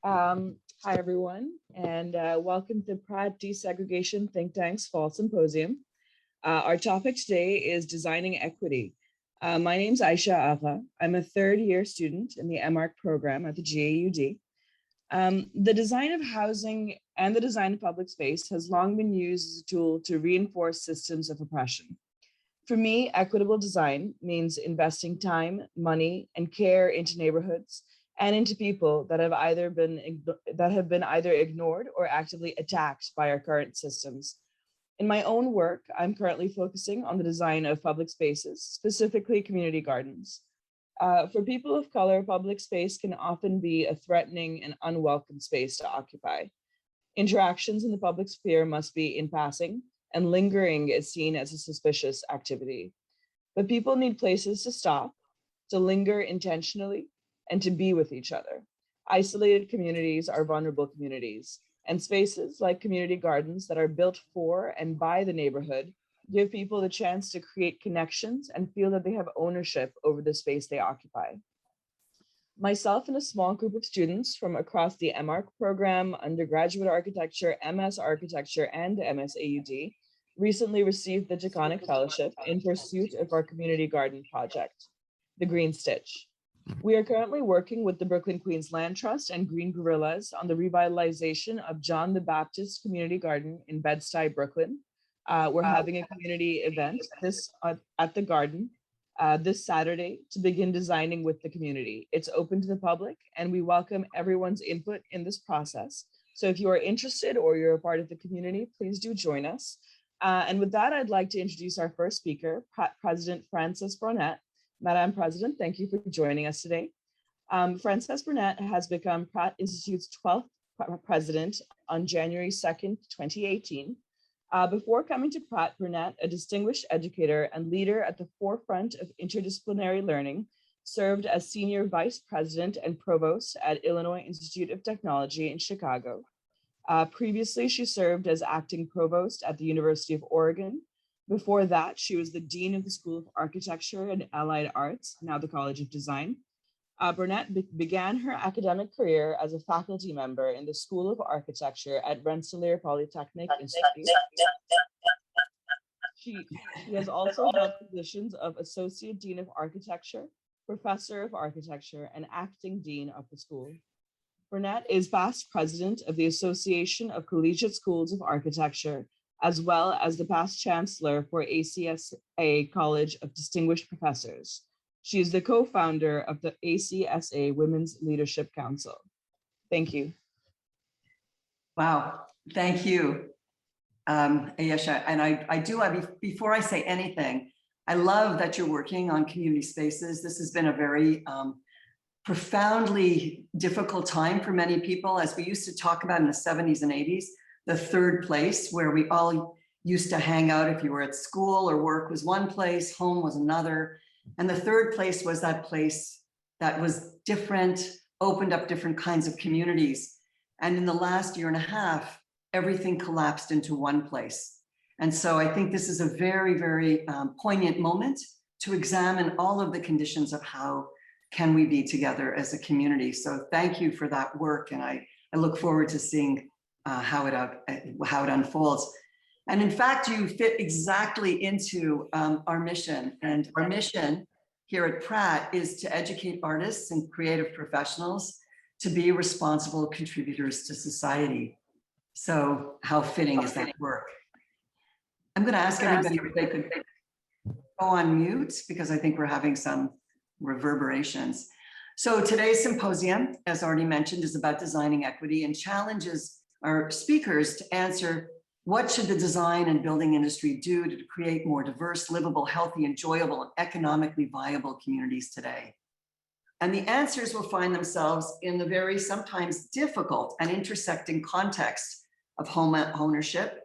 Hi, everyone, and welcome to Pratt Desegregation Think Tank's Fall Symposium. Our topic today is designing equity. My name is Aisha Agha. I'm a third-year student in the MArch program at the GAUD. The design of housing and the design of public space has long been used as a tool to reinforce systems of oppression. For me, equitable design means investing time, money, and care into neighborhoods and into people that have been either ignored or actively attacked by our current systems. In my own work, I'm currently focusing on the design of public spaces, specifically community gardens. For people of color, public space can often be a threatening and unwelcome space to occupy. Interactions in the public sphere must be in passing, and lingering is seen as a suspicious activity. But people need places to stop, to linger intentionally, and to be with each other. Isolated communities are vulnerable communities, and spaces like community gardens that are built for and by the neighborhood give people the chance to create connections and feel that they have ownership over the space they occupy. Myself and a small group of students from across the MArch program, undergraduate architecture, MS architecture, and MSAUD recently received the Taconic Fellowship in pursuit of our community garden project, the Green Stitch. We are currently working with the Brooklyn Queens Land Trust and Green Guerrillas on the revitalization of John the Baptist Community Garden in Bed-Stuy, Brooklyn. We're having a community event at the garden this Saturday to begin designing with the community. It's open to the public and we welcome everyone's input in this process. So if you are interested or you're a part of the community, please do join us. And with that, I'd like to introduce our first speaker, President Frances Burnett. Madam President, thank you for joining us today. Frances Burnett has become Pratt Institute's 12th president on January 2nd, 2018. Before coming to Pratt, Burnett, a distinguished educator and leader at the forefront of interdisciplinary learning, served as senior vice president and provost at Illinois Institute of Technology in Chicago. Previously, she served as acting provost at the University of Oregon. Before that, she was the dean of the School of Architecture and Allied Arts, now the College of Design. Burnett began her academic career as a faculty member in the School of Architecture at Rensselaer Polytechnic Institute. She has also held positions of Associate Dean of Architecture, Professor of Architecture, and Acting Dean of the school. Burnett is past president of the Association of Collegiate Schools of Architecture, as well as the past chancellor for ACSA College of Distinguished Professors. She is the co-founder of the ACSA Women's Leadership Council. Thank you. Wow, thank you, Ayesha. And before I say anything, I love that you're working on community spaces. This has been a very profoundly difficult time for many people, as we used to talk about in the 70s and 80s, the third place where we all used to hang out. If you were at school or work was one place, home was another. And the third place was that place that was different, opened up different kinds of communities. And in the last year and a half, everything collapsed into one place. And so I think this is a very, very poignant moment to examine all of the conditions of how can we be together as a community. So thank you for that work. And I look forward to seeing how it unfolds. And in fact, you fit exactly into our mission. And our mission here at Pratt is to educate artists and creative professionals to be responsible contributors to society. So how fitting is that work? I'm going to ask everybody if they could go on mute, because I think we're having some reverberations. So today's symposium, as already mentioned, is about designing equity and challenges our speakers to answer: what should the design and building industry do to create more diverse, livable, healthy, enjoyable, and economically viable communities today? And the answers will find themselves in the very sometimes difficult and intersecting context of home ownership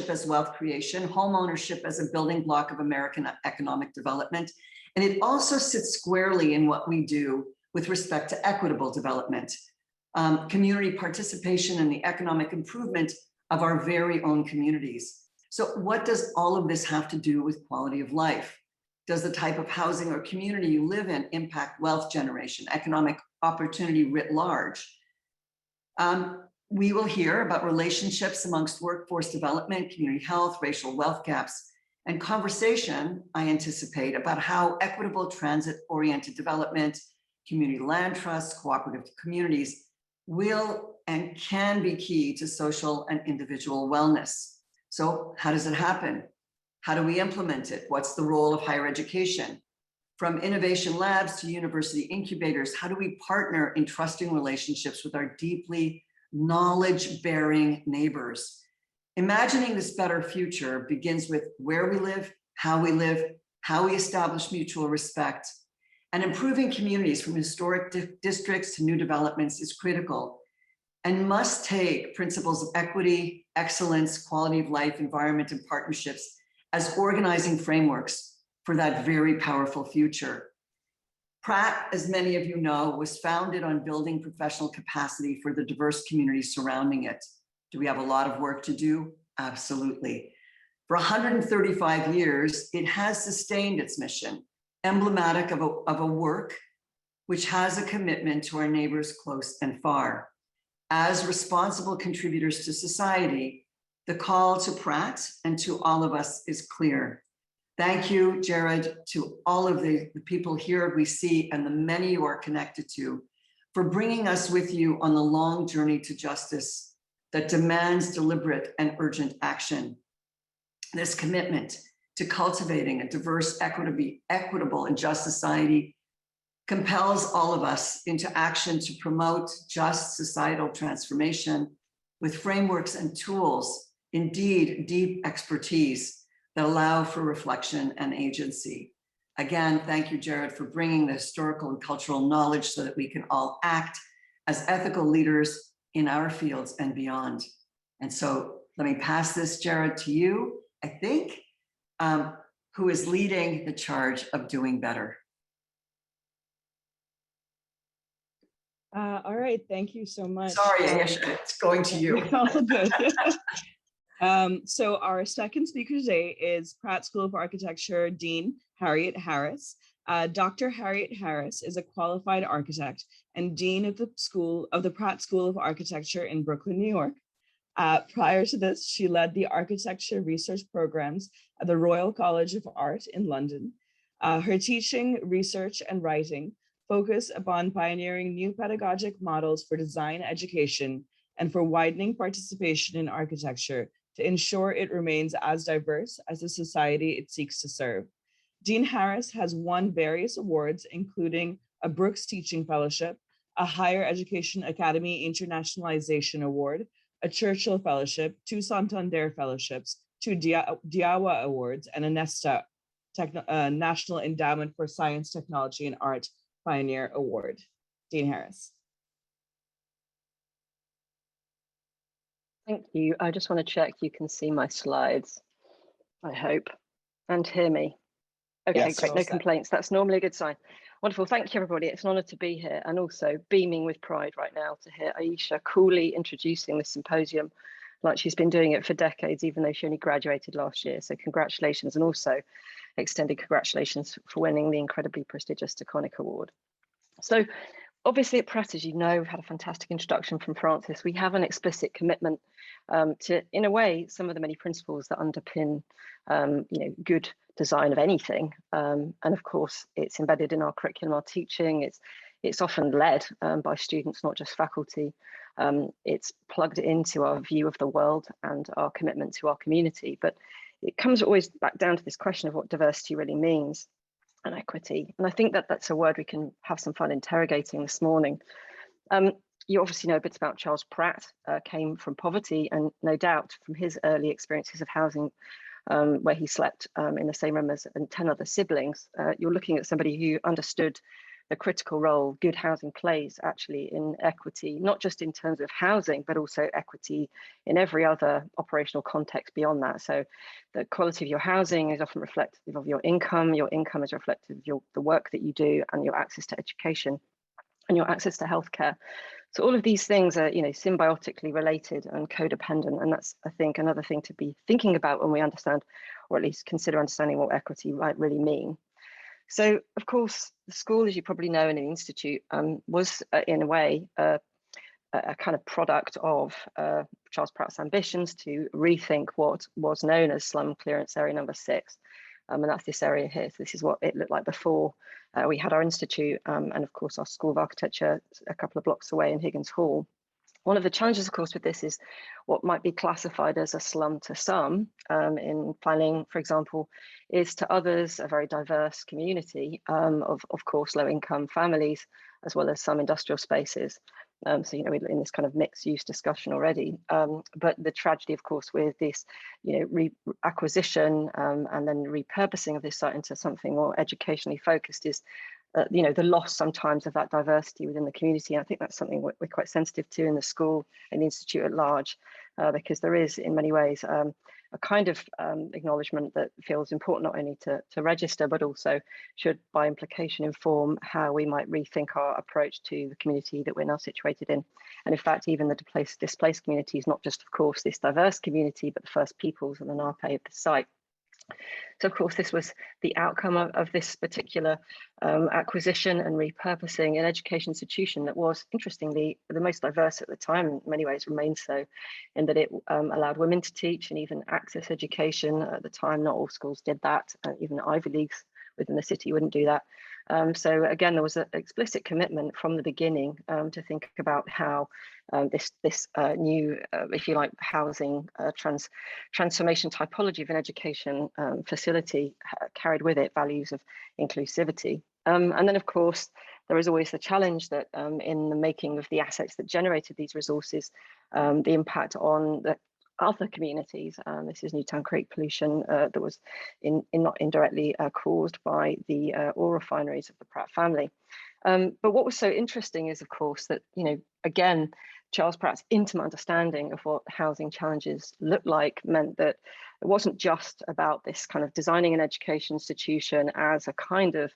as wealth creation, home ownership as a building block of American economic development. And it also sits squarely in what we do with respect to equitable development, community participation in the economic improvement of our very own communities. So what does all of this have to do with quality of life? Does the type of housing or community you live in impact wealth generation, economic opportunity writ large? We will hear about relationships amongst workforce development, community health, racial wealth gaps, and conversation, I anticipate, about how equitable transit-oriented development, community land trusts, cooperative communities will and can be key to social and individual wellness. So how does it happen? How do we implement it? What's the role of higher education? From innovation labs to university incubators, how do we partner in trusting relationships with our deeply knowledge-bearing neighbors? Imagining this better future begins with where we live, how we establish mutual respect, and improving communities from historic districts to new developments is critical and must take principles of equity, excellence, quality of life, environment, and partnerships as organizing frameworks for that very powerful future. Pratt, as many of you know, was founded on building professional capacity for the diverse communities surrounding it. Do we have a lot of work to do? Absolutely. For 135 years, it has sustained its mission, emblematic of a work which has a commitment to our neighbors close and far. As responsible contributors to society, the call to Pratt and to all of us is clear. Thank you, Jared, to all of the people here we see and the many you are connected to for bringing us with you on the long journey to justice that demands deliberate and urgent action. This commitment to cultivating a diverse, equitable, and just society compels all of us into action to promote just societal transformation with frameworks and tools, indeed deep expertise that allow for reflection and agency. Again, thank you, Jared, for bringing the historical and cultural knowledge so that we can all act as ethical leaders in our fields and beyond. And so let me pass this, Jared, to you, I think, who is leading the charge of doing better. All right, thank you so much. Sorry, Ayesha, it's going to you. All good. So our second speaker today is Pratt School of Architecture Dean Harriet Harris. Dr. Harriet Harris is a qualified architect and Dean of the Pratt School of Architecture in Brooklyn, New York. Prior to this, she led the architecture research programs at the Royal College of Art in London. Her teaching, research, and writing focus upon pioneering new pedagogic models for design education and for widening participation in architecture to ensure it remains as diverse as the society it seeks to serve. Dean Harris has won various awards, including a Brooks Teaching Fellowship, a Higher Education Academy Internationalization Award, a Churchill Fellowship, 2 Santander Fellowships, 2 Diawa Awards, and a NESTA, National Endowment for Science, Technology, and Art Pioneer Award. Dean Harris. Thank you. I just want to check you can see my slides, I hope, and hear me. Okay, yes, great, no complaints. That's normally a good sign. Wonderful, thank you everybody. It's an honor to be here and also beaming with pride right now to hear Ayesha coolly introducing this symposium like she's been doing it for decades, even though she only graduated last year. So congratulations, and also extended congratulations for winning the incredibly prestigious Taconic Award. So obviously at Pratt, as you know, we've had a fantastic introduction from Francis. We have an explicit commitment to, in a way, some of the many principles that underpin good design of anything. And of course, it's embedded in our curriculum, our teaching. It's often led by students, not just faculty. It's plugged into our view of the world and our commitment to our community. But it comes always back down to this question of what diversity really means and equity. And I think that that's a word we can have some fun interrogating this morning. You obviously know a bit about Charles Pratt, came from poverty, and no doubt from his early experiences of housing, where he slept in the same room as 10 other siblings. You're looking at somebody who understood the critical role good housing plays actually in equity, not just in terms of housing, but also equity in every other operational context beyond that. So the quality of your housing is often reflective of your income is reflective of the work that you do, and your access to education and your access to healthcare. So all of these things are, symbiotically related and codependent. And that's, I think, another thing to be thinking about when we understand, or at least consider understanding what equity might really mean. So, of course, the school, as you probably know, in an institute, was in a way a kind of product of Charles Pratt's ambitions to rethink what was known as slum clearance area number 6. And that's this area here. So this is what it looked like before we had our institute, and of course our School of Architecture a couple of blocks away in Higgins Hall. One of the challenges, of course, with this is what might be classified as a slum to some in planning, for example, is to others a very diverse community of course, low-income families, as well as some industrial spaces. So, you know, we're in this kind of mixed use discussion already. But the tragedy, of course, with this, you know, acquisition and then repurposing of this site into something more educationally focused is, you know, the loss sometimes of that diversity within the community. And I think that's something we're quite sensitive to in the school and the institute at large, because there is, in many ways, a kind of acknowledgement that feels important not only to register, but also should by implication inform how we might rethink our approach to the community that we're now situated in. And in fact, even the displaced community is not just, of course, this diverse community, but the First Peoples and the Nape of the site. So of course, this was the outcome of this particular acquisition and repurposing an education institution that was, interestingly, the most diverse at the time, in many ways remains so, in that it allowed women to teach and even access education. At the time, not all schools did that, even Ivy Leagues within the city wouldn't do that. So again, there was an explicit commitment from the beginning to think about how this new, if you like, housing transformation typology of an education facility carried with it values of inclusivity. And then, of course, there is always the challenge that in the making of the assets that generated these resources, the impact on the other communities. This is Newtown Creek pollution that was not indirectly caused by the oil refineries of the Pratt family. But what was so interesting is, of course, that, you know, again, Charles Pratt's intimate understanding of what housing challenges looked like meant that it wasn't just about this kind of designing an education institution as a kind of,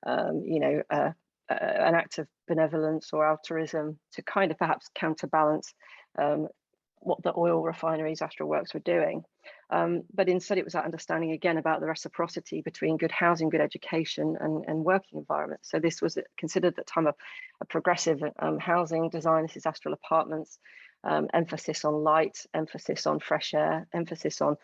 you know, an act of benevolence or altruism to kind of perhaps counterbalance what the oil refineries after works were doing. But instead it was that understanding again about the reciprocity between good housing, good education and working environment. So this was considered at the time a progressive housing design. This is Astral Apartments, emphasis on light, emphasis on fresh air, emphasis on,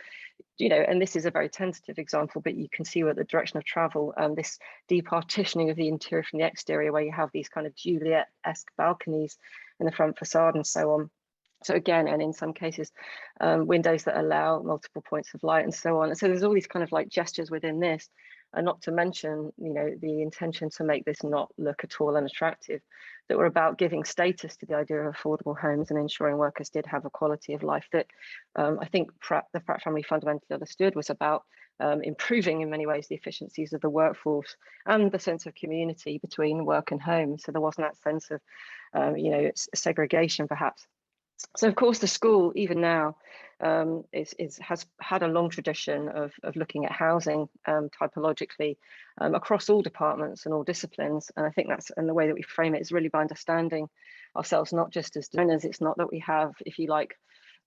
you know, and this is a very tentative example, but you can see where the direction of travel, this departitioning of the interior from the exterior, where you have these kind of Juliet-esque balconies in the front facade and so on. So again, and in some cases, windows that allow multiple points of light and so on. And so there's all these kind of like gestures within this, and not to mention, you know, the intention to make this not look at all unattractive, that were about giving status to the idea of affordable homes and ensuring workers did have a quality of life that I think the Pratt family fundamentally understood was about improving in many ways the efficiencies of the workforce and the sense of community between work and home. So there wasn't that sense of, you know, segregation perhaps. So of course the school, even now, has had a long tradition of looking at housing typologically across all departments and all disciplines. And I think that's, and the way that we frame it is really by understanding ourselves not just as designers. It's not that we have, if you like,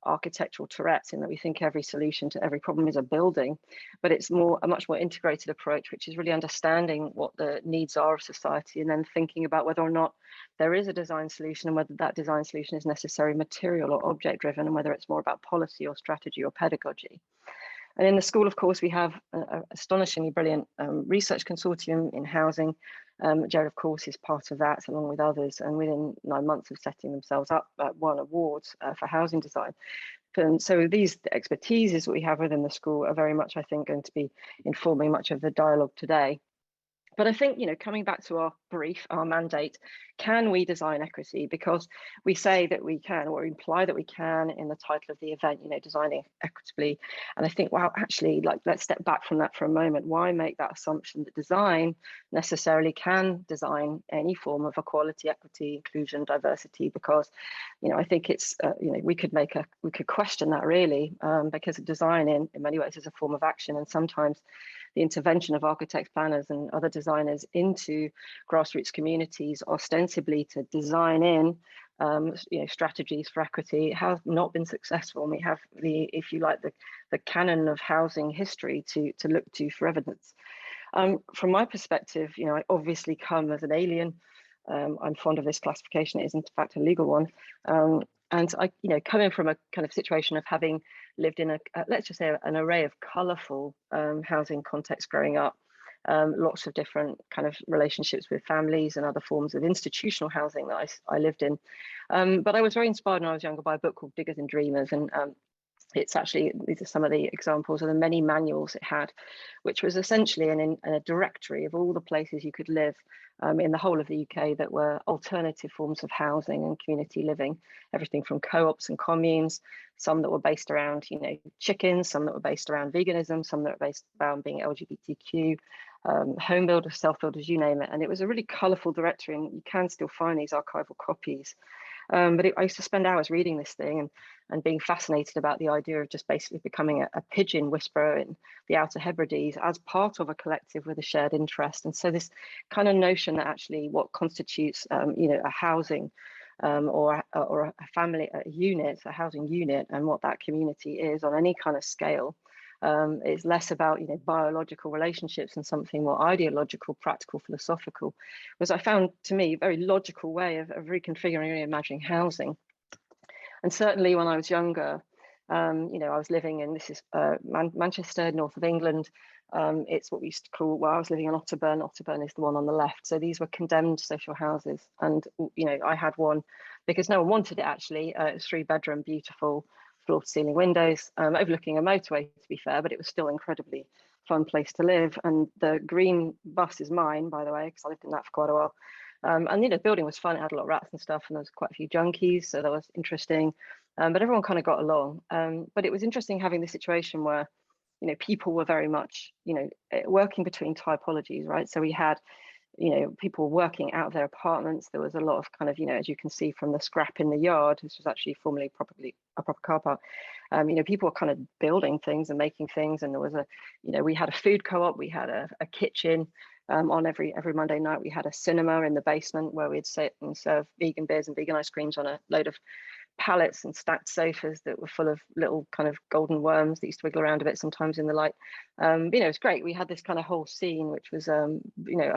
architectural Tourette's in that we think every solution to every problem is a building, but it's a much more integrated approach, which is really understanding what the needs are of society and then thinking about whether or not there is a design solution and whether that design solution is necessarily material or object driven and whether it's more about policy or strategy or pedagogy. And in the school, of course, we have an astonishingly brilliant research consortium in housing. Jared, of course, is part of that, along with others, and within 9 months of setting themselves up, won awards for housing design. And so these expertises that we have within the school are very much, I think, going to be informing much of the dialogue today. But I think, you know, coming back to our brief, our mandate, can we design equity? Because we say that we can, or imply that we can in the title of the event, you know, designing equitably. And I think, wow, actually, like, let's step back from that for a moment. Why make that assumption that design necessarily can design any form of equality, equity, inclusion, diversity? Because, you know, I think it's, you know, we could question that really, because design in many ways is a form of action, and sometimes the intervention of architects, planners, and other designers into grassroots communities, ostensibly to design in, you know, strategies for equity, have not been successful. And we have the, if you like, the canon of housing history to look to for evidence. From my perspective, you know, I obviously come as an alien I'm fond of this classification. It is in fact a legal one. And I, coming from a kind of situation of having lived in let's just say an array of colourful housing contexts growing up, lots of different kind of relationships with families and other forms of institutional housing that I lived in. But I was very inspired when I was younger by a book called Diggers and Dreamers, and it's actually, these are some of the examples of the many manuals it had, which was essentially a directory of all the places you could live in the whole of the UK that were alternative forms of housing and community living, everything from co-ops and communes, some that were based around, chickens, some that were based around veganism, some that were based around being LGBTQ, home builders, self-builders, you name it. And it was a really colourful directory, and you can still find these archival copies. But I used to spend hours reading this thing and being fascinated about the idea of just basically becoming a pigeon whisperer in the Outer Hebrides as part of a collective with a shared interest. And so this kind of notion that actually what constitutes, a housing or a family unit, a housing unit, and what that community is on any kind of scale, is less about biological relationships and something more ideological, practical, philosophical, was I found, to me, a very logical way of reconfiguring and reimagining housing. And certainly when I was younger, I was living in, this is Manchester, north of England. It's what we used to call, well, I was living in Otterburn. Otterburn is the one on the left. So these were condemned social houses. And, I had one because no one wanted it, actually. It was 3-bedroom, beautiful, floor to ceiling windows, overlooking a motorway, to be fair, but it was still incredibly fun place to live. And the green bus is mine, by the way, because I lived in that for quite a while. And the building was fun. It had a lot of rats and stuff, and there was quite a few junkies, so that was interesting. But everyone kind of got along. But it was interesting having the situation where, people were very much, working between typologies, right? So we had, people working out of their apartments. There was a lot of kind of, as you can see from the scrap in the yard, this was actually formerly probably a proper car park. People were kind of building things and making things. And there was we had a food co-op, we had a kitchen. On every Monday night, we had a cinema in the basement where we'd sit and serve vegan beers and vegan ice creams on a load of pallets and stacked sofas that were full of little kind of golden worms that used to wiggle around a bit sometimes in the light. It was great. We had this kind of whole scene, which was, a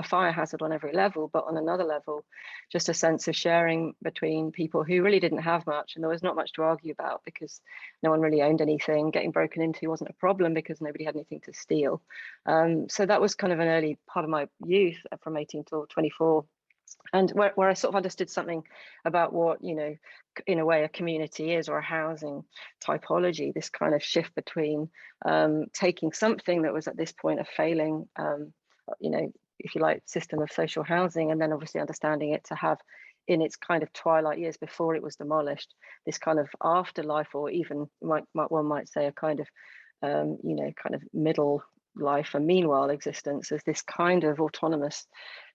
fire hazard on every level, but on another level, just a sense of sharing between people who really didn't have much, and there was not much to argue about because no one really owned anything. Getting broken into wasn't a problem because nobody had anything to steal. So that was kind of an early part of my youth, from 18 till 24. And where I sort of understood something about what, in a way, a community is, or a housing typology, this kind of shift between taking something that was at this point a failing, if you like, system of social housing, and then obviously understanding it to have, in its kind of twilight years before it was demolished, this kind of afterlife, or even one might say a kind of, kind of middle life, a meanwhile existence, as this kind of autonomous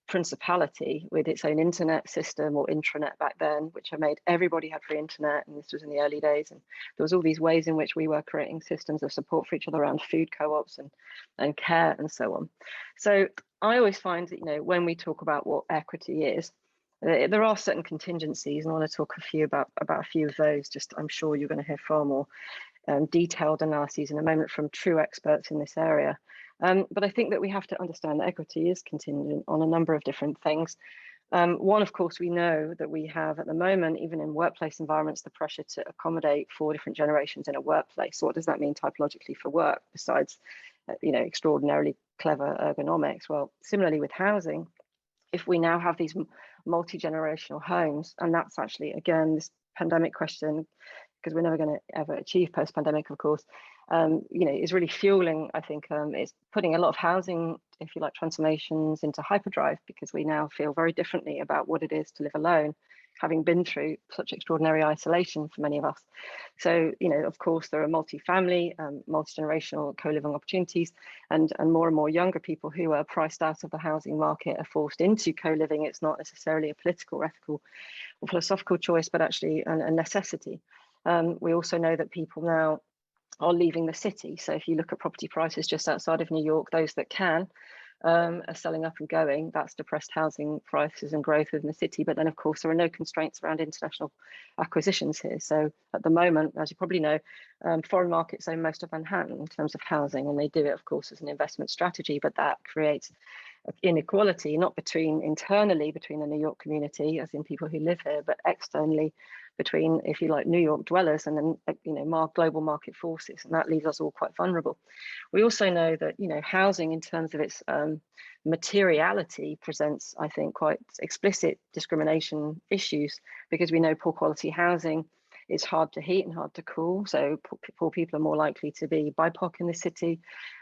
principality with its own internet system, or intranet back then, which I made everybody had free internet, and this was in the early days, and there was all these ways in which we were creating systems of support for each other around food co-ops and care and so on. So I always find that when we talk about what equity is, there are certain contingencies, and I want to talk about a few of those. Just, I'm sure you're going to hear far more detailed analyses in a moment from true experts in this area. But I think that we have to understand that equity is contingent on a number of different things. One, of course, we know that we have at the moment, even in workplace environments, the pressure to accommodate 4 different generations in a workplace. So what does that mean typologically for work, besides, extraordinarily clever ergonomics? Well, similarly with housing, if we now have these multi-generational homes, and that's actually, again, this pandemic question, because we're never going to ever achieve post-pandemic, of course, is really fueling, I think, it's putting a lot of housing, if you like, transformations into hyperdrive, because we now feel very differently about what it is to live alone, having been through such extraordinary isolation for many of us. So, of course, there are multi-family, multi-generational co-living opportunities, and more younger people who are priced out of the housing market are forced into co-living. It's not necessarily a political, ethical, or philosophical choice, but actually a necessity. We also know that people now are leaving the city. So if you look at property prices just outside of New York, those that can are selling up and going. That's depressed housing prices and growth within the city. But then, of course, there are no constraints around international acquisitions here. So at the moment, as you probably know, foreign markets own most of Manhattan in terms of housing, and they do it, of course, as an investment strategy. But that creates inequality, not internally between the New York community, as in people who live here, but externally between, if you like, New York dwellers and then global market forces, and that leaves us all quite vulnerable. We also know that housing, in terms of its materiality, presents, I think, quite explicit discrimination issues, because we know poor quality housing is hard to heat and hard to cool. So poor people are more likely to be BIPOC in the city,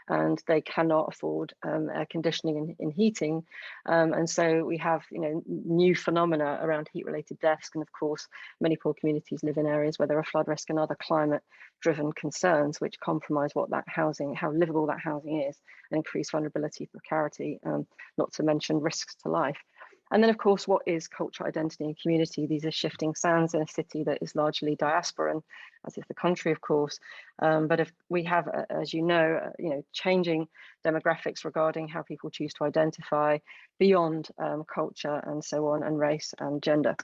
and they cannot afford air conditioning and heating. And so we have new phenomena around heat-related deaths. And of course, many poor communities live in areas where there are flood risk and other climate-driven concerns, which compromise what that housing, how livable that housing is, and increase vulnerability, precarity, not to mention risks to life. And then, of course, what is cultural identity and community? These are shifting sands in a city that is largely diasporan, as is the country, of course. But if we have, as you know, changing demographics regarding how people choose to identify beyond culture and so on, and race and gender.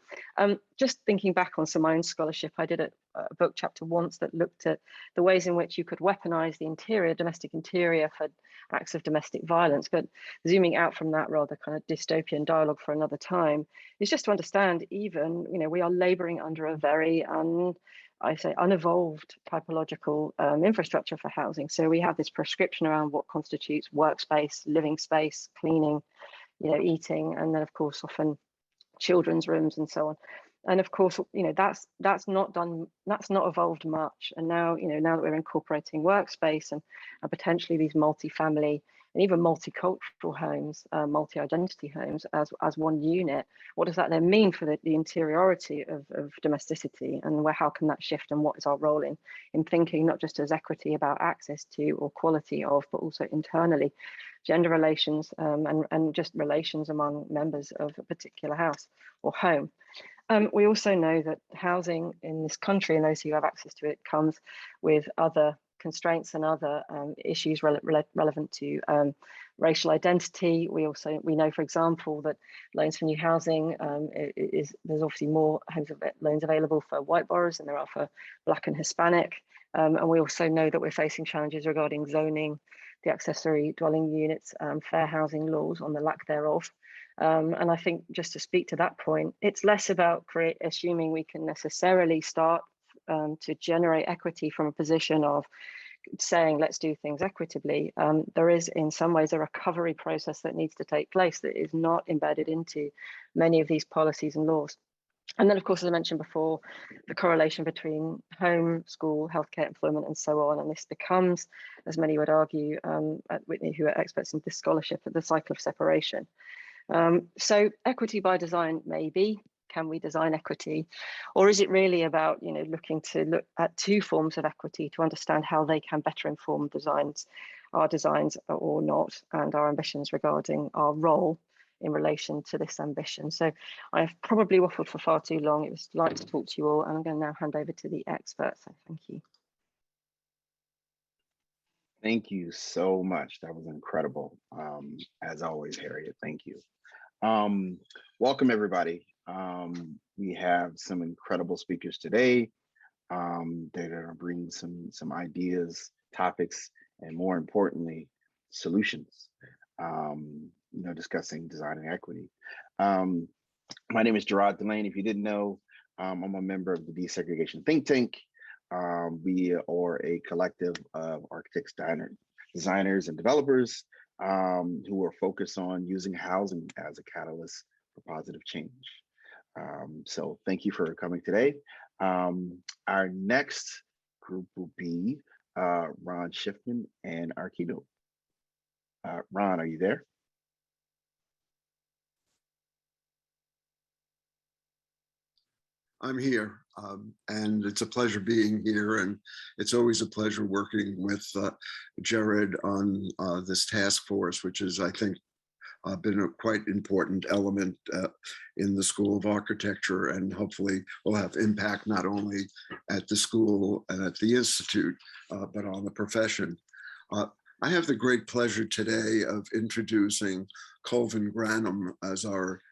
Just thinking back on some of my own scholarship, I did a book chapter once that looked at the ways in which you could weaponize the domestic interior for acts of domestic violence. But zooming out from that rather kind of dystopian dialogue for another time, is just to understand, even, we are laboring under a very unevolved typological infrastructure for housing. So we have this prescription around what constitutes workspace, living space, cleaning, eating, and then of course often children's rooms and so on. And of course, that's not evolved much. And now, now that we're incorporating workspace and potentially these multi-family and even multicultural homes, multi-identity homes as one unit, what does that then mean for the interiority of domesticity, and how can that shift, and what is our role in thinking not just as equity about access to or quality of, but also internally gender relations and just relations among members of a particular house or home. We also know that housing in this country, and those who have access to it, comes with other constraints and other issues relevant to racial identity. We know, for example, that loans for new housing there's obviously more loans available for white borrowers than there are for Black and Hispanic. And we also know that we're facing challenges regarding zoning, the accessory dwelling units, fair housing laws on the lack thereof. And I think, just to speak to that point, it's less about assuming we can necessarily start to generate equity from a position of saying, let's do things equitably. There is, in some ways, a recovery process that needs to take place that is not embedded into many of these policies and laws. And then, of course, as I mentioned before, the correlation between home, school, healthcare, employment, and so on. And this becomes, as many would argue at Whitney, who are experts in this scholarship, the cycle of separation. So equity by design, maybe. Can we design equity? Or is it really about looking at two forms of equity to understand how they can better inform our designs or not, and our ambitions regarding our role in relation to this ambition? So I've probably waffled for far too long. It was a delight to talk to you all, and I'm going to now hand over to the experts. So thank you. Thank you so much. That was incredible. As always, Harriet, thank you. Welcome, everybody. We have some incredible speakers today. They're going to bring some ideas, topics, and more importantly, solutions, discussing designing equity. My name is Gerard Delane. If you didn't know, I'm a member of the Desegregation think tank. We are a collective of architects, designers, and developers who are focused on using housing as a catalyst for positive change. So thank you for coming today. Our next group will be Ron Schiffman and our keynote. Ron, are you there? I'm here, and it's a pleasure being here, and it's always a pleasure working with Jared on this task force, which is, I think, been a quite important element in the School of Architecture, and hopefully will have impact not only at the school and at the Institute, but on the profession. I have the great pleasure today of introducing Colvin Granum as our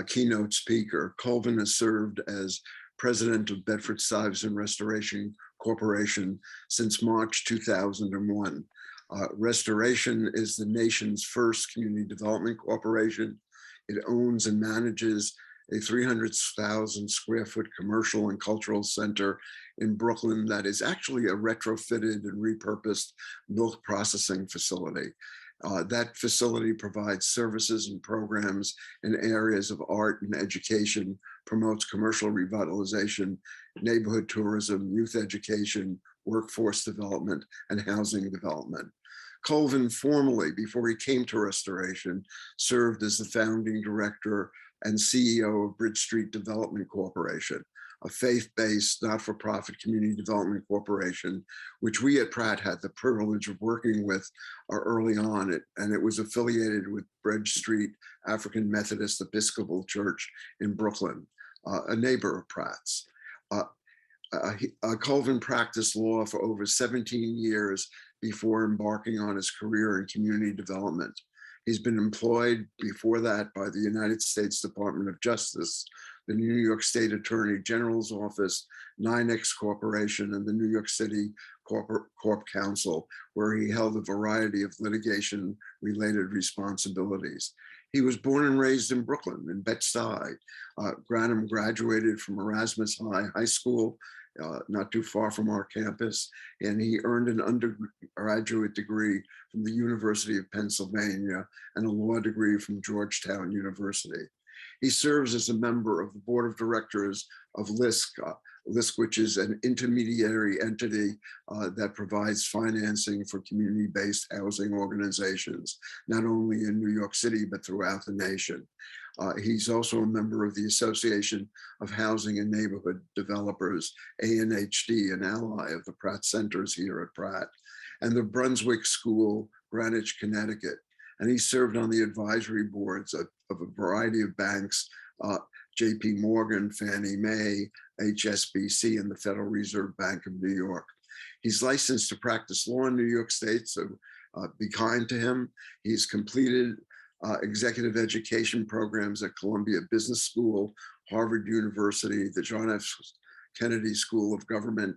keynote speaker. Colvin has served as president of Bedford Stuyvesant Restoration Corporation since March 2001. Restoration is the nation's first community development corporation. It owns and manages a 300,000 square foot commercial and cultural center in Brooklyn that is actually a retrofitted and repurposed milk processing facility. That facility provides services and programs in areas of art and education, promotes commercial revitalization, neighborhood tourism, youth education, workforce development, and housing development. Colvin formerly, before he came to Restoration, served as the founding director and CEO of Bridge Street Development Corporation, a faith-based, not-for-profit community development corporation, which we at Pratt had the privilege of working with early on. And it was affiliated with Bridge Street African Methodist Episcopal Church in Brooklyn, a neighbor of Pratt's. Colvin practiced law for over 17 years before embarking on his career in community development. He's been employed before that by the United States Department of Justice, the New York State Attorney General's Office, NYNEX Corporation, and the New York City Corp Council, where he held a variety of litigation-related responsibilities. He was born and raised in Brooklyn, in Bed-Stuy. Granum graduated from Erasmus High School, not too far from our campus, and he earned an undergraduate degree from the University of Pennsylvania and a law degree from Georgetown University. He serves as a member of the board of directors of LISC, which is an intermediary entity that provides financing for community-based housing organizations, not only in New York City, but throughout the nation. He's also a member of the Association of Housing and Neighborhood Developers, ANHD, an ally of the Pratt Centers here at Pratt, and the Brunswick School, Greenwich, Connecticut. And he served on the advisory boards of a variety of banks, JP Morgan, Fannie Mae, HSBC, and the Federal Reserve Bank of New York. He's licensed to practice law in New York State, so be kind to him. He's completed executive education programs at Columbia Business School, Harvard University, the John F. Kennedy School of Government,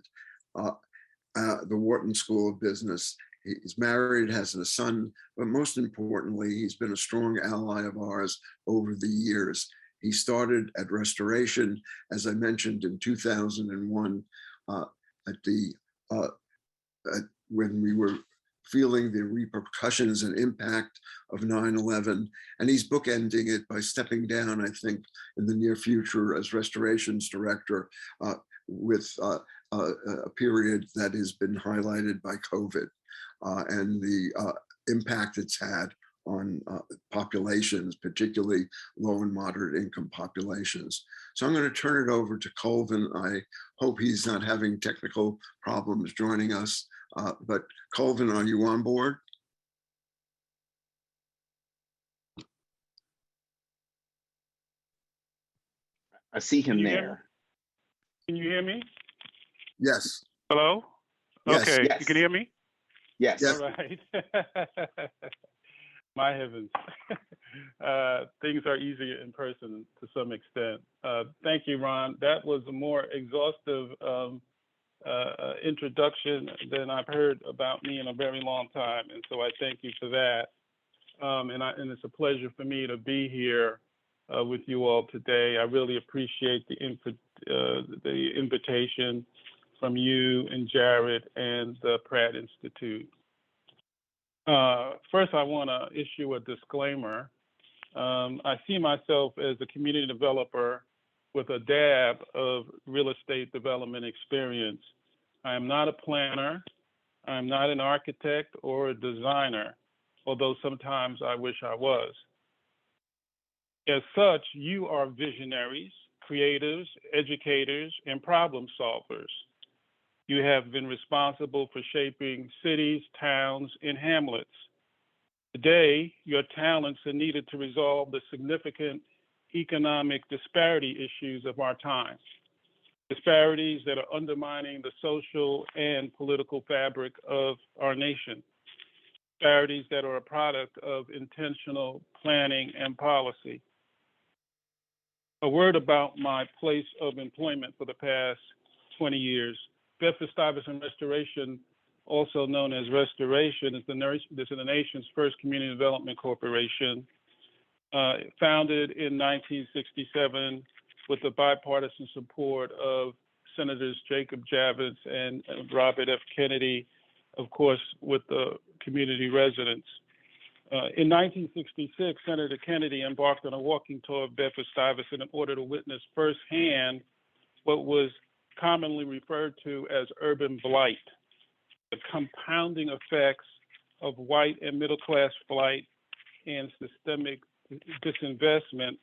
the Wharton School of Business. He's married, has a son, but most importantly, he's been a strong ally of ours over the years. He started at Restoration, as I mentioned, in 2001, when we were feeling the repercussions and impact of 9/11, and he's bookending it by stepping down, I think, in the near future as Restorations Director with a period that has been highlighted by COVID and the impact it's had on populations, particularly low and moderate income populations. So I'm going to turn it over to Colvin. I hope he's not having technical problems joining us. But Colvin, are you on board? I see him there. Can you hear me? Yes. Hello? Yes. Okay, Yes. you can hear me? Yes. Yes. All right. My heavens. Things are easier in person to some extent. Thank you, Ron. That was a more exhaustive introduction than I've heard about me in a very long time. And so I thank you for that. And it's a pleasure for me to be here with you all today. I really appreciate the invitation from you and Jared and the Pratt Institute. First, I want to issue a disclaimer. I see myself as a community developer with a dab of real estate development experience. I am not a planner. I'm not an architect or a designer, although sometimes I wish I was. As such, you are visionaries, creatives, educators, and problem solvers. You have been responsible for shaping cities, towns, and hamlets. Today, your talents are needed to resolve the significant economic disparity issues of our time. Disparities that are undermining the social and political fabric of our nation. Disparities that are a product of intentional planning and policy. A word about my place of employment for the past 20 years. Bedford-Stuyvesant Restoration also known as Restoration, is the nation's first community development corporation, founded in 1967 with the bipartisan support of Senators Jacob Javits and Robert F. Kennedy, of course, with the community residents. In 1966, Senator Kennedy embarked on a walking tour of Bedford-Stuyvesant in order to witness firsthand what was commonly referred to as urban blight, the compounding effects of white and middle-class flight and systemic disinvestment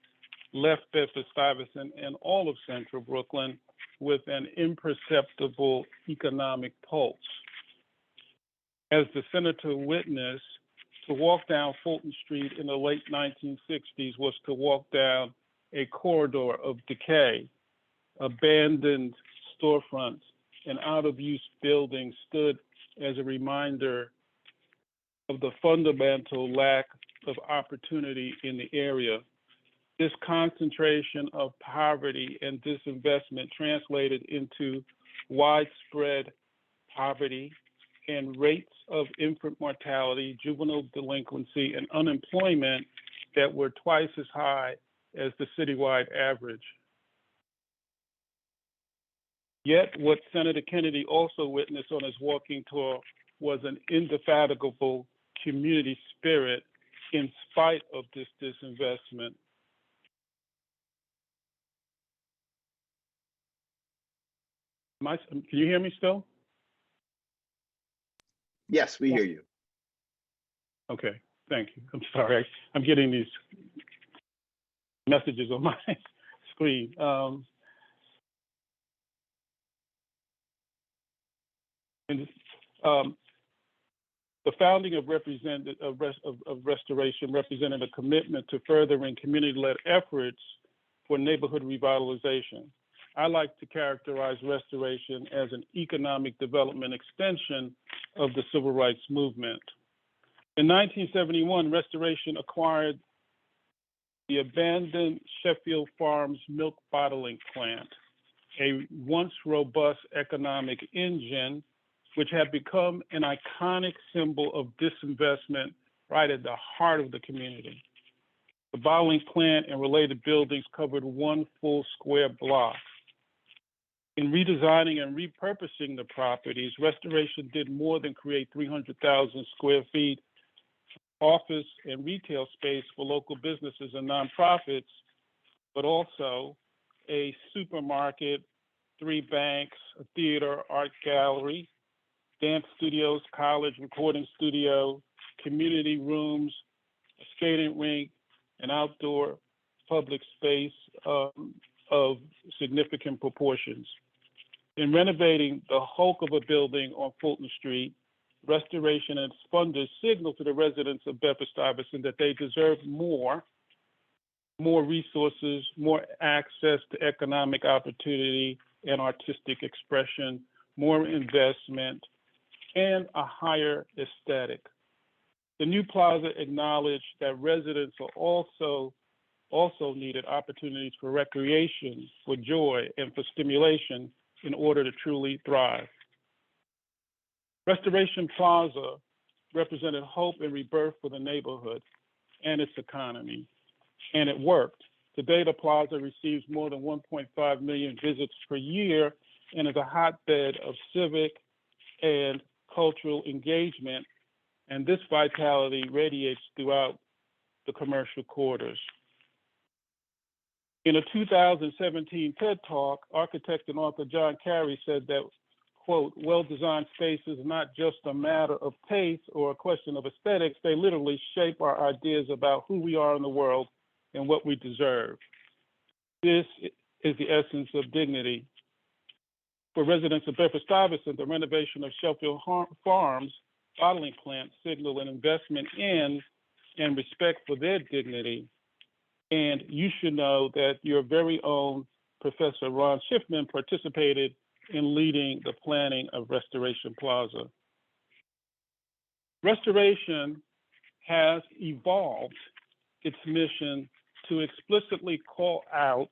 left Bedford-Stuyvesant and all of central Brooklyn with an imperceptible economic pulse. As the senator witnessed, to walk down Fulton Street in the late 1960s was to walk down a corridor of decay. Abandoned storefronts and out-of-use buildings stood as a reminder of the fundamental lack of opportunity in the area. This concentration of poverty and disinvestment translated into widespread poverty and rates of infant mortality, juvenile delinquency, and unemployment that were twice as high as the citywide average. Yet what Senator Kennedy also witnessed on his walking tour was an indefatigable community spirit in spite of this disinvestment. Can you hear me still? Yes, we hear you. Okay, thank you. I'm sorry. I'm getting these messages on my screen. The founding of Restoration represented a commitment to furthering community-led efforts for neighborhood revitalization. I like to characterize Restoration as an economic development extension of the civil rights movement. In 1971, Restoration acquired the abandoned Sheffield Farms milk bottling plant, a once robust economic engine which had become an iconic symbol of disinvestment right at the heart of the community. The bottling plant and related buildings covered one full square block. In redesigning and repurposing the properties, Restoration did more than create 300,000 square feet office and retail space for local businesses and nonprofits, but also a supermarket, 3 banks, a theater, art gallery, dance studios, college recording studio, community rooms, a skating rink, an outdoor public space of significant proportions. In renovating the hulk of a building on Fulton Street, Restoration and its funders signaled to the residents of Bedford-Stuyvesant that they deserve more resources, more access to economic opportunity and artistic expression, more investment, and a higher aesthetic. The new plaza acknowledged that residents are also needed opportunities for recreation, for joy, and for stimulation in order to truly thrive. Restoration Plaza represented hope and rebirth for the neighborhood and its economy, and it worked. Today, the plaza receives more than 1.5 million visits per year and is a hotbed of civic and cultural engagement, and this vitality radiates throughout the commercial quarters. In a 2017 TED Talk, architect and author John Carey said that, quote, well-designed spaces is not just a matter of taste or a question of aesthetics, they literally shape our ideas about who we are in the world and what we deserve. This is the essence of dignity. For residents of Bedford-Stuyvesant, the renovation of Sheffield Farms bottling plant signaled an investment in and respect for their dignity. And you should know that your very own Professor Ron Schiffman participated in leading the planning of Restoration Plaza. Restoration has evolved its mission to explicitly call out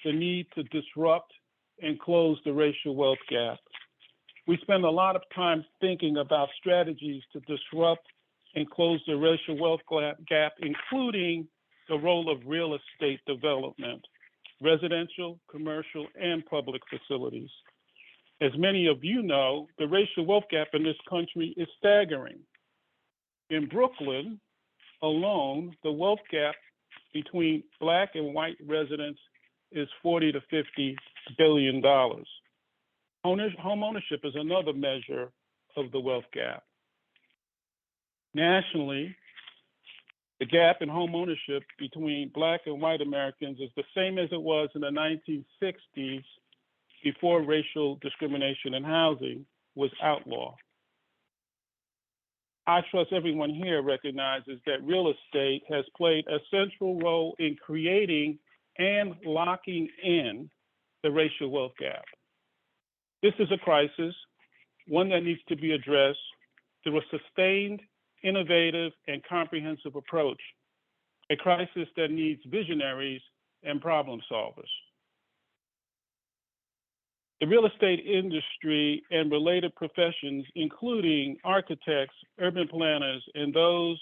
the need to disrupt and close the racial wealth gap. We spend a lot of time thinking about strategies to disrupt and close the racial wealth gap, including the role of real estate development, residential, commercial, and public facilities. As many of you know, the racial wealth gap in this country is staggering. In Brooklyn alone, the wealth gap between Black and white residents is $40 to $50 billion. Home ownership is another measure of the wealth gap. Nationally, the gap in home ownership between Black and white Americans is the same as it was in the 1960s before racial discrimination in housing was outlawed. I trust everyone here recognizes that real estate has played a central role in creating and locking in the racial wealth gap. This is a crisis, one that needs to be addressed through a sustained, innovative, and comprehensive approach, a crisis that needs visionaries and problem solvers. The real estate industry and related professions, including architects, urban planners, and those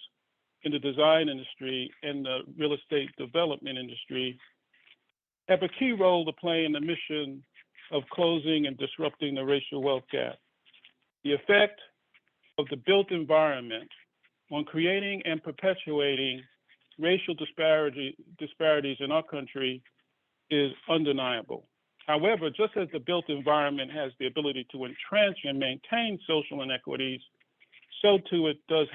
in the design industry and the real estate development industry, have a key role to play in the mission of closing and disrupting the racial wealth gap. The effect of the built environment on creating and perpetuating racial disparities in our country is undeniable. However, just as the built environment has the ability to entrench and maintain social inequities, so too does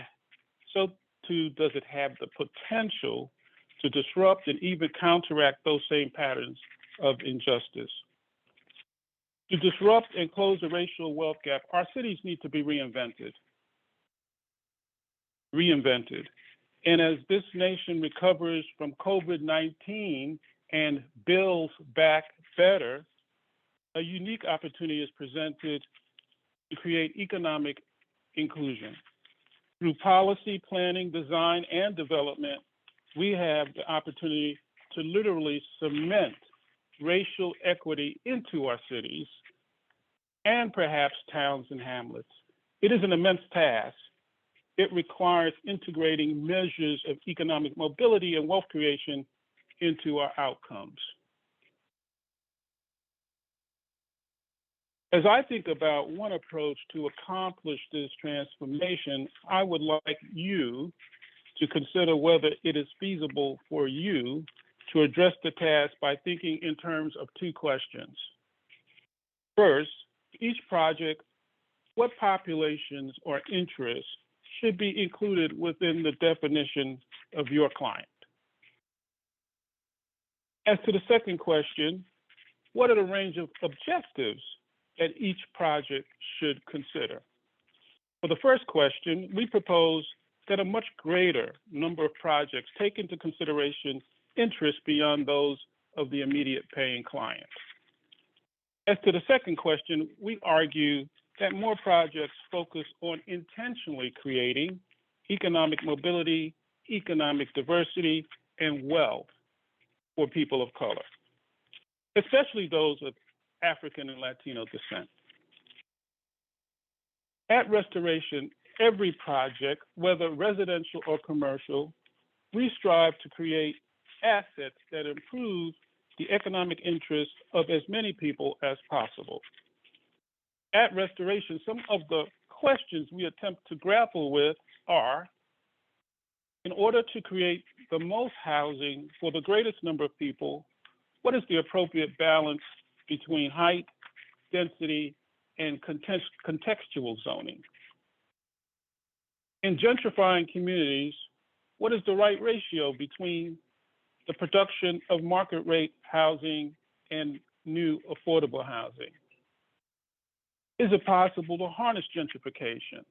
it have the potential to disrupt and even counteract those same patterns of injustice. To disrupt and close the racial wealth gap, our cities need to be reinvented. And as this nation recovers from COVID-19 and builds back better, a unique opportunity is presented to create economic inclusion. Through policy, planning, design, and development, we have the opportunity to literally cement racial equity into our cities and perhaps towns and hamlets. It is an immense task. It requires integrating measures of economic mobility and wealth creation into our outcomes. As I think about one approach to accomplish this transformation, I would like you to consider whether it is feasible for you to address the task by thinking in terms of two questions. First, each project, what populations or interests should be included within the definition of your client? As to the second question, what are the range of objectives that each project should consider? For the first question, we propose that a much greater number of projects take into consideration interests beyond those of the immediate paying client. As to the second question, we argue that more projects focus on intentionally creating economic mobility, economic diversity, and wealth for people of color, especially those of African and Latino descent. At Restoration, every project, whether residential or commercial, we strive to create assets that improve the economic interests of as many people as possible. At Restoration, some of the questions we attempt to grapple with are, in order to create the most housing for the greatest number of people, what is the appropriate balance between height, density, and contextual zoning? In gentrifying communities, what is the right ratio between the production of market rate housing and new affordable housing? Is it possible to harness gentrification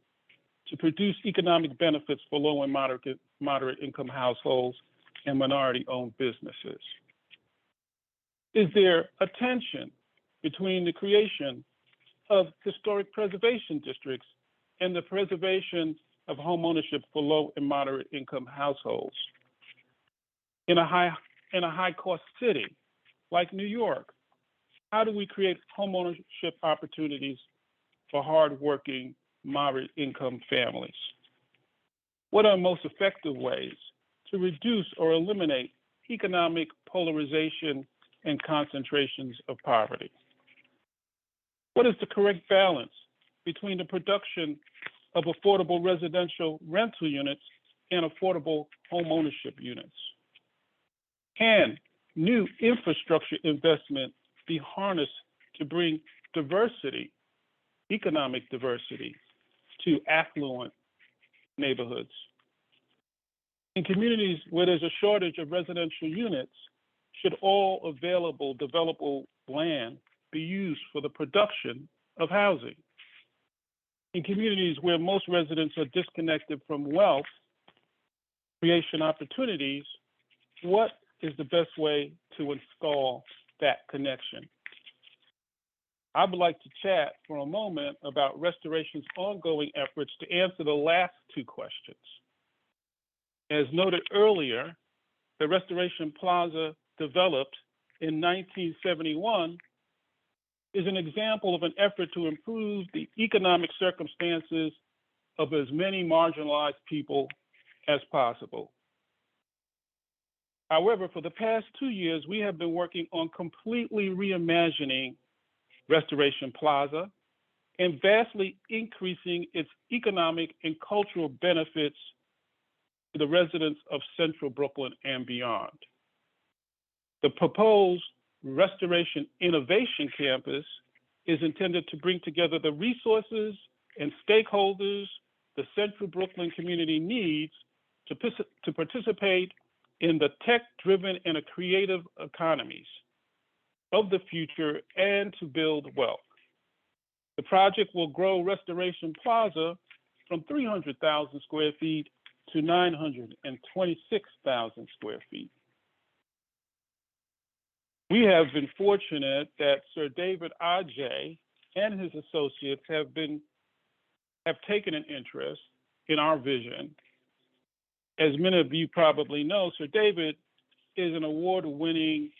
to produce economic benefits for low and moderate income households and minority-owned businesses? Is there a tension between the creation of historic preservation districts and the preservation of home ownership for low and moderate income households? In a high cost city like New York, how do we create home ownership opportunities for hardworking, moderate income families? What are most effective ways to reduce or eliminate economic polarization and concentrations of poverty? What is the correct balance between the production of affordable residential rental units and affordable home ownership units? Can new infrastructure investment be harnessed to bring diversity, economic diversity, to affluent neighborhoods? In communities where there's a shortage of residential units, should all available developable land be used for the production of housing? In communities where most residents are disconnected from wealth creation opportunities, what is the best way to install that connection? I would like to chat for a moment about Restoration's ongoing efforts to answer the last two questions. As noted earlier, the Restoration Plaza, developed in 1971, is an example of an effort to improve the economic circumstances of as many marginalized people as possible. However, for the past 2 years, we have been working on completely reimagining Restoration Plaza and vastly increasing its economic and cultural benefits to the residents of Central Brooklyn and beyond. The proposed Restoration Innovation Campus is intended to bring together the resources and stakeholders the Central Brooklyn community needs to participate in the tech-driven and creative economies of the future and to build wealth. The project will grow Restoration Plaza from 300,000 square feet to 926,000 square feet. We have been fortunate that Sir David Ajay and his associates have taken an interest in our vision. As many of you probably know, Sir David is an award-winning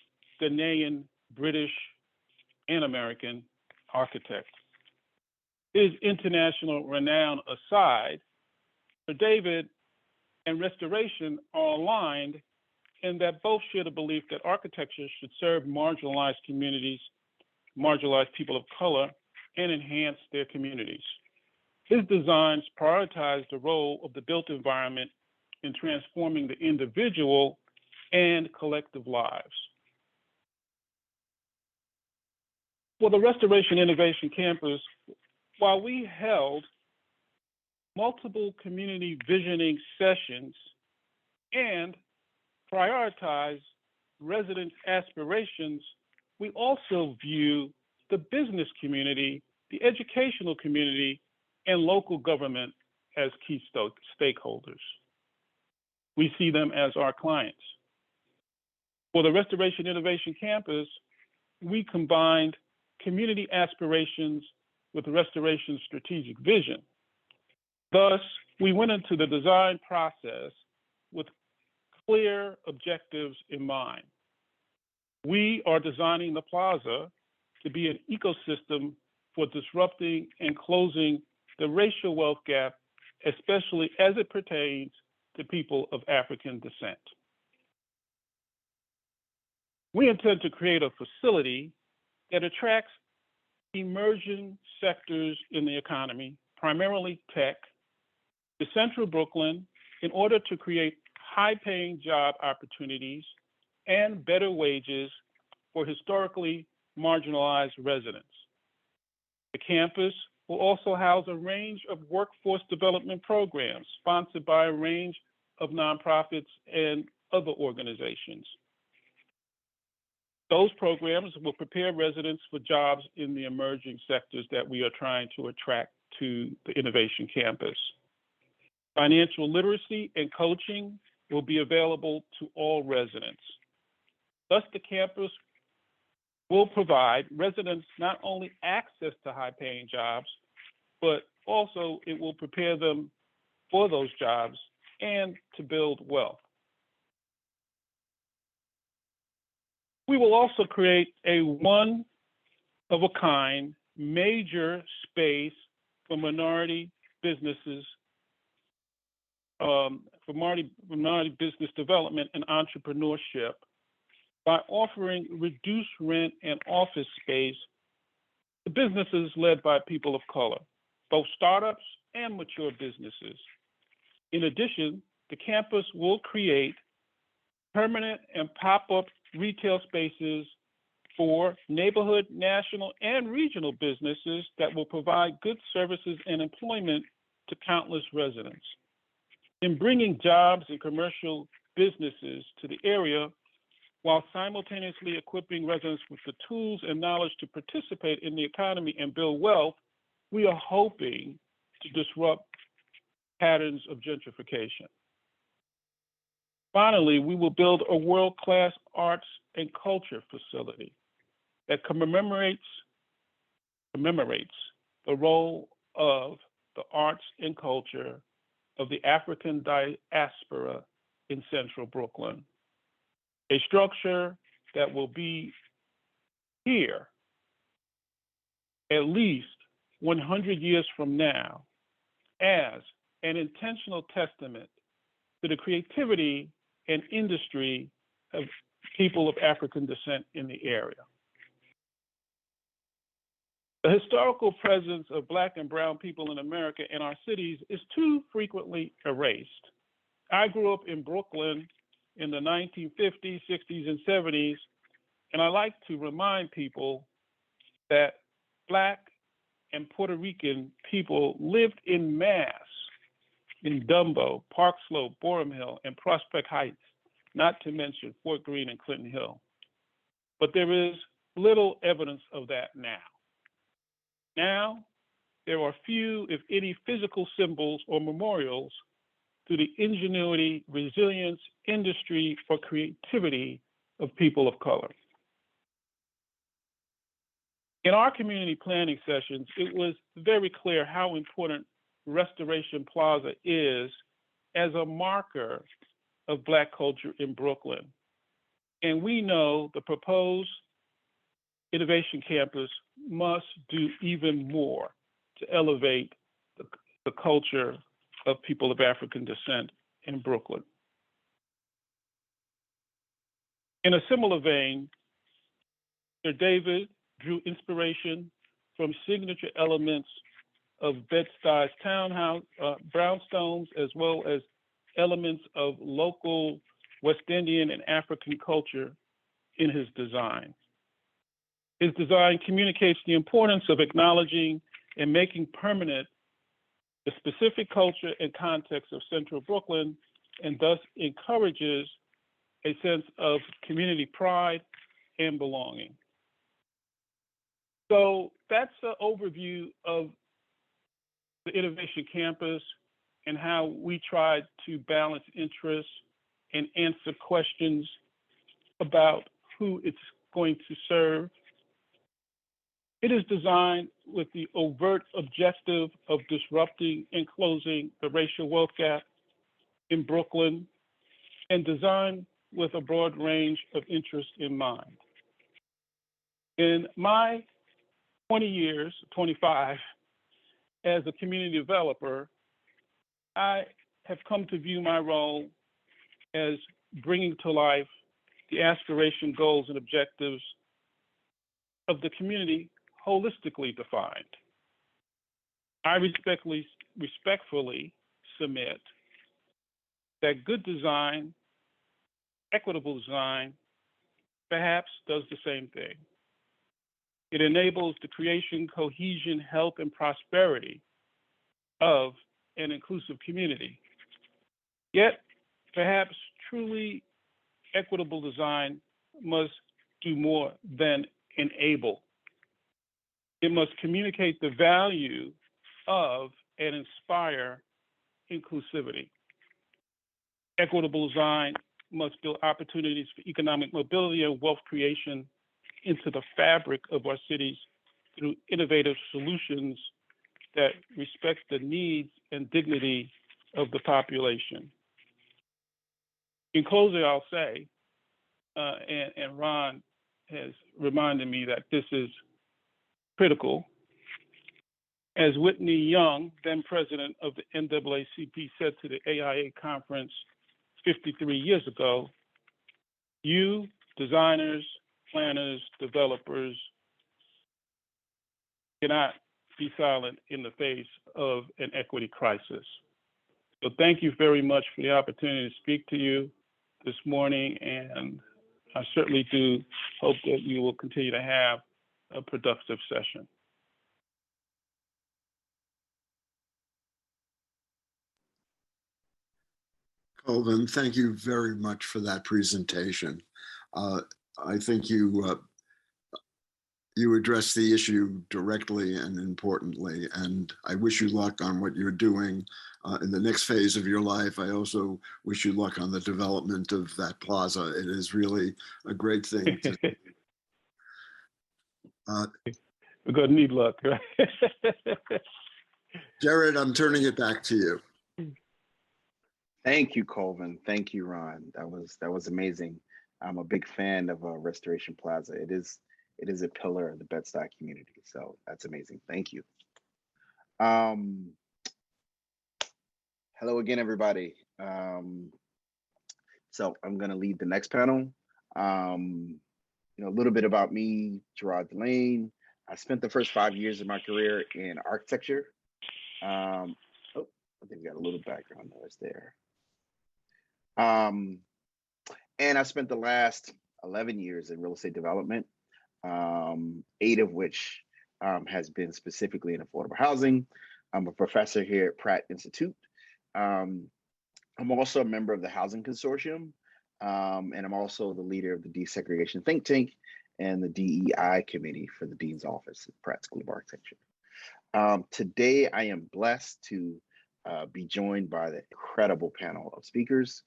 Ghanaian, British, and American architect. His international renown aside, Sir David and Restoration are aligned in that both share the belief that architecture should serve marginalized communities, marginalized people of color, and enhance their communities. His designs prioritize the role of the built environment in transforming the individual and collective lives. For the Restoration Innovation Campus, while we held multiple community visioning sessions and prioritize residents' aspirations, we also view the business community, the educational community, and local government as key stakeholders. We see them as our clients. For the Restoration Innovation Campus, we combined community aspirations with Restoration's strategic vision. Thus, we went into the design process with clear objectives in mind. We are designing the plaza to be an ecosystem for disrupting and closing the racial wealth gap, especially as it pertains to people of African descent. We intend to create a facility that attracts emerging sectors in the economy, primarily tech, to Central Brooklyn in order to create high-paying job opportunities and better wages for historically marginalized residents. The campus will also house a range of workforce development programs sponsored by a range of nonprofits and other organizations. Those programs will prepare residents for jobs in the emerging sectors that we are trying to attract to the Innovation Campus. Financial literacy and coaching will be available to all residents. Thus, the campus will provide residents not only access to high-paying jobs, but also it will prepare them for those jobs and to build wealth. We will also create a one-of-a-kind major space for minority businesses, for minority business development and entrepreneurship by offering reduced rent and office space to businesses led by people of color, both startups and mature businesses. In addition, the campus will create permanent and pop-up retail spaces for neighborhood, national, and regional businesses that will provide goods, services, and employment to countless residents. In bringing jobs and commercial businesses to the area, while simultaneously equipping residents with the tools and knowledge to participate in the economy and build wealth, we are hoping to disrupt patterns of gentrification. Finally, we will build a world-class arts and culture facility that commemorates the role of the arts and culture of the African diaspora in central Brooklyn. A structure that will be here at least 100 years from now as an intentional testament to the creativity and industry of people of African descent in the area. The historical presence of Black and brown people in America and our cities is too frequently erased. I grew up in Brooklyn in the 1950s, 60s, and 70s, and I like to remind people that Black and Puerto Rican people lived in mass in Dumbo, Park Slope, Borum Hill, and Prospect Heights, not to mention Fort Greene and Clinton Hill. But there is little evidence of that now. Now, there are few, if any, physical symbols or memorials to the ingenuity, resilience, industry, or creativity of people of color. In our community planning sessions, it was very clear how important Restoration Plaza is as a marker of Black culture in Brooklyn. And we know the proposed Innovation Campus must do even more to elevate the culture of people of African descent in Brooklyn. In a similar vein, Sir David drew inspiration from signature elements of Bed-Stuy's townhouse, brownstones, as well as elements of local West Indian and African culture in his design. His design communicates the importance of acknowledging and making permanent the specific culture and context of Central Brooklyn, and thus encourages a sense of community pride and belonging. So that's an overview of the Innovation Campus and how we tried to balance interests and answer questions about who it's going to serve. It is designed with the overt objective of disrupting and closing the racial wealth gap in Brooklyn, and designed with a broad range of interests in mind. In my 20 years, 25, as a community developer, I have come to view my role as bringing to life the aspiration, goals, and objectives of the community holistically defined. I respectfully submit that good design, equitable design, perhaps does the same thing. It enables the creation, cohesion, health, and prosperity of an inclusive community. Yet, perhaps truly equitable design must do more than enable. It must communicate the value of and inspire inclusivity. Equitable design must build opportunities for economic mobility and wealth creation into the fabric of our cities through innovative solutions that respect the needs and dignity of the population. In closing, I'll say, and Ron has reminded me that this is critical, As Whitney Young, then president of the NAACP, said to the AIA conference 53 years ago, you, designers, planners, developers, cannot be silent in the face of an equity crisis. So thank you very much for the opportunity to speak to you this morning, and I certainly do hope that you will continue to have a productive session. Colvin, thank you very much for that presentation. I think you addressed the issue directly and importantly, and I wish you luck on what you're doing in the next phase of your life. I also wish you luck on the development of that plaza. It is really a great thing to We're going to need luck. Jared, I'm turning it back to you. Thank you, Colvin. Thank you, Ron. That was amazing. I'm a big fan of Restoration Plaza. It is a pillar of the Bed-Stuy community. So that's amazing. Thank you. Hello again, everybody. So I'm going to lead the next panel. A little bit about me, Gerard Delane. I spent the first 5 years of my career in architecture. I think we got a little background noise there. And I spent the last 11 years in real estate development, 8 of which has been specifically in affordable housing. I'm a professor here at Pratt Institute. I'm also a member of the Housing Consortium, and I'm also the leader of the Desegregation think tank and the DEI committee for the Dean's Office at Pratt School of Architecture. Today, I am blessed to be joined by the incredible panel of speakers.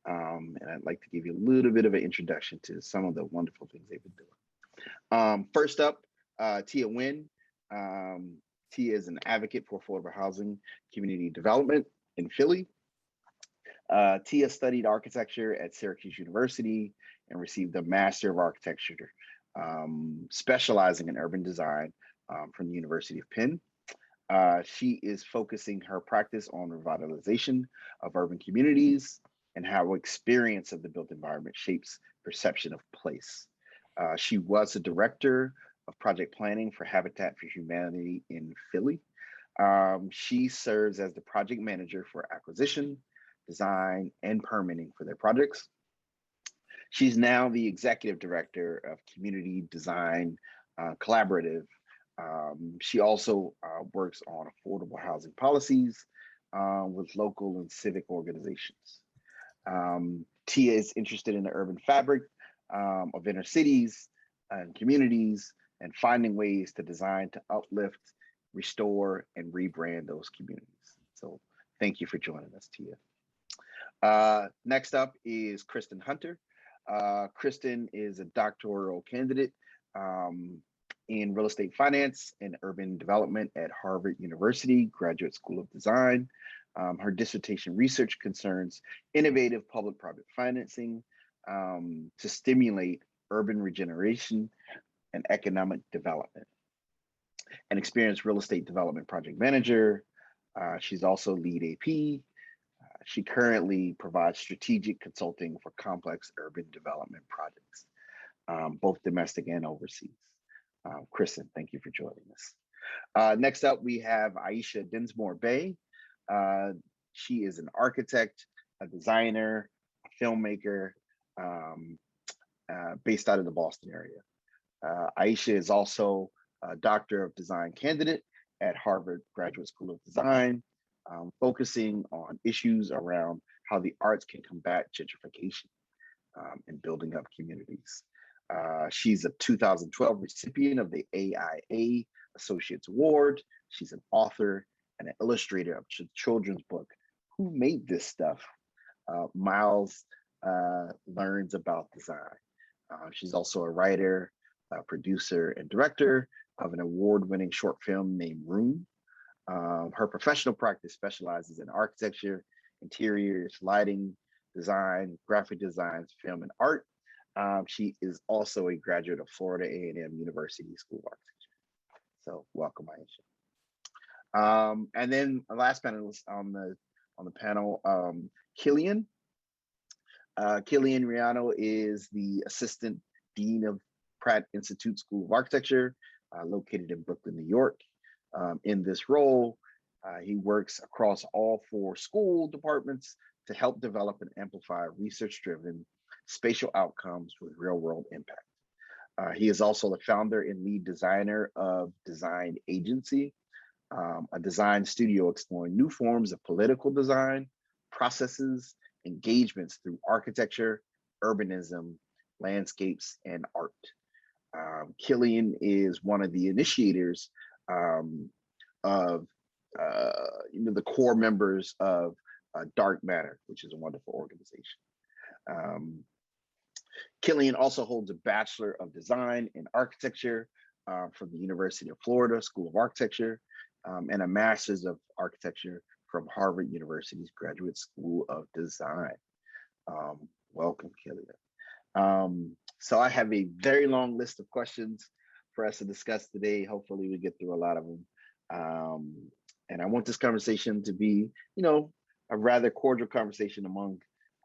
And I'd like to give you a little bit of an introduction to some of the wonderful things they've been doing. First up, Tia Nguyen. Tia is an advocate for affordable housing community development in Philly. Tia studied architecture at Syracuse University and received a Master of Architecture, specializing in urban design from the University of Penn. She is focusing her practice on revitalization of urban communities and how experience of the built environment shapes perception of place. She was a director of project planning for Habitat for Humanity in Philly. She serves as the project manager for acquisition, design, and permitting for their projects. She's now the executive director of Community Design Collaborative. She also works on affordable housing policies with local and civic organizations. Tia is interested in the urban fabric of inner cities and communities and finding ways to design to uplift, restore, and rebrand those communities. So thank you for joining us, Tia. Next up is Kristen Hunter. Kristen is a doctoral candidate in real estate finance and urban development at Harvard University Graduate School of Design. Her dissertation research concerns innovative public-private financing to stimulate urban regeneration and economic development. An experienced real estate development project manager. She's also lead AP. She currently provides strategic consulting for complex urban development projects, both domestic and overseas. Kristen, thank you for joining us. Next up, we have Aisha Dinsmore Bay. She is an architect, a designer, a filmmaker, based out of the Boston area. Aisha is also a Doctor of Design candidate at Harvard Graduate School of Design, focusing on issues around how the arts can combat gentrification and building up communities. She's a 2012 recipient of the AIA Associates Award. She's an author and an illustrator of children's book, Who Made This Stuff? Miles Learns About Design. She's also a writer, producer, and director of an award-winning short film named Room. Her professional practice specializes in architecture, interiors, lighting, design, graphic designs, film, and art. She is also a graduate of Florida A&M University School of Architecture. So welcome, Aisha. And then the last panelist on the panel, Killian. Killian Riano is the Assistant Dean of Pratt Institute School of Architecture, located in Brooklyn, New York. In this role, he works across all 4 school departments to help develop and amplify research-driven spatial outcomes with real-world impact. He is also the founder and lead designer of Design Agency, a design studio exploring new forms of political design, processes, engagements through architecture, urbanism, landscapes, and art. Killian is one of the initiators of the core members of Dark Matter, which is a wonderful organization. Killian also holds a Bachelor of Design in Architecture from the University of Florida School of Architecture, and a Master's of Architecture from Harvard University's Graduate School of Design. Welcome, Killian. So I have a very long list of questions for us to discuss today. Hopefully we get through a lot of them. And I want this conversation to be, a rather cordial conversation among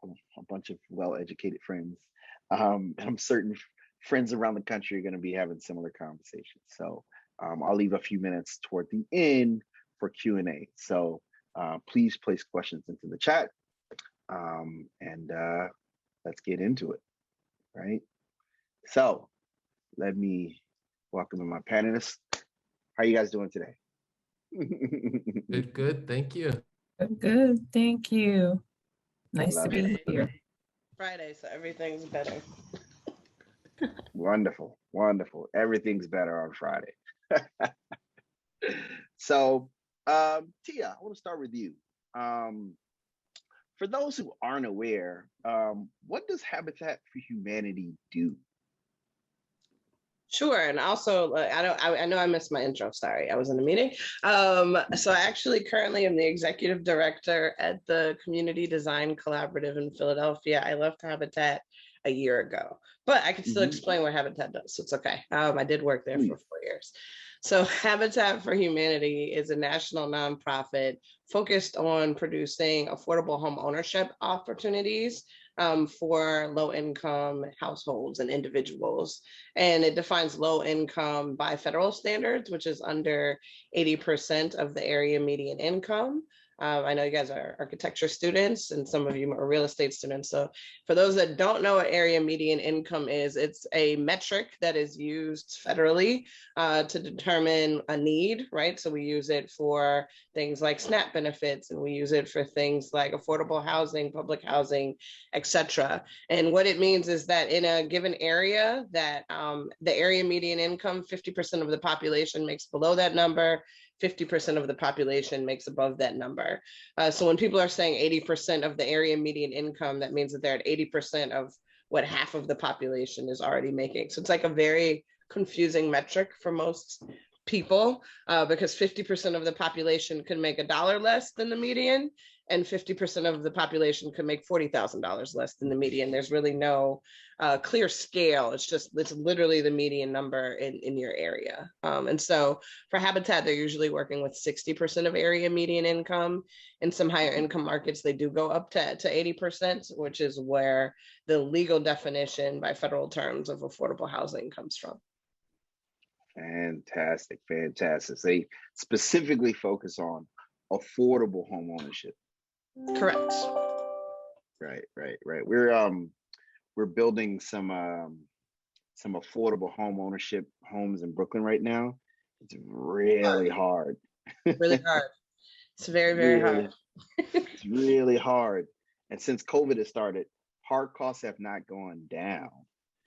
a bunch of well-educated friends. I'm certain friends around the country are going to be having similar conversations. So I'll leave a few minutes toward the end for Q&A. So please place questions into the chat, and let's get into it, right? So let me welcome in my panelists. How are you guys doing today? Good, thank you. Good, thank you. Nice to be here. Friday, so everything's better. Wonderful, wonderful. Everything's better on Friday. So, Tia, I want to start with you. For those who aren't aware, what does Habitat for Humanity do? Sure, and also I know I missed my intro. Sorry, I was in a meeting. So I actually currently am the executive director at the Community Design Collaborative in Philadelphia. I left Habitat a year ago, but I can still explain what Habitat does, so it's okay. I did work there for 4 years. So Habitat for Humanity is a national nonprofit focused on producing affordable home ownership opportunities for low-income households and individuals. And it defines low income by federal standards, which is under 80% of the area median income. I know you guys are architecture students and some of you are real estate students. So for those that don't know what area median income is, it's a metric that is used federally to determine a need, right? So we use it for things like SNAP benefits, and we use it for things like affordable housing, public housing, etc. And what it means is that in a given area that the area median income, 50% of the population makes below that number, 50% of the population makes above that number. So when people are saying 80% of the area median income, that means that they're at 80% of what half of the population is already making. So it's like a very confusing metric for most people because 50% of the population could make $1 less than the median, and 50% of the population could make $40,000 less than the median. There's really no clear scale. It's literally the median number in your area. And so for Habitat, they're usually working with 60% of area median income. In some higher income markets, they do go up to 80%, which is where the legal definition by federal terms of affordable housing comes from. Fantastic, fantastic. They specifically focus on affordable home ownership. Correct. Right. We're building some affordable home ownership homes in Brooklyn right now. It's really hard. Really hard. It's very, very hard. It's really hard. And since COVID has started, hard costs have not gone down.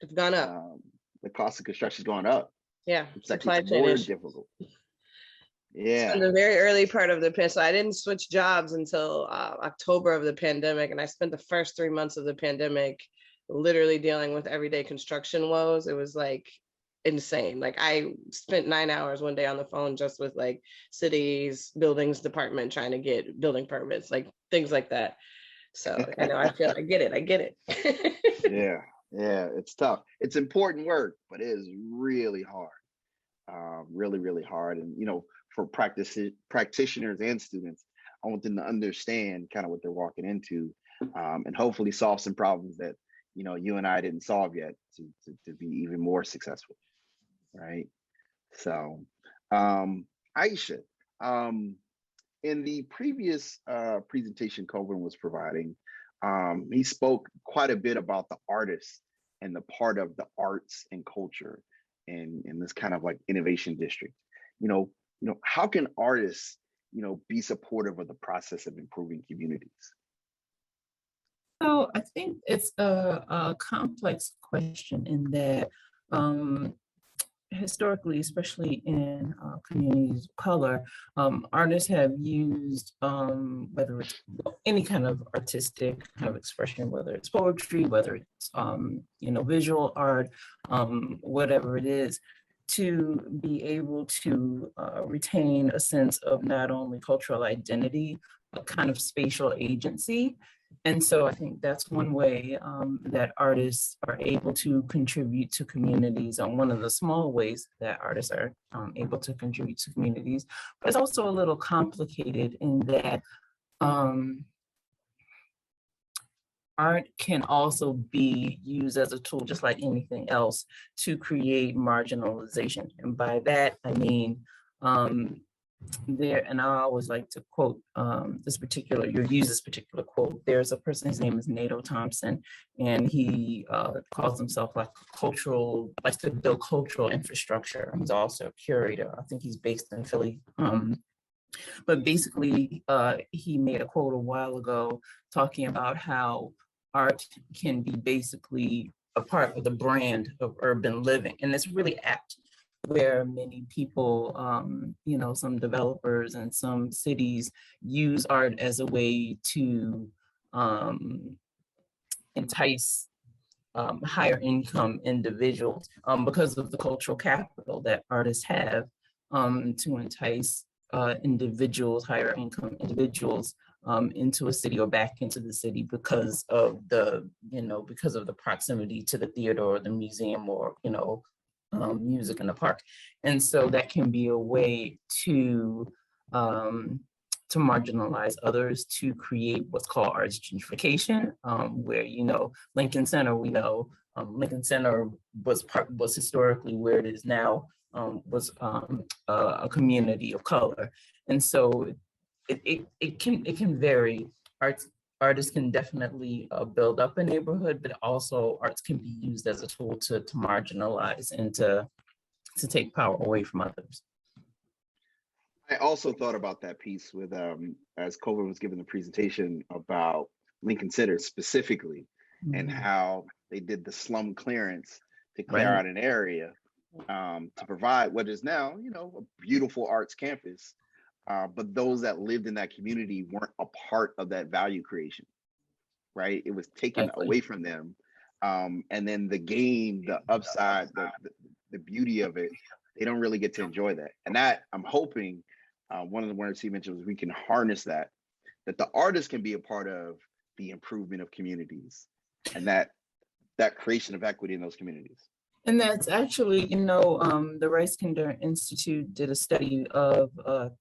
It's gone up. The cost of construction has gone up. Yeah, it's supply actually more chain difficult. Yeah. In the very early part of the pandemic, so I didn't switch jobs until October of the pandemic, and I spent the first 3 months of the pandemic literally dealing with everyday construction woes. It was like insane. Like I spent 9 hours one day on the phone just with like cities, buildings department trying to get building permits, like things like that. So I know I get it. Yeah, it's tough. It's important work, but it is really hard. Really hard. And for practitioners and students. I want them to understand kind of what they're walking into, and hopefully solve some problems that you and I didn't solve yet to be even more successful, right? So, Aisha, in the previous presentation Coburn was providing, he spoke quite a bit about the artists and the part of the arts and culture in this kind of like innovation district. How can artists, be supportive of the process of improving communities? So I think it's a complex question in that historically, especially in communities of color, artists have used whether it's any kind of artistic kind of expression, whether it's poetry, whether it's visual art, whatever it is, to be able to retain a sense of not only cultural identity, but kind of spatial agency. And so I think that's one way that artists are able to contribute to communities, one of the small ways that artists are able to contribute to communities. But it's also a little complicated in that art can also be used as a tool, just like anything else, to create marginalization. And by that, I mean, and I always like to quote use this particular quote. There's a person, his name is Nato Thompson, and he calls himself likes to build cultural infrastructure. He's also a curator. I think he's based in Philly. But basically, he made a quote a while ago talking about how art can be basically a part of the brand of urban living. And it's really apt, where many people, some developers and some cities use art as a way to entice higher income individuals because of the cultural capital that artists have to entice higher income individuals into a city or back into the city because of the proximity to the theater or the museum or, music in the park. And so that can be a way to marginalize others, to create what's called arts gentrification, where, Lincoln Center, Lincoln Center was historically where it is now, was a community of color. And so it can vary. Artists can definitely build up a neighborhood, but also arts can be used as a tool to marginalize and to take power away from others. I also thought about that piece with as Coburn was giving the presentation about Lincoln Center specifically, and how they did the slum clearance to clear out an area to provide what is now, a beautiful arts campus. But those that lived in that community weren't a part of that value creation, right? It was taken away from them. And then the gain, the upside, the beauty of it, they don't really get to enjoy that. And that, I'm hoping, one of the words he mentioned was we can harness that the artists can be a part of the improvement of communities and that creation of equity in those communities. And that's actually, the Rice Kinder Institute did a study of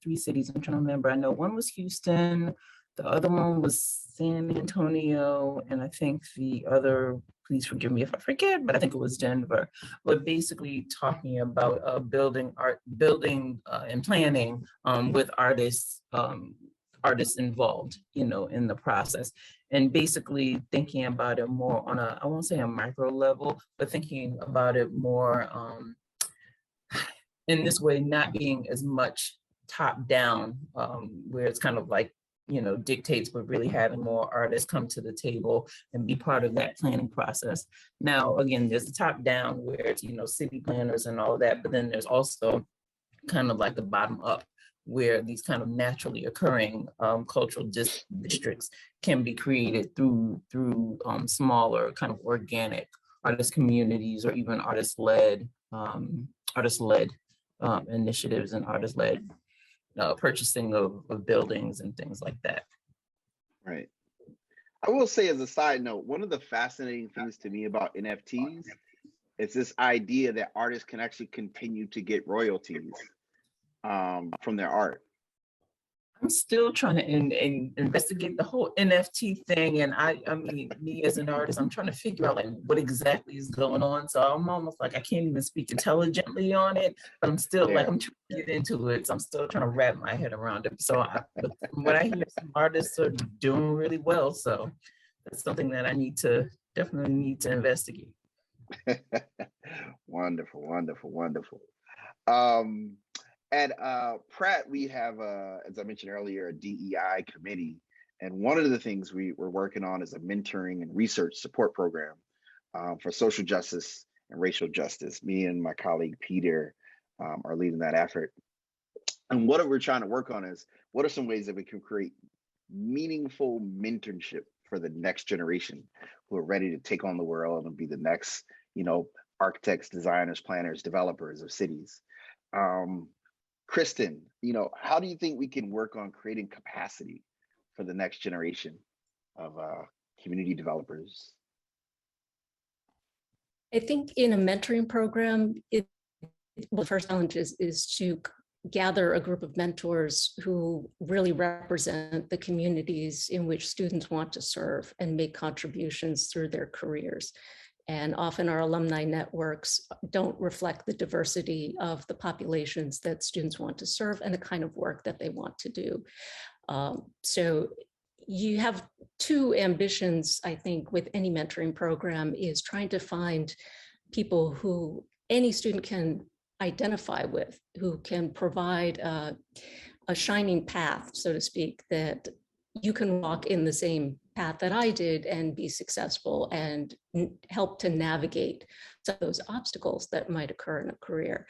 3 cities. I'm trying to remember. I know one was Houston, the other one was San Antonio, and I think the other, please forgive me if I forget, but I think it was Denver. But basically talking about building and planning with artists involved, in the process. And basically thinking about it more on I won't say a micro level, but thinking about it more in this way, not being as much top down, where it's kind of like, dictates, but really having more artists come to the table and be part of that planning process. Now, again, there's the top down where it's, city planners and all that, but then there's also kind of like the bottom up, where these kind of naturally occurring cultural districts can be created through smaller kind of organic artist communities, or even artist-led initiatives and artist-led purchasing of buildings and things like that. Right. I will say, as a side note, one of the fascinating things to me about NFTs is this idea that artists can actually continue to get royalties from their art? I'm still trying to investigate the whole NFT thing. And I mean, me as an artist, I'm trying to figure out like what exactly is going on. So I'm almost like I can't even speak intelligently on it, but I'm still like, I'm trying to get into it. So I'm still trying to wrap my head around it. So but from what I hear, some artists are doing really well. So that's something that I definitely need to investigate. Wonderful, wonderful, wonderful. At Pratt, we have, as I mentioned earlier, a DEI committee. And one of the things we're working on is a mentoring and research support program for social justice and racial justice. Me and my colleague Peter are leading that effort. And what we're trying to work on is, what are some ways that we can create meaningful mentorship for the next generation who are ready to take on the world and be the next, architects, designers, planners, developers of cities. Kristen, how do you think we can work on creating capacity for the next generation of community developers? I think in a mentoring program, the first challenge is to gather a group of mentors who really represent the communities in which students want to serve and make contributions through their careers. And often our alumni networks don't reflect the diversity of the populations that students want to serve and the kind of work that they want to do. So you have two ambitions, I think, with any mentoring program, is trying to find people who any student can identify with, who can provide a shining path, so to speak, that you can walk in the same path that I did and be successful and help to navigate some of those obstacles that might occur in a career.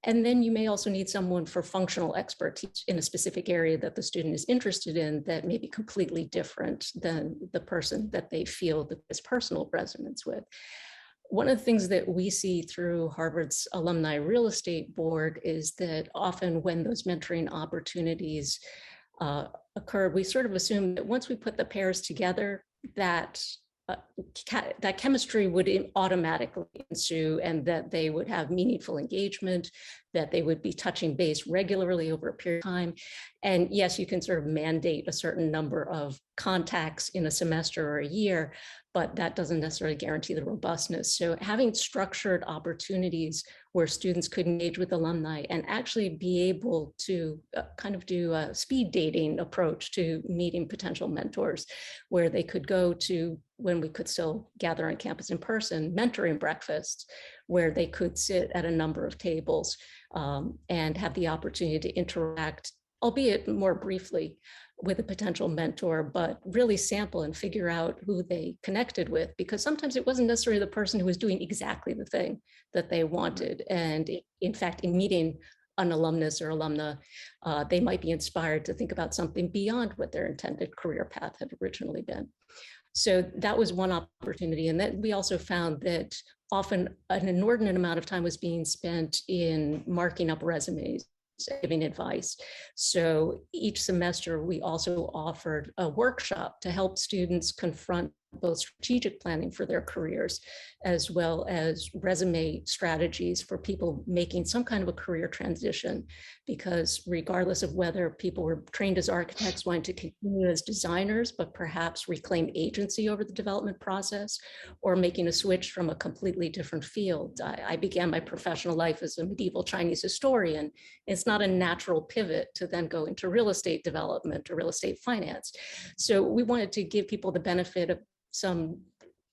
And then you may also need someone for functional expertise in a specific area that the student is interested in that may be completely different than the person that they feel the best personal resonance with. One of the things that we see through Harvard's Alumni Real Estate Board is that often when those mentoring opportunities occur, we sort of assume that once we put the pairs together, that that chemistry would automatically ensue and that they would have meaningful engagement, that they would be touching base regularly over a period of time. And yes, you can sort of mandate a certain number of contacts in a semester or a year, but that doesn't necessarily guarantee the robustness. So having structured opportunities where students could engage with alumni and actually be able to kind of do a speed dating approach to meeting potential mentors, where they could go to, when we could still gather on campus in person, mentoring breakfasts, where they could sit at a number of tables and have the opportunity to interact, albeit more briefly, with a potential mentor, but really sample and figure out who they connected with, because sometimes it wasn't necessarily the person who was doing exactly the thing that they wanted. And in fact, in meeting an alumnus or alumna, they might be inspired to think about something beyond what their intended career path had originally been. So that was one opportunity. And then we also found that often an inordinate amount of time was being spent in marking up resumes, giving advice. So each semester, we also offered a workshop to help students confront both strategic planning for their careers, as well as resume strategies for people making some kind of a career transition. Because regardless of whether people were trained as architects, wanting to continue as designers, but perhaps reclaim agency over the development process, or making a switch from a completely different field. I began my professional life as a medieval Chinese historian. It's not a natural pivot to then go into real estate development or real estate finance. So we wanted to give people the benefit of some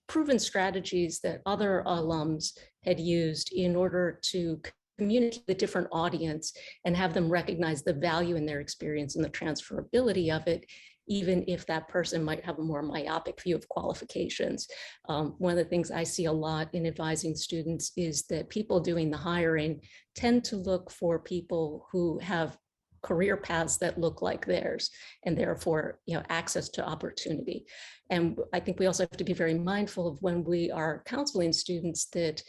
proven strategies that other alums had used in order to communicate the different audience and have them recognize the value in their experience and the transferability of it, even if that person might have a more myopic view of qualifications. One of the things I see a lot in advising students is that people doing the hiring tend to look for people who have career paths that look like theirs, and therefore, access to opportunity. And I think we also have to be very mindful of, when we are counseling students, that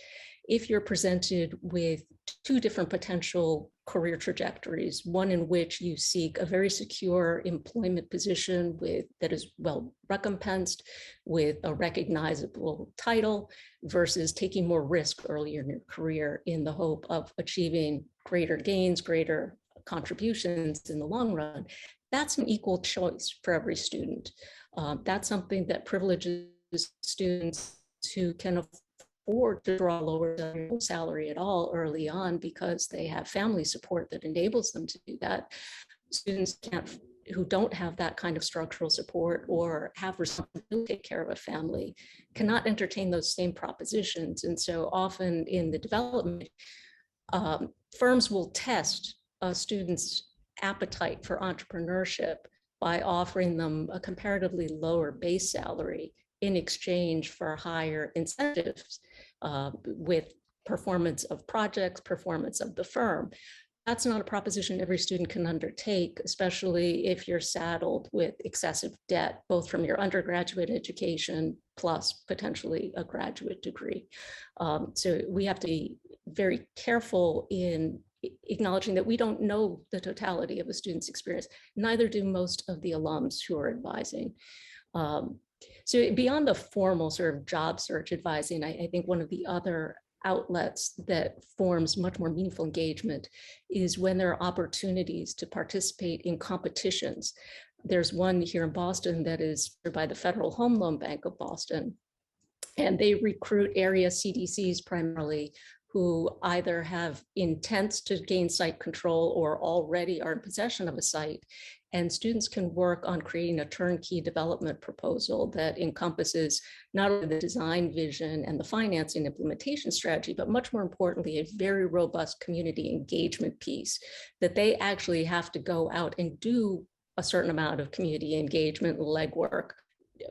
if you're presented with two different potential career trajectories, one in which you seek a very secure employment position that is well recompensed with a recognizable title, versus taking more risk earlier in your career in the hope of achieving greater gains, greater contributions in the long run, that's an equal choice for every student. That's something that privileges students who can afford to draw lower salary at all early on because they have family support that enables them to do that. Students who don't have that kind of structural support or have responsibility to take care of a family cannot entertain those same propositions. And so often in the development, firms will test a student's appetite for entrepreneurship by offering them a comparatively lower base salary in exchange for higher incentives with performance of projects, performance of the firm. That's not a proposition every student can undertake, especially if you're saddled with excessive debt, both from your undergraduate education plus potentially a graduate degree. So we have to be very careful in acknowledging that we don't know the totality of a student's experience. Neither do most of the alums who are advising. So beyond the formal sort of job search advising, I think one of the other outlets that forms much more meaningful engagement is when there are opportunities to participate in competitions. There's one here in Boston that is by the Federal Home Loan Bank of Boston, and they recruit area CDCs primarily who either have intents to gain site control or already are in possession of a site. And students can work on creating a turnkey development proposal that encompasses not only the design vision and the financing implementation strategy, but much more importantly, a very robust community engagement piece that they actually have to go out and do a certain amount of community engagement legwork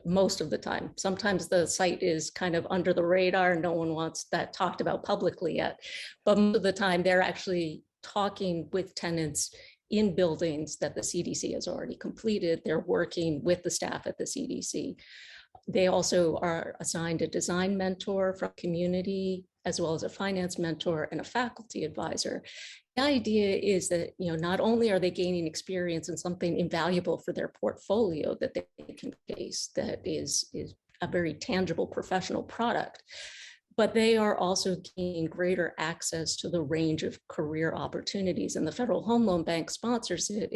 most of the time. Sometimes the site is kind of under the radar. No one wants that talked about publicly yet, but most of the time they're actually talking with tenants in buildings that the CDC has already completed. They're working with the staff at the CDC. They also are assigned a design mentor from community, as well as a finance mentor and a faculty advisor. The idea is that, not only are they gaining experience in something invaluable for their portfolio that they can face, that is a very tangible professional product, but they are also gaining greater access to the range of career opportunities. And the Federal Home Loan Bank sponsors it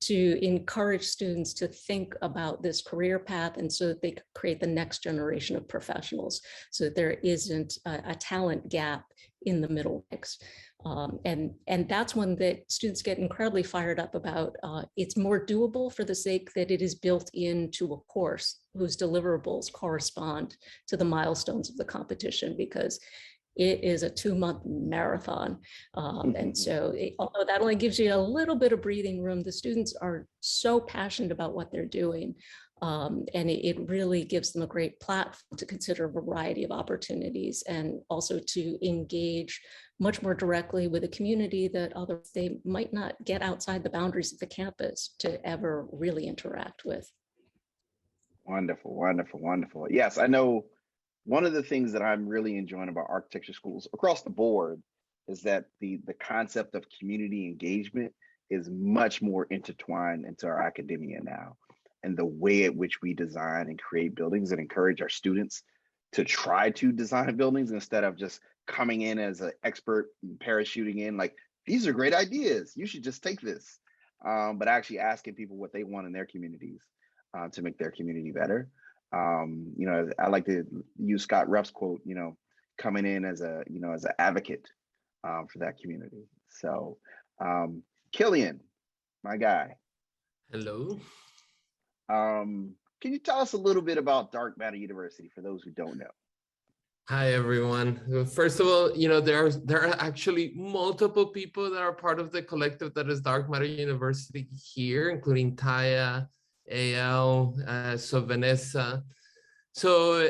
to encourage students to think about this career path, and so that they could create the next generation of professionals, so that there isn't a talent gap in the middle ranks. And that's one that students get incredibly fired up about. It's more doable for the sake that it is built into a course whose deliverables correspond to the milestones of the competition, because it is a 2-month marathon. And so although that only gives you a little bit of breathing room, the students are so passionate about what they're doing. And it really gives them a great platform to consider a variety of opportunities, and also to engage much more directly with a community that otherwise they might not get outside the boundaries of the campus to ever really interact with. Wonderful, wonderful, wonderful. Yes, I know one of the things that I'm really enjoying about architecture schools across the board is that the concept of community engagement is much more intertwined into our academia now. And the way at which we design and create buildings and encourage our students to try to design buildings instead of just coming in as an expert and parachuting in like, these are great ideas, you should just take this. But actually asking people what they want in their communities to make their community better. I like to use Scott Ruff's quote, coming in as an advocate for that community. So Killian, my guy. Hello. Can you tell us a little bit about Dark Matter University for those who don't know? Hi, everyone. First of all, there are actually multiple people that are part of the collective that is Dark Matter University here, including Taya, AL, so Vanessa. So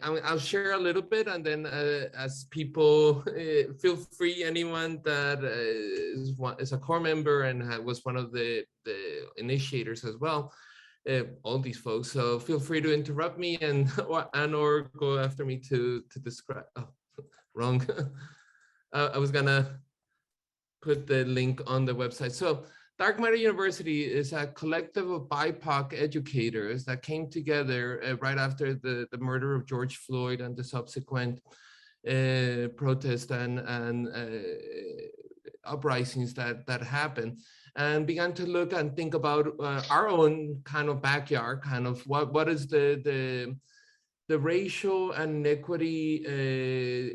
I'll share a little bit, and then as people feel free, anyone that is a core member and was one of the initiators as well, all these folks. So feel free to interrupt me and or go after me to describe. Oh, wrong. I was gonna put the link on the website. So Dark Matter University is a collective of BIPOC educators that came together right after the murder of George Floyd and the subsequent protest and uprisings that happened, and began to look and think about our own kind of backyard, kind of what is the racial and inequity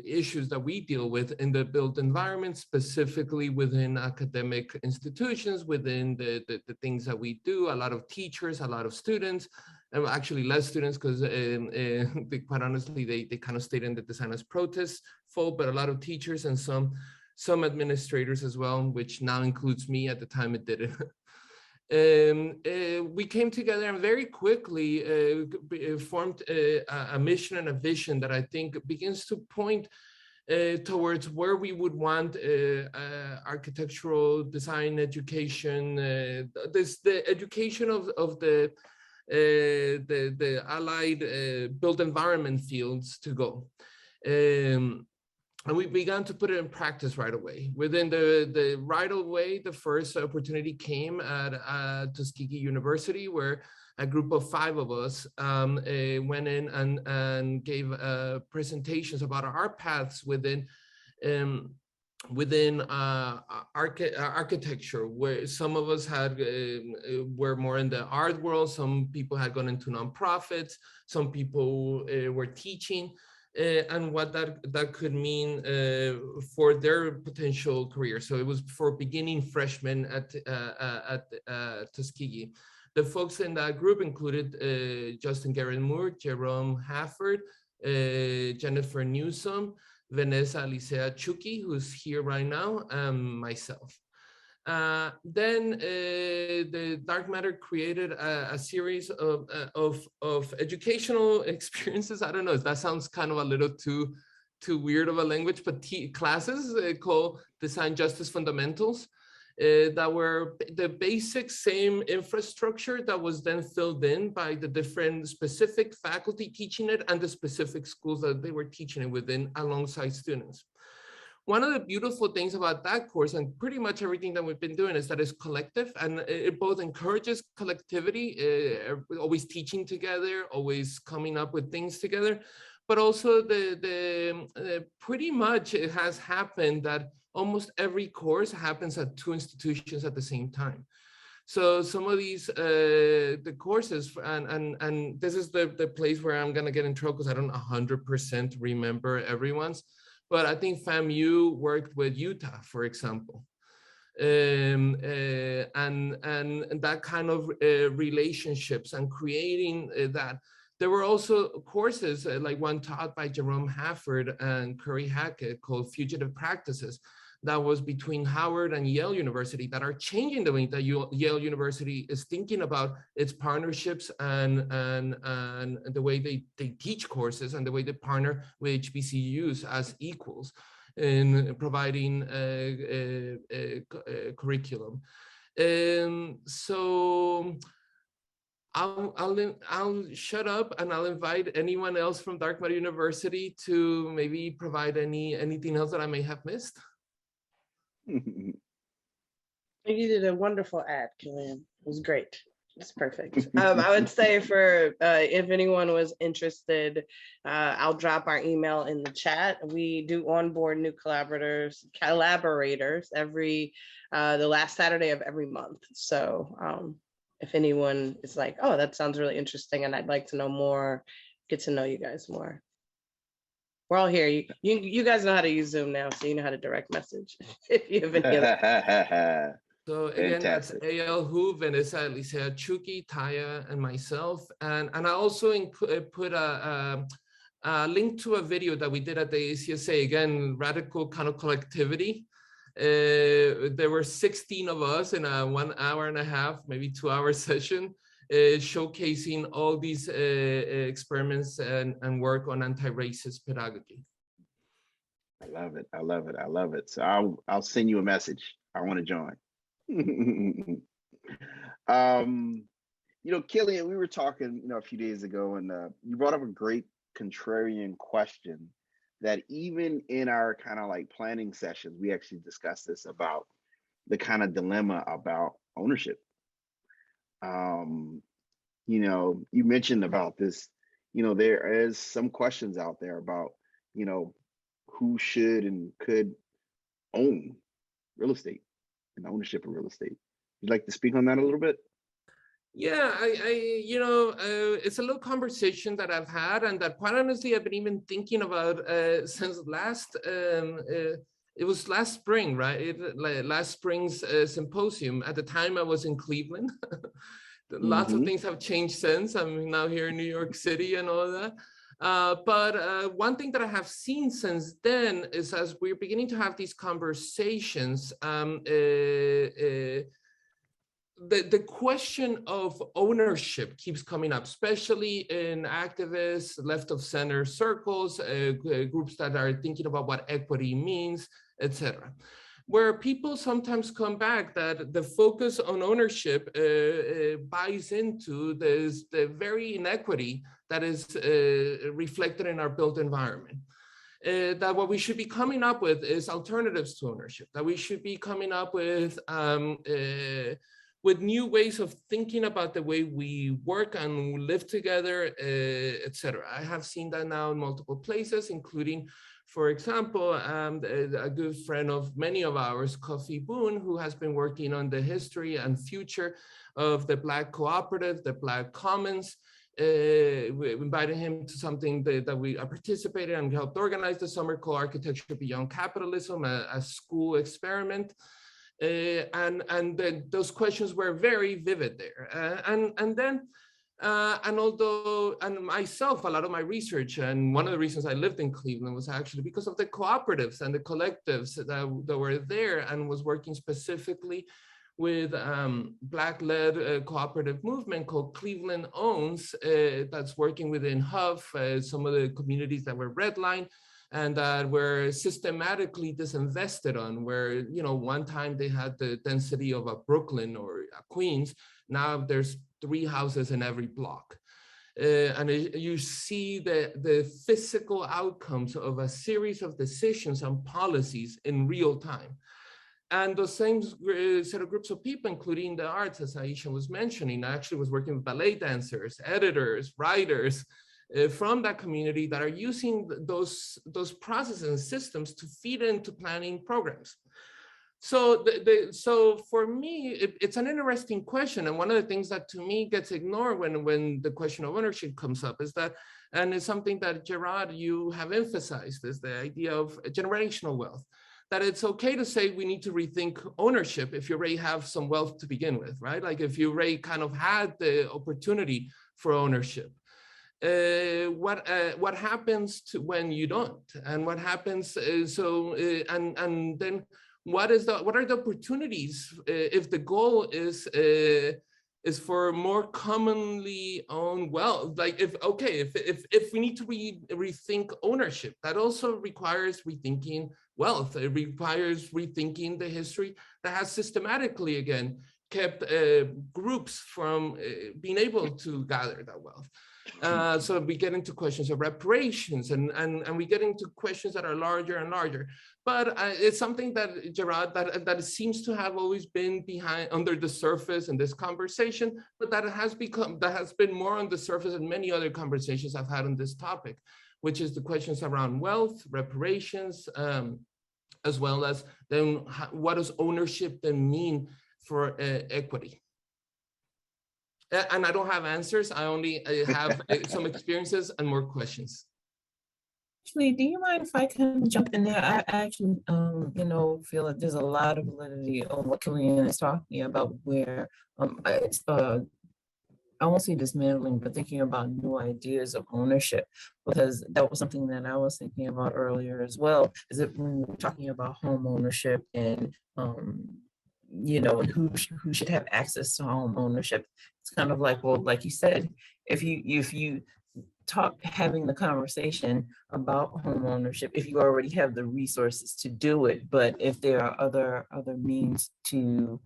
issues that we deal with in the built environment, specifically within academic institutions, within the things that we do. A lot of teachers, a lot of students, and actually less students, because quite honestly, they kind of stayed in the designers protest fold, but a lot of teachers and some administrators as well, which now includes me. At the time it didn't. We came together and very quickly formed a mission and a vision that I think begins to point towards where we would want architectural design education, the education of the allied built environment fields to go. And we began to put it in practice right away. Within the right away, the first opportunity came at Tuskegee University, where a group of 5 of us went in and gave presentations about our paths within architecture, where some of us were more in the art world, some people had gone into nonprofits, some people were teaching. And what that could mean for their potential career. So it was for beginning freshmen at Tuskegee. The folks in that group included Justin Garrett Moore, Jerome Hafford, Jennifer Newsom, Vanessa Alicea Chucky, who's here right now, and myself. Then the Dark Matter created a series of educational experiences. I don't know if that sounds kind of a little too weird of a language, but classes called Design Justice Fundamentals that were the basic same infrastructure that was then filled in by the different specific faculty teaching it and the specific schools that they were teaching it within alongside students. One of the beautiful things about that course, and pretty much everything that we've been doing, is that it's collective, and it both encourages collectivity, always teaching together, always coming up with things together, but also pretty much it has happened that almost every course happens at 2 institutions at the same time. So some of these the courses, and this is the place where I'm gonna get in trouble because I don't 100% remember everyone's. But I think FAMU worked with Utah, for example, and that kind of relationships and creating that. There were also courses like one taught by Jerome Hafford and Curry Hackett called Fugitive Practices, that was between Howard and Yale University, that are changing the way that Yale University is thinking about its partnerships and the way they teach courses and the way they partner with HBCUs as equals in providing curriculum. So I'll shut up and I'll invite anyone else from Dark Matter University to maybe provide anything else that I may have missed. You did a wonderful ad, Killian. It was great. It's perfect. I would say for if anyone was interested, I'll drop our email in the chat. We do onboard new collaborators every the last Saturday of every month. So if anyone is like, oh, that sounds really interesting and I'd like to know more, get to know you guys more. We're all here. You guys know how to use Zoom now, so you know how to direct message if you have any other. So again, that's A.L. Hu, Vanessa Alicea Chucky, Taya, and myself. And I also put a link to a video that we did at the ACSA, again, radical kind of collectivity. There were 16 of us in a 1 hour and a half, maybe 2 hour session, showcasing all these experiments and work on anti-racist pedagogy. I love it. I love it. I love it. So I'll send you a message. I want to join. You know, Killian, we were talking, a few days ago, and you brought up a great contrarian question that even in our kind of like planning sessions, we actually discussed this about the kind of dilemma about ownership. You mentioned about this, there is some questions out there about, who should and could own real estate and ownership of real estate. You'd like to speak on that a little bit? Yeah, it's a little conversation that I've had, and that quite honestly I've been even thinking about since it was last spring, right? Last spring's symposium. At the time I was in Cleveland. Lots of things have changed since. I'm now here in New York City and all that. But one thing that I have seen since then is, as we're beginning to have these conversations, the question of ownership keeps coming up, especially in activists, left of center circles, groups that are thinking about what equity means, etc. Where people sometimes come back that the focus on ownership buys into the very inequity that is reflected in our built environment. That what we should be coming up with is alternatives to ownership, that we should be coming up with new ways of thinking about the way we work and live together, etc. I have seen that now in multiple places, including, for example, a good friend of many of ours, Kofi Boone, who has been working on the history and future of the Black Cooperative, the Black Commons. We invited him to something that we participated and helped organize the summer called Architecture Beyond Capitalism, a school experiment. And then those questions were very vivid there. And myself, a lot of my research, and one of the reasons I lived in Cleveland was actually because of the cooperatives and the collectives that were there, and was working specifically with Black-led cooperative movement called Cleveland Owns, that's working within Huff, some of the communities that were redlined, and that were systematically disinvested on, where, one time they had the density of a Brooklyn or a Queens. Now there's 3 houses in every block. And you see the physical outcomes of a series of decisions and policies in real time. And those same set of groups of people, including the arts, as Aisha was mentioning, I actually was working with ballet dancers, editors, writers, from that community that are using those processes and systems to feed into planning programs. So, so for me, it's an interesting question. And one of the things that to me gets ignored when the question of ownership comes up is that, and it's something that Gerard, you have emphasized, is the idea of generational wealth. That it's okay to say we need to rethink ownership if you already have some wealth to begin with, right? Like if you already kind of had the opportunity for ownership. What happens to when you don't, and what happens? And then what are the opportunities if the goal is for more commonly owned wealth? Like if we need to rethink ownership, that also requires rethinking wealth. It requires rethinking the history that has systematically again kept groups from being able to gather that wealth. So we get into questions of reparations, and we get into questions that are larger and larger. But it's something that, Gerard, that seems to have always been under the surface in this conversation, but that has been more on the surface than many other conversations I've had on this topic, which is the questions around wealth, reparations, as well as then what does ownership then mean for equity? And I don't have answers. I only have some experiences and more questions. Actually, do you mind if I can jump in there? I actually, feel that there's a lot of validity on what Killian is talking about, where I won't say dismantling, but thinking about new ideas of ownership, because that was something that I was thinking about earlier as well. Is that when we're talking about home ownership and who should have access to home ownership, it's kind of like, well, like you said, if you having the conversation about home ownership, if you already have the resources to do it, but if there are other means to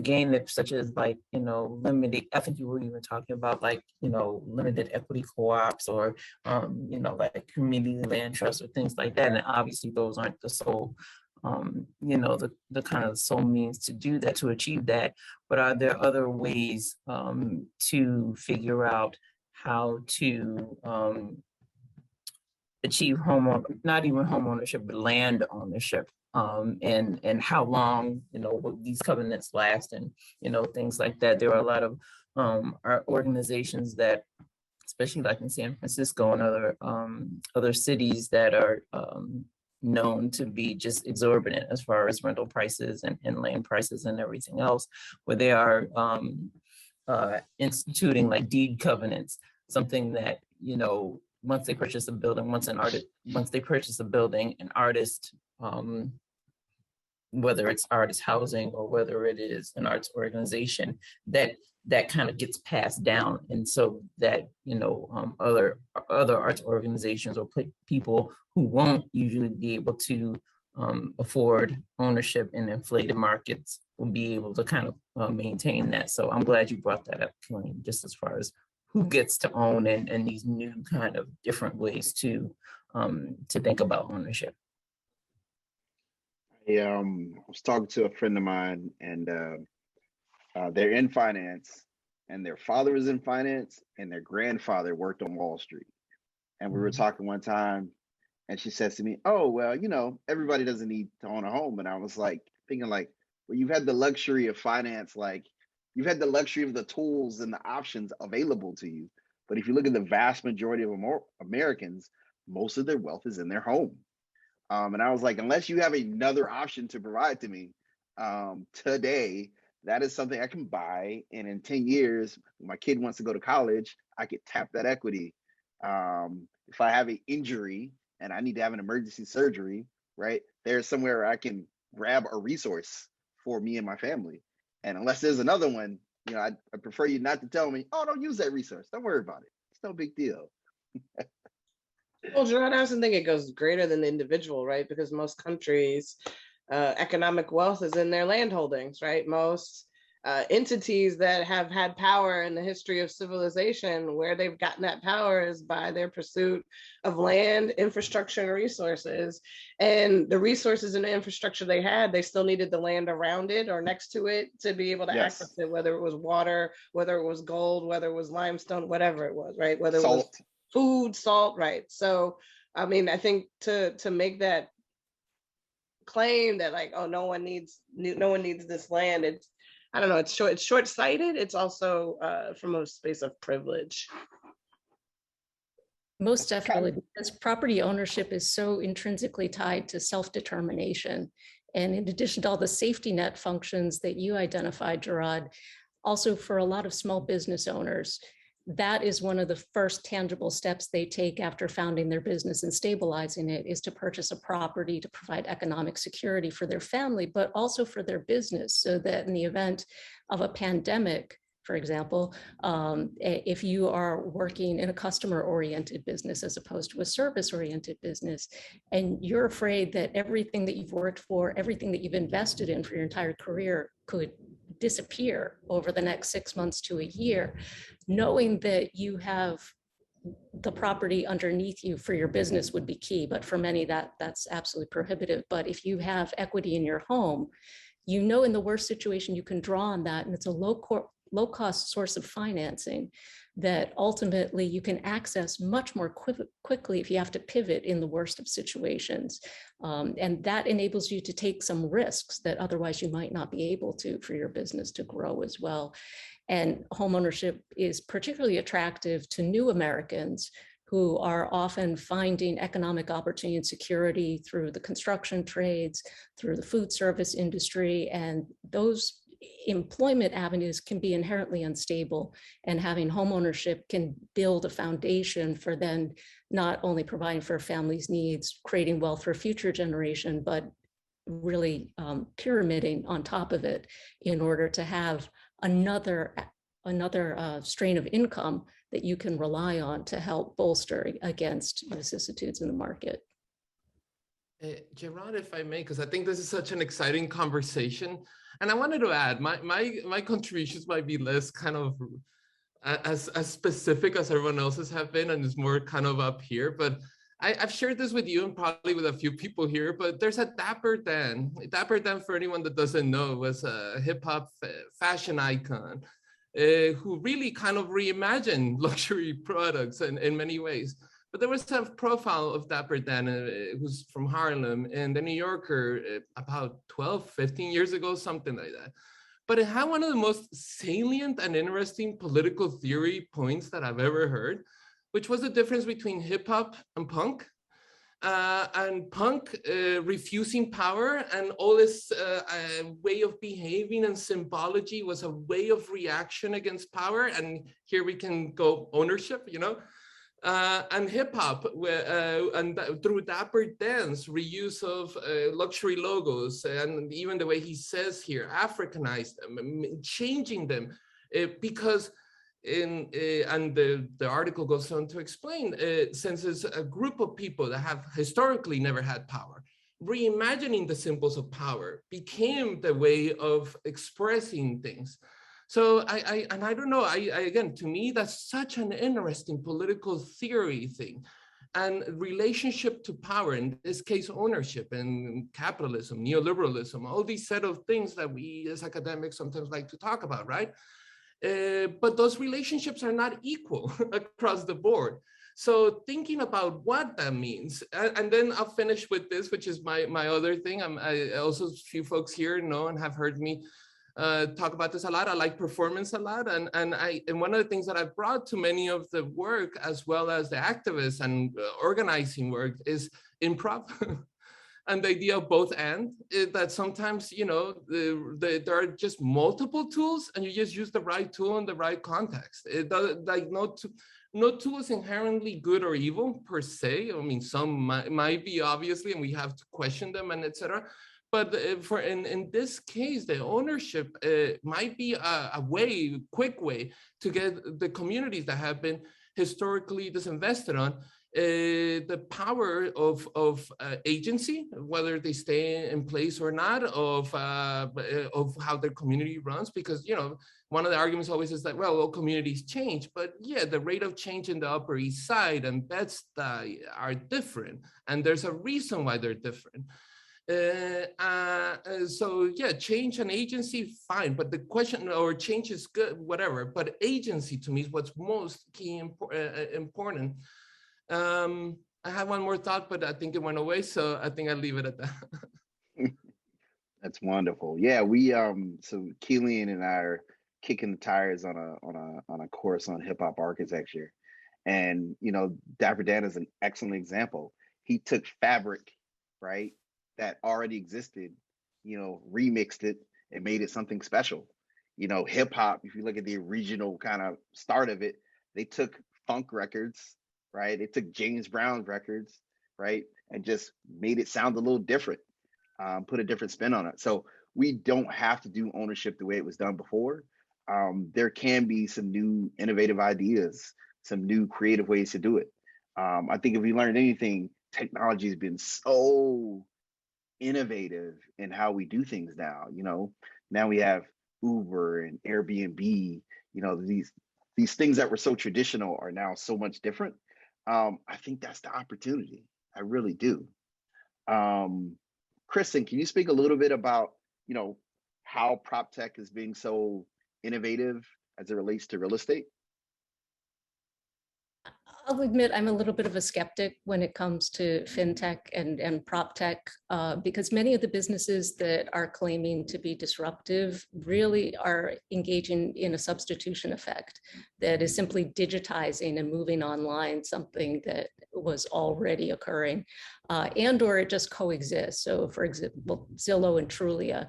gain it, such as like, limited, I think you were even talking about like, limited equity co-ops or, like community land trusts or things like that. And obviously those aren't the sole the kind of sole means to do that, to achieve that. But are there other ways to figure out how to achieve not even home ownership, but land ownership and how long, will these covenants last, and, things like that. There are a lot of our organizations that, especially like in San Francisco and other cities, that are known to be just exorbitant as far as rental prices and land prices and everything else, where they are instituting like deed covenants, something that, once they purchase a building, once they purchase a building, an artist, whether it's artist housing or whether it is an arts organization, that kind of gets passed down. And so that, other arts organizations or people who won't usually be able to afford ownership in inflated markets will be able to kind of maintain that. So I'm glad you brought that up, Killian, just as far as who gets to own and these new kind of different ways to think about ownership. I was talking to a friend of mine, and they're in finance, and their father was in finance, and their grandfather worked on Wall Street. And we were talking one time, and she says to me, "Oh, well, everybody doesn't need to own a home." And I was like, thinking like, well, you've had the luxury of finance, like you've had the luxury of the tools and the options available to you. But if you look at the vast majority of Americans, most of their wealth is in their home. And I was like, unless you have another option to provide to me today, that is something I can buy. And in 10 years, when my kid wants to go to college, I could tap that equity. If I have an injury and I need to have an emergency surgery, right, there's somewhere where I can grab a resource for me and my family. And unless there's another one, I prefer you not to tell me, oh, don't use that resource. Don't worry about it. It's no big deal. Well, Gerard, I also think it goes greater than the individual, right? Because most countries, economic wealth is in their land holdings, right? Most entities that have had power in the history of civilization, where they've gotten that power is by their pursuit of land, infrastructure, and resources. And the resources and the infrastructure they had, they still needed the land around it or next to it to be able to access it, whether it was water, whether it was gold, whether it was limestone, whatever it was, right? Whether it was food, salt, right? So, I mean, I think to make that claim that like, oh, no one needs this land, it's, I don't know, it's short-sighted. It's also from a space of privilege. Most definitely, because property ownership is so intrinsically tied to self-determination. And in addition to all the safety net functions that you identified, Gerard, also for a lot of small business owners, that is one of the first tangible steps they take after founding their business and stabilizing it, is to purchase a property to provide economic security for their family, but also for their business, so that in the event of a pandemic, for example, if you are working in a customer-oriented business as opposed to a service-oriented business, and you're afraid that everything that you've worked for, everything that you've invested in for your entire career could disappear over the next 6 months to a year, knowing that you have the property underneath you for your business would be key. But for many, that's absolutely prohibitive. But if you have equity in your home, in the worst situation, you can draw on that, and it's a low cost source of financing that ultimately you can access much more quickly if you have to pivot in the worst of situations. And that enables you to take some risks that otherwise you might not be able to for your business to grow as well. And homeownership is particularly attractive to new Americans who are often finding economic opportunity and security through the construction trades, through the food service industry, and those employment avenues can be inherently unstable, and having homeownership can build a foundation for then not only providing for a family's needs, creating wealth for a future generation, but really pyramiding on top of it in order to have another strain of income that you can rely on to help bolster against vicissitudes in the market. Gerard, if I may, because I think this is such an exciting conversation. And I wanted to add, my contributions might be less kind of as specific as everyone else's have been, and it's more kind of up here. But I've shared this with you and probably with a few people here, but there's a Dapper Dan. Dapper Dan, for anyone that doesn't know, was a hip hop fashion icon who really kind of reimagined luxury products in many ways. But there was a profile of Dapper Dan, who's from Harlem, and the New Yorker about 12, 15 years ago, something like that. But it had one of the most salient and interesting political theory points that I've ever heard, which was the difference between hip hop and punk. And punk refusing power, and all this way of behaving and symbology was a way of reaction against power. And here we can go ownership, you know. And hip hop, and through Dapper Dan's reuse of luxury logos, and even the way he says here, Africanize them, changing them, because and the article goes on to explain, since it's a group of people that have historically never had power, reimagining the symbols of power became the way of expressing things. So I don't know, again, to me, that's such an interesting political theory thing, and relationship to power, in this case, ownership and capitalism, neoliberalism, all these set of things that we as academics sometimes like to talk about, right? But those relationships are not equal across the board. So thinking about what that means, and then I'll finish with this, which is my other thing. I also, a few folks here know and have heard me talk about this a lot. I like performance a lot, and one of the things that I've brought to many of the work, as well as the activists and organizing work, is improv. And the idea of both and, that sometimes, you know, there are just multiple tools, and you just use the right tool in the right context. It does, like, no tool is inherently good or evil per se. I mean, some might be, obviously, and we have to question them and etc. But in this case, the ownership might be a quick way to get the communities that have been historically disinvested on the power of agency, whether they stay in place or not, of how their community runs. Because, you know, one of the arguments always is that, well, all communities change, but yeah, the rate of change in the Upper East Side and Bed-Stuy are different, and there's a reason why they're different. So yeah, change and agency, fine, but the question, or change is good, whatever, but agency to me is what's most key important. I have one more thought, but I think it went away, so I think I'll leave it at that. That's wonderful. Yeah, we so Keelan and I are kicking the tires on a course on hip hop architecture, and you know, Dapper Dan is an excellent example. He took fabric, right, that already existed, you know, remixed it and made it something special. You know, hip hop, if you look at the original kind of start of it, they took funk records, right? They took James Brown records, right, and just made it sound a little different, put a different spin on it. So we don't have to do ownership the way it was done before. There can be some new innovative ideas, some new creative ways to do it. I think if we learned anything, technology has been so innovative in how we do things now. You know, now we have Uber and Airbnb. You know, these things that were so traditional are now so much different. I think that's the opportunity. I really do. Kristen, can you speak a little bit about, you know, how prop tech is being so innovative as it relates to real estate? I'll admit I'm a little bit of a skeptic when it comes to fintech and prop tech, because many of the businesses that are claiming to be disruptive really are engaging in a substitution effect that is simply digitizing and moving online something that was already occurring, and or it just coexists. So for example, Zillow and Trulia,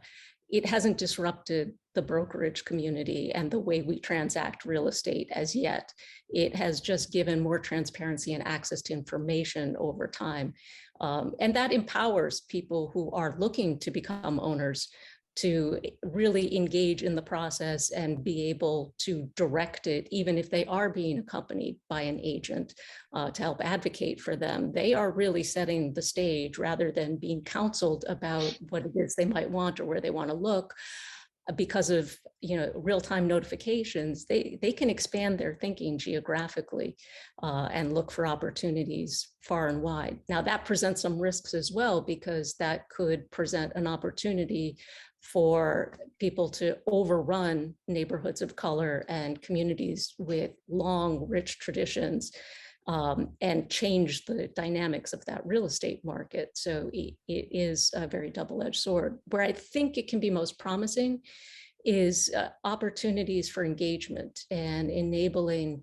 it hasn't disrupted the brokerage community and the way we transact real estate as yet. It has just given more transparency and access to information over time. And that empowers people who are looking to become owners to really engage in the process and be able to direct it, even if they are being accompanied by an agent to help advocate for them. They are really setting the stage rather than being counseled about what it is they might want or where they want to look. Because of, you know, real-time notifications, they can expand their thinking geographically and look for opportunities far and wide. Now that presents some risks as well, because that could present an opportunity for people to overrun neighborhoods of color and communities with long, rich traditions and change the dynamics of that real estate market. So it is a very double-edged sword. Where I think it can be most promising is opportunities for engagement and enabling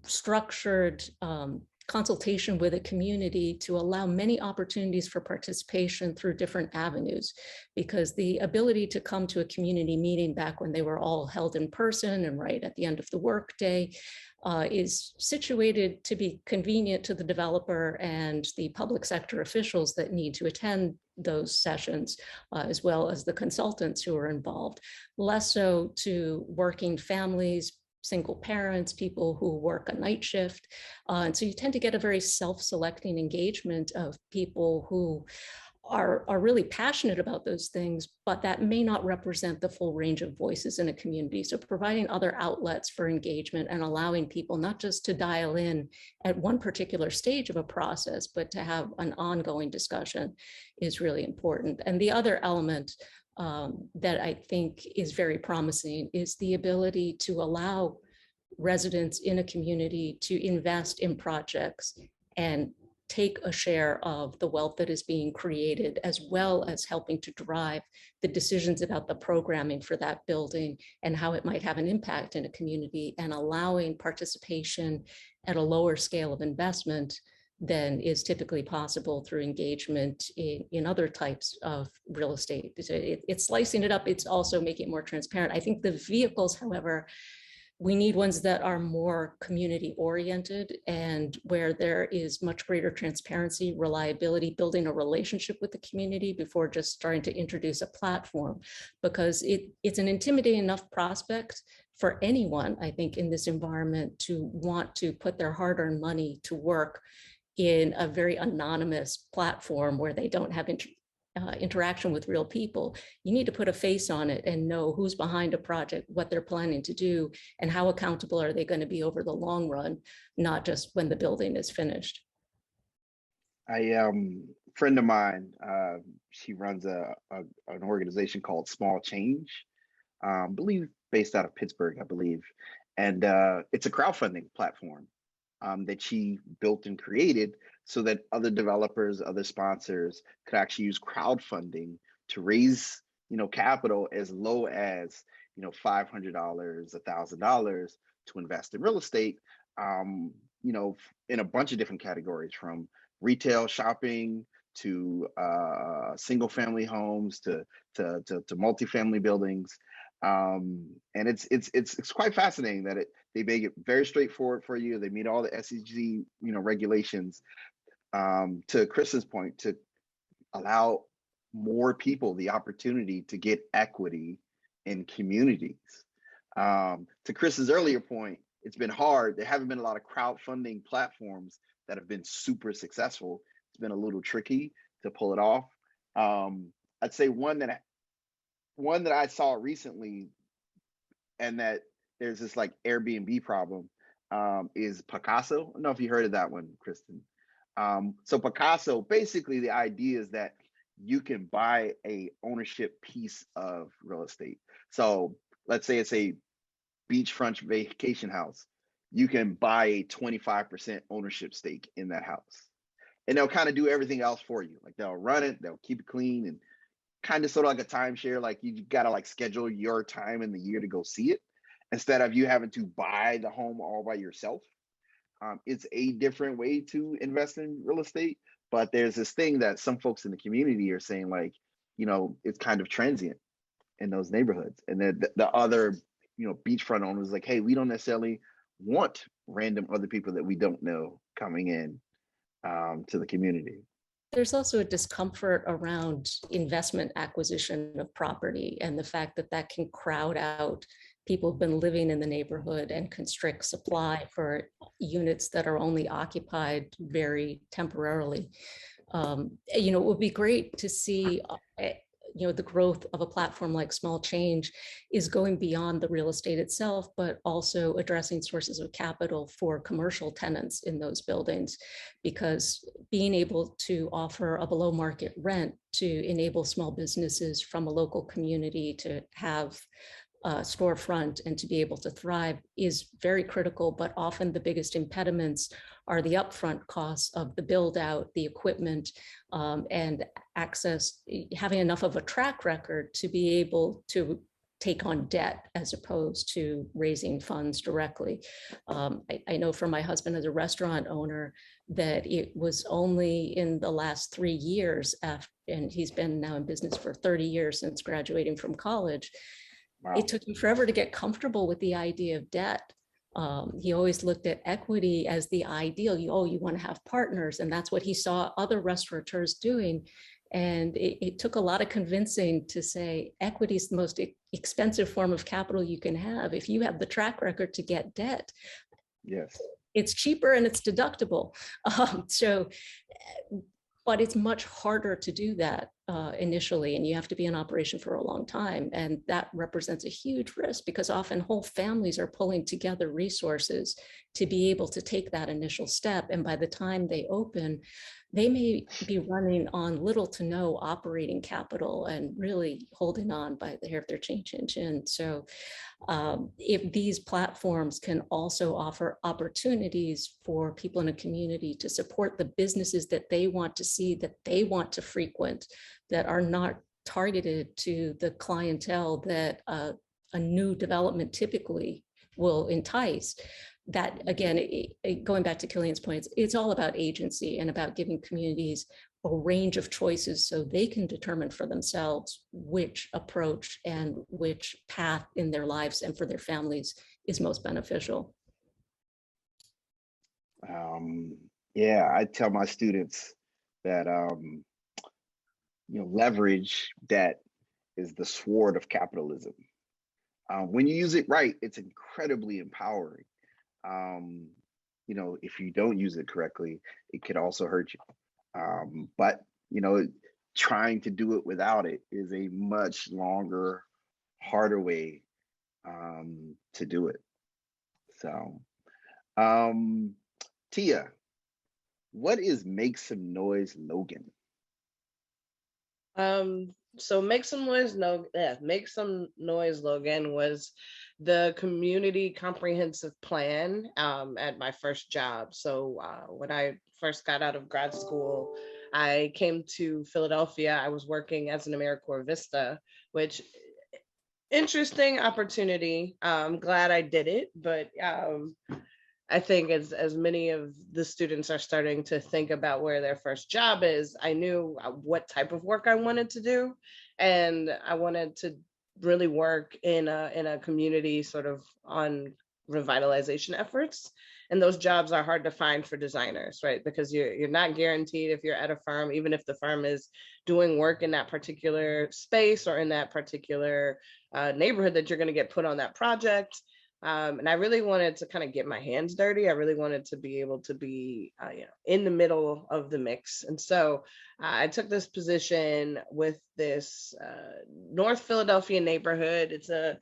structured consultation with a community to allow many opportunities for participation through different avenues, because the ability to come to a community meeting back when they were all held in person and right at the end of the workday is situated to be convenient to the developer and the public sector officials that need to attend those sessions, as well as the consultants who are involved, less so to working families, single parents, people who work a night shift. And so you tend to get a very self-selecting engagement of people who are really passionate about those things, but that may not represent the full range of voices in a community. So providing other outlets for engagement and allowing people not just to dial in at one particular stage of a process, but to have an ongoing discussion is really important. And the other element that I think is very promising is the ability to allow residents in a community to invest in projects and take a share of the wealth that is being created, as well as helping to drive the decisions about the programming for that building and how it might have an impact in a community, and allowing participation at a lower scale of investment than is typically possible through engagement in other types of real estate. It's slicing it up. It's also making it more transparent. I think the vehicles, however, we need ones that are more community oriented and where there is much greater transparency, reliability, building a relationship with the community before just starting to introduce a platform, because it's an intimidating enough prospect for anyone, I think, in this environment to want to put their hard-earned money to work in a very anonymous platform where they don't have interaction with real people. You need to put a face on it and know who's behind a project, what they're planning to do, and how accountable are they going to be over the long run, not just when the building is finished. Friend of mine, she runs an organization called Small Change, I believe based out of Pittsburgh, I believe. And it's a crowdfunding platform that she built and created so that other developers, other sponsors could actually use crowdfunding to raise, capital as low as, $500, $1,000 to invest in real estate, in a bunch of different categories, from retail shopping to single family homes to multifamily buildings. And it's quite fascinating that they make it very straightforward for you. They meet all the SEC, regulations. To Kristen's point, to allow more people the opportunity to get equity in communities. To Chris's earlier point, it's been hard. There haven't been a lot of crowdfunding platforms that have been super successful. It's been a little tricky to pull it off. I'd say one that I saw recently, and that there's this like Airbnb problem, is Picasso. I don't know if you heard of that one, Kristen. So Picasso, basically the idea is that you can buy a ownership piece of real estate. So let's say it's a beachfront vacation house. You can buy a 25% ownership stake in that house. And they'll kind of do everything else for you. Like they'll run it, they'll keep it clean, and kind of sort of like a timeshare. Like you gotta like schedule your time in the year to go see it, instead of you having to buy the home all by yourself. It's a different way to invest in real estate, but there's this thing that some folks in the community are saying, like, it's kind of transient in those neighborhoods. And then the other, beachfront owners like, hey, we don't necessarily want random other people that we don't know coming in to the community. There's also a discomfort around investment acquisition of property and the fact that that can crowd out people who've been living in the neighborhood and constrict supply for units that are only occupied very temporarily. It would be great to see the growth of a platform like Small Change is going beyond the real estate itself, but also addressing sources of capital for commercial tenants in those buildings, because being able to offer a below market rent to enable small businesses from a local community to have storefront and to be able to thrive is very critical, but often the biggest impediments are the upfront costs of the build out, the equipment, and access, having enough of a track record to be able to take on debt as opposed to raising funds directly. I know from my husband as a restaurant owner that it was only in the last 3 years after, and he's been now in business for 30 years since graduating from college. Wow. It took him forever to get comfortable with the idea of debt. He always looked at equity as the ideal. You want to have partners, and that's what he saw other restaurateurs doing. And it took a lot of convincing to say equity is the most expensive form of capital you can have. If you have the track record to get debt, Yes, it's cheaper and it's deductible. But it's much harder to do that initially, and you have to be in operation for a long time. And that represents a huge risk because often whole families are pulling together resources to be able to take that initial step. And by the time they open, they may be running on little to no operating capital and really holding on by the hair of their chin. So if these platforms can also offer opportunities for people in a community to support the businesses that they want to see, that they want to frequent, that are not targeted to the clientele that a new development typically will entice, that again, going back to Killian's points, it's all about agency and about giving communities a range of choices so they can determine for themselves which approach and which path in their lives and for their families is most beneficial. Yeah, I tell my students that leverage debt is the sword of capitalism. When you use it right, it's incredibly empowering. If you don't use it correctly, it could also hurt you. But trying to do it without it is a much longer, harder way to do it. So, Tia, what is Make Some Noise Logan? So Make Some Noise Logan was the community comprehensive plan at my first job. So when I first got out of grad school, I came to Philadelphia. I was working as an AmeriCorps Vista, which interesting opportunity. I'm glad I did it, but I think as many of the students are starting to think about where their first job is, I knew what type of work I wanted to do. And I wanted to really work in a community sort of on revitalization efforts. And those jobs are hard to find for designers, right? Because you're not guaranteed if you're at a firm, even if the firm is doing work in that particular space or in that particular neighborhood, that you're going to get put on that project. And I really wanted to kind of get my hands dirty. I really wanted to be able to be, in the middle of the mix. And so I took this position with this North Philadelphia neighborhood. It's a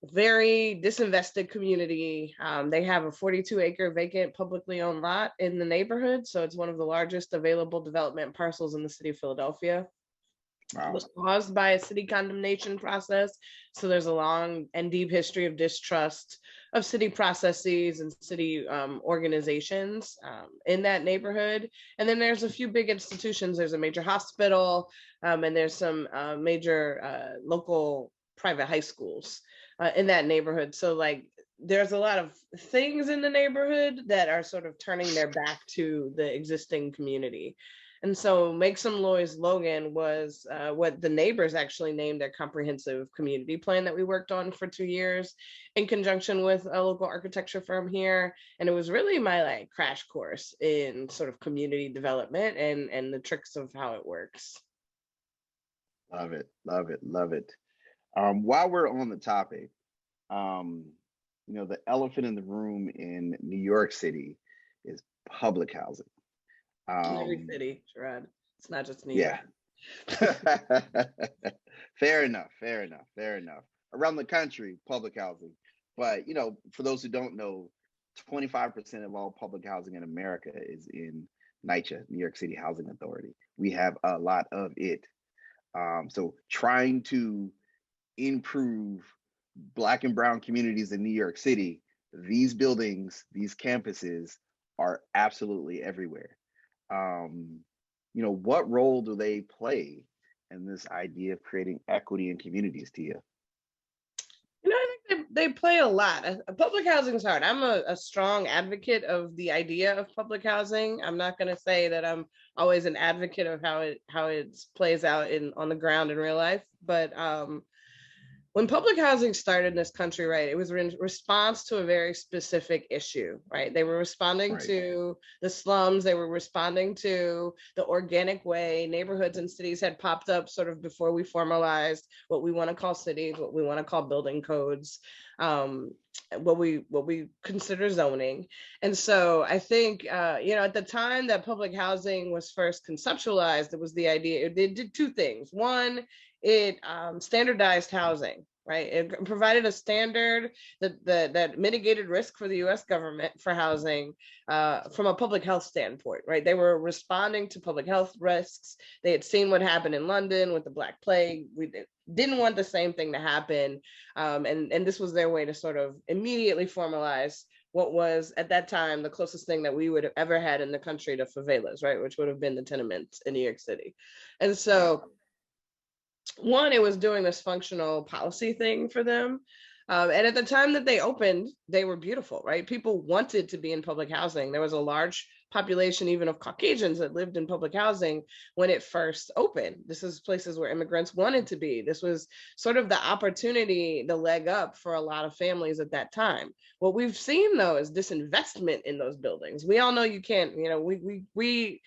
very disinvested community. They have a 42-acre vacant publicly owned lot in the neighborhood. So it's one of the largest available development parcels in the city of Philadelphia. Wow. It was caused by a city condemnation process. So there's a long and deep history of distrust of city processes and city organizations in that neighborhood. And then there's a few big institutions. There's a major hospital and there's some major local private high schools in that neighborhood. So there's a lot of things in the neighborhood that are sort of turning their back to the existing community. And so Make Some Noise Logan was what the neighbors actually named their comprehensive community plan that we worked on for 2 years in conjunction with a local architecture firm here. And it was really my crash course in sort of community development and the tricks of how it works. Love it, love it, love it. While we're on the topic, the elephant in the room in New York City is public housing. Every city, Sherrod. It's not just New York. Yeah. Fair enough. Around the country, public housing. But, for those who don't know, 25% of all public housing in America is in NYCHA, New York City Housing Authority. We have a lot of it. So trying to improve Black and brown communities in New York City, these buildings, these campuses are absolutely everywhere. What role do they play in this idea of creating equity in communities, Tia? I think they play a lot. Public housing is hard. I'm a strong advocate of the idea of public housing. I'm not going to say that I'm always an advocate of how it plays out on the ground in real life, but when public housing started in this country, right, it was in response to a very specific issue, right? They were responding to the slums. They were responding to the organic way neighborhoods and cities had popped up sort of before we formalized what we want to call cities, what we want to call building codes, what we consider zoning. And so I think, at the time that public housing was first conceptualized, it was the idea, it did two things. One, it standardized housing, right? It provided a standard that mitigated risk for the U.S. government for housing from a public health standpoint, right? They were responding to public health risks. They had seen what happened in London with the Black Plague. We didn't want the same thing to happen. And this was their way to sort of immediately formalize what was at that time the closest thing that we would have ever had in the country to favelas, right? Which would have been the tenements in New York City. And so one, it was doing this functional policy thing for them. And at the time that they opened, they were beautiful, right? People wanted to be in public housing. There was a large population even of Caucasians that lived in public housing when it first opened. This is places where immigrants wanted to be. This was sort of the opportunity, the leg up for a lot of families at that time. What we've seen though is disinvestment in those buildings. We all know you can't, we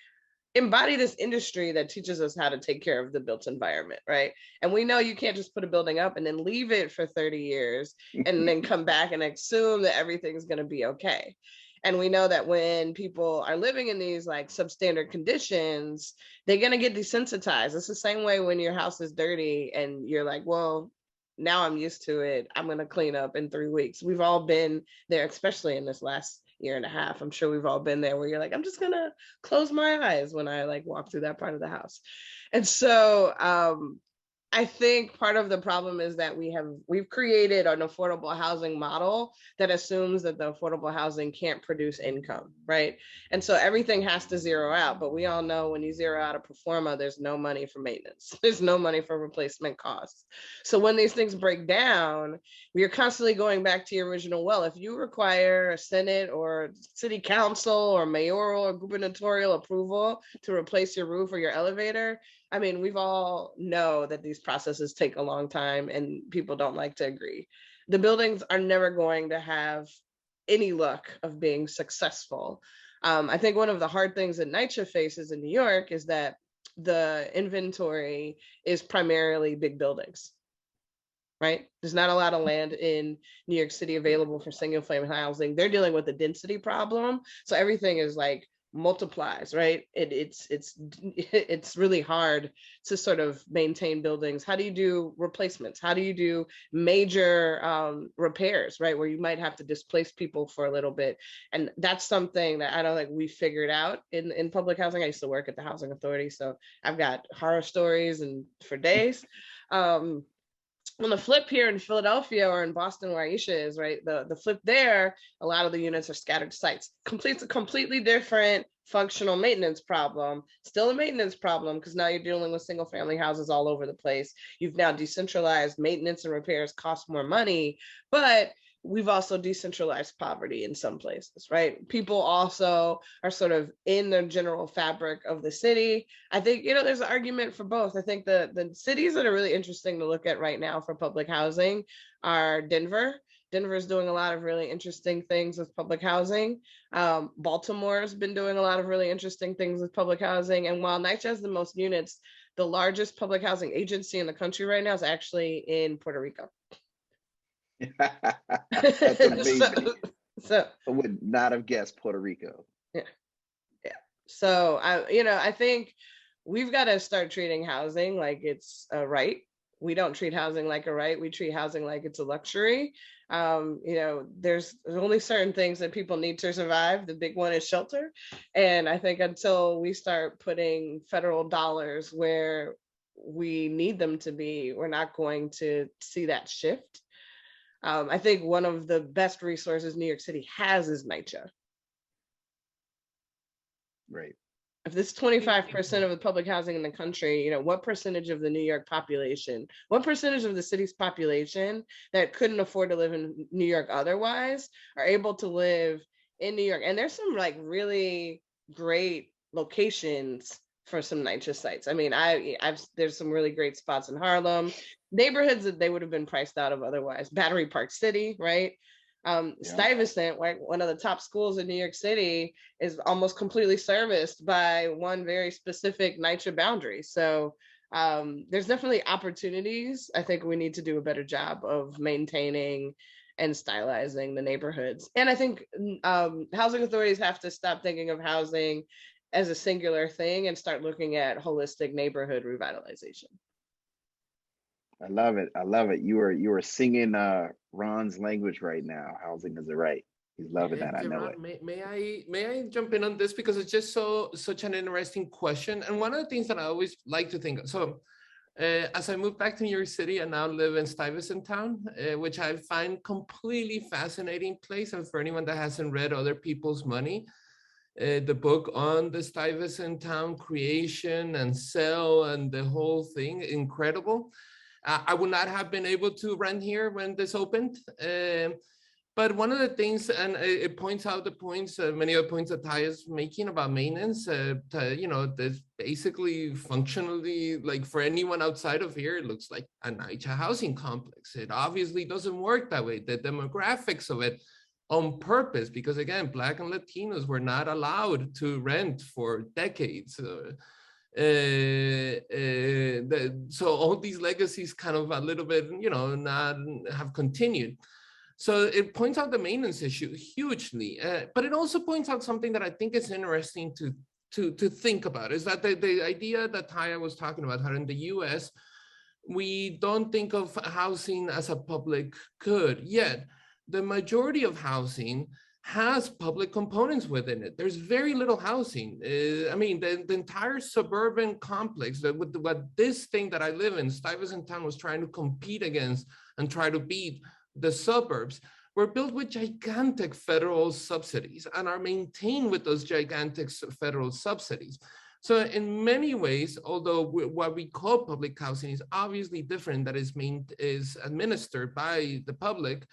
embody this industry that teaches us how to take care of the built environment, right? And we know you can't just put a building up and then leave it for 30 years and then come back and assume that everything's going to be okay. And we know that when people are living in these like substandard conditions, they're going to get desensitized. It's the same way when your house is dirty and you're like, well, now I'm used to it. I'm going to clean up in 3 weeks. We've all been there, especially in this last year and a half. I'm sure we've all been there where you're like, I'm just going to close my eyes when I like walk through that part of the house. And so I think part of the problem is that we've created an affordable housing model that assumes that the affordable housing can't produce income, right? And so everything has to zero out, but we all know when you zero out a pro forma, there's no money for maintenance. There's no money for replacement costs. So when these things break down, we are constantly going back to your original well. If you require a Senate or city council or mayoral or gubernatorial approval to replace your roof or your elevator, I mean, we've all know that these processes take a long time and people don't like to agree. The buildings are never going to have any luck of being successful. I think one of the hard things that NYCHA faces in New York is that the inventory is primarily big buildings, right? There's not a lot of land in New York City available for single family housing. They're dealing with a density problem. So everything is like multiplies, right? It's really hard to sort of maintain buildings. How do you do replacements? How do you do major repairs, right? Where you might have to displace people for a little bit. And that's something that I don't think we figured out in public housing. I used to work at the housing authority, so I've got horror stories and for days. On the flip here in Philadelphia or in Boston where Aisha is, right, the flip there, a lot of the units are scattered sites. Completely different functional maintenance problem. Still a maintenance problem because now you're dealing with single family houses all over the place. You've now decentralized maintenance and repairs cost more money, but we've also decentralized poverty in some places, right? People also are sort of in the general fabric of the city. I think, there's an argument for both. I think the cities that are really interesting to look at right now for public housing are Denver. Denver is doing a lot of really interesting things with public housing. Baltimore's been doing a lot of really interesting things with public housing. And while NYCHA has the most units, the largest public housing agency in the country right now is actually in Puerto Rico. That's amazing. So I would not have guessed Puerto Rico. Yeah. So I think we've got to start treating housing like it's a right. We don't treat housing like a right. We treat housing like it's a luxury. There's only certain things that people need to survive. The big one is shelter. And I think until we start putting federal dollars where we need them to be, we're not going to see that shift. I think one of the best resources New York City has is NYCHA. Right. If this 25% of the public housing in the country, what percentage of the New York population, what percentage of the city's population that couldn't afford to live in New York otherwise are able to live in New York? And there's some like really great locations for some NYCHA sites. I mean, there's some really great spots in Harlem, neighborhoods that they would have been priced out of otherwise. Battery Park City, right? Stuyvesant, right, one of the top schools in New York City, is almost completely serviced by one very specific NYCHA boundary. So there's definitely opportunities. I think we need to do a better job of maintaining and stylizing the neighborhoods. And I think housing authorities have to stop thinking of housing as a singular thing and start looking at holistic neighborhood revitalization. I love it. I love it. You are singing Ron's language right now. Housing is a right. He's loving that. I know it. May I jump in on this, because it's just such an interesting question, and one of the things that I always like to think of. So, as I moved back to New York City, I now live in Stuyvesant Town, which I find completely fascinating place. And for anyone that hasn't read Other People's Money, the book on the Stuyvesant Town creation and sale and the whole thing, incredible. I would not have been able to rent here when this opened. But one of the things, and it points out the points, many of the points that Ty is making about maintenance, there's basically functionally, like for anyone outside of here, it looks like a NYCHA housing complex. It obviously doesn't work that way. The demographics of it on purpose, because again, Black and Latinos were not allowed to rent for decades. So all these legacies kind of a little bit, not have continued. So it points out the maintenance issue hugely, but it also points out something that I think is interesting to think about, is that the idea that Taya was talking about, how in the US, we don't think of housing as a public good, yet the majority of housing has public components within it. There's very little housing. I mean, the entire suburban complex, what this thing that I live in, Stuyvesant Town, was trying to compete against and try to beat the suburbs, were built with gigantic federal subsidies and are maintained with those gigantic federal subsidies. So in many ways, although what we call public housing is obviously different, that is administered by the public,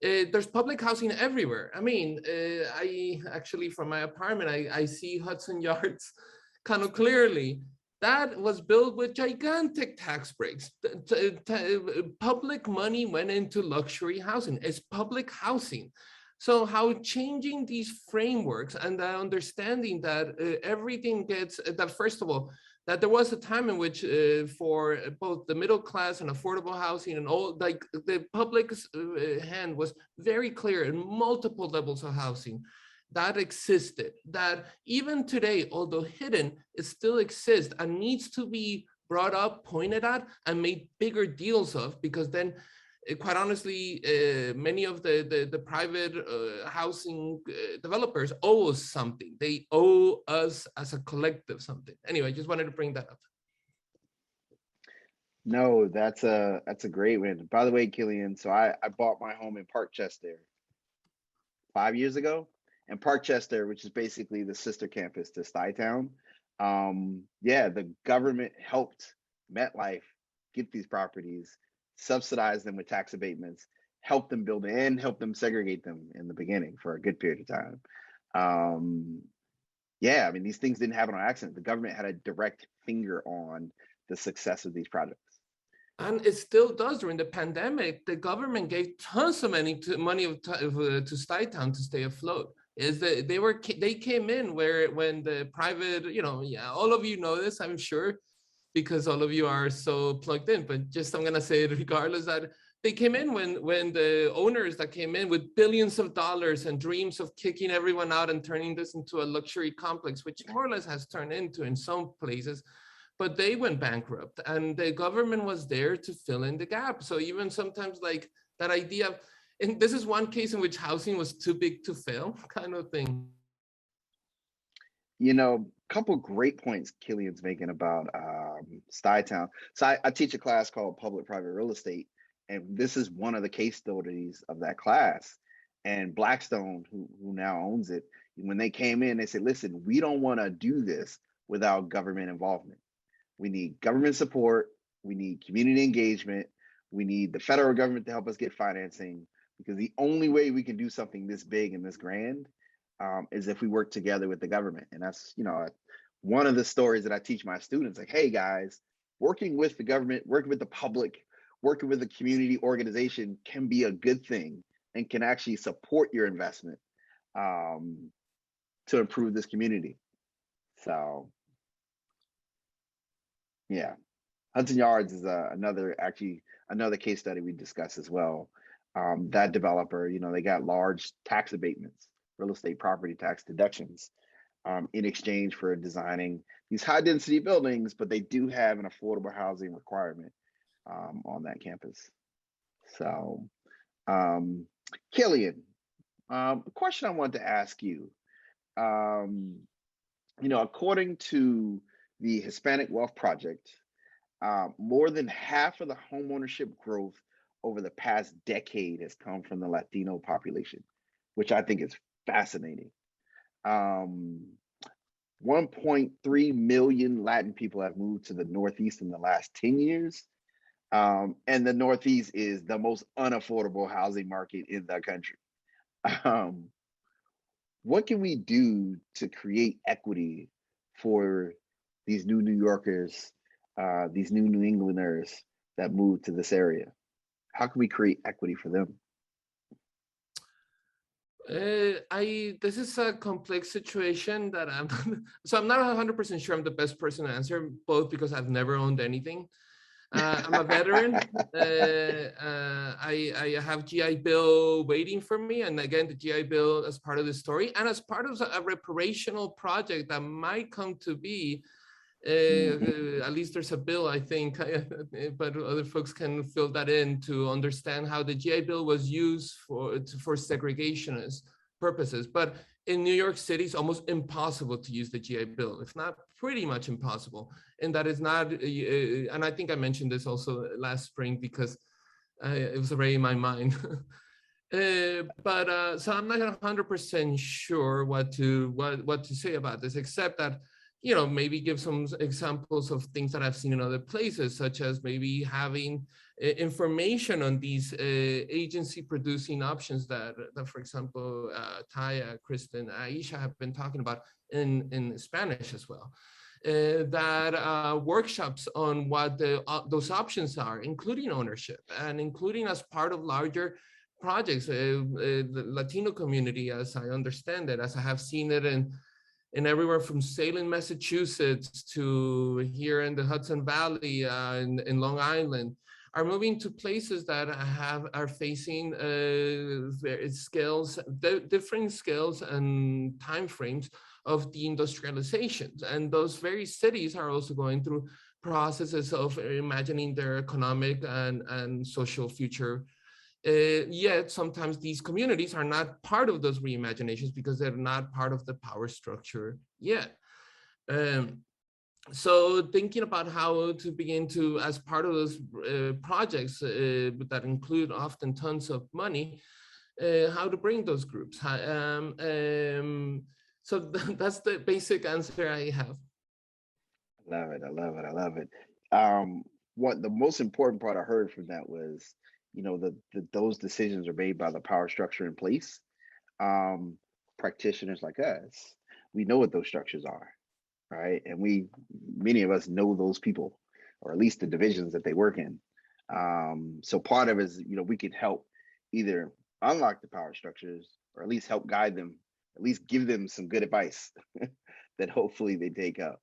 there's public housing everywhere. I mean, I actually, from my apartment, I see Hudson Yards kind of clearly. That was built with gigantic tax breaks. Public money went into luxury housing. It's public housing. So how changing these frameworks and the understanding that everything gets, that first of all, that there was a time in which for both the middle class and affordable housing and all, like the public's hand was very clear in multiple levels of housing that existed, that even today, although hidden, it still exists and needs to be brought up, pointed at, and made bigger deals of, because then quite honestly, many of the private housing developers owe us something. They owe us as a collective something. Anyway, I just wanted to bring that up. No, that's a great one. By the way, Killian, so I bought my home in Parkchester 5 years ago. And Parkchester, which is basically the sister campus to Stuytown, the government helped MetLife get these properties, subsidize them with tax abatements, help them build and help them segregate them in the beginning for a good period of time. I mean, these things didn't happen on accident. The government had a direct finger on the success of these projects. And it still does. During the pandemic, the government gave tons of money to Stuytown to stay afloat. They came in when the private, all of you know this, I'm sure, because all of you are so plugged in, but just I'm gonna say it regardless, that they came in when the owners that came in with billions of dollars and dreams of kicking everyone out and turning this into a luxury complex, which more or less has turned into in some places, but they went bankrupt and the government was there to fill in the gap. So even sometimes like that idea of, and this is one case in which housing was too big to fail kind of thing. Couple great points Killian's making about Stuytown. So I teach a class called Public-Private Real Estate, And this is one of the case studies of that class. And Blackstone, who now owns it, when they came in, they said, listen, we don't want to do this without government involvement. We need government support. We need community engagement. We need the federal government to help us get financing, because the only way we can do something this big and this grand is if we work together with the government. And that's, one of the stories that I teach my students, like, hey guys, working with the government, working with the public, working with a community organization can be a good thing and can actually support your investment to improve this community. So, yeah, Hudson Yards is another case study we discussed as well. That developer, they got large tax abatements, real estate property tax deductions in exchange for designing these high density buildings, but they do have an affordable housing requirement on that campus. So, Killian, a question I wanted to ask you, according to the Hispanic Wealth Project, more than half of the homeownership growth over the past decade has come from the Latino population, which I think is fascinating. 1.3 million Latin people have moved to the Northeast in the last 10 years. And the Northeast is the most unaffordable housing market in the country. What can we do to create equity for these new New Yorkers, these new New Englanders that move to this area? How can we create equity for them? This is a complex situation that I'm not 100% sure I'm the best person to answer, both because I've never owned anything. I'm a veteran. I have GI Bill waiting for me, and again, the GI Bill as part of the story, and as part of a reparational project that might come to be. At least there's a bill, I think, but other folks can fill that in to understand how the GI Bill was used for segregationist purposes. But in New York City, it's almost impossible to use the GI Bill, if not pretty much impossible. And that is not, and I think I mentioned this also last spring because it was already in my mind. So I'm not 100% sure what to say about this, except that, maybe give some examples of things that I've seen in other places, such as maybe having information on these agency producing options that for example, Taya, Kristen, Aisha have been talking about in Spanish as well. That workshops on what those options are, including ownership and including as part of larger projects, the Latino community, as I understand it, as I have seen it in everywhere from Salem, Massachusetts to here in the Hudson Valley, in Long Island, are moving to places that are facing different scales and timeframes of deindustrialization. And those very cities are also going through processes of imagining their economic and social future. Yet sometimes these communities are not part of those reimaginations because they're not part of the power structure yet. So thinking about how to begin to, as part of those projects that include often tons of money, how to bring those groups. So that's the basic answer I have. Love it. I love it. What the most important part I heard from that was, those decisions are made by the power structure in place. Practitioners like us, we know what those structures are, right? And many of us know those people, or at least the divisions that they work in. So part of it is, we can help either unlock the power structures or at least help guide them, at least give them some good advice that hopefully they take up,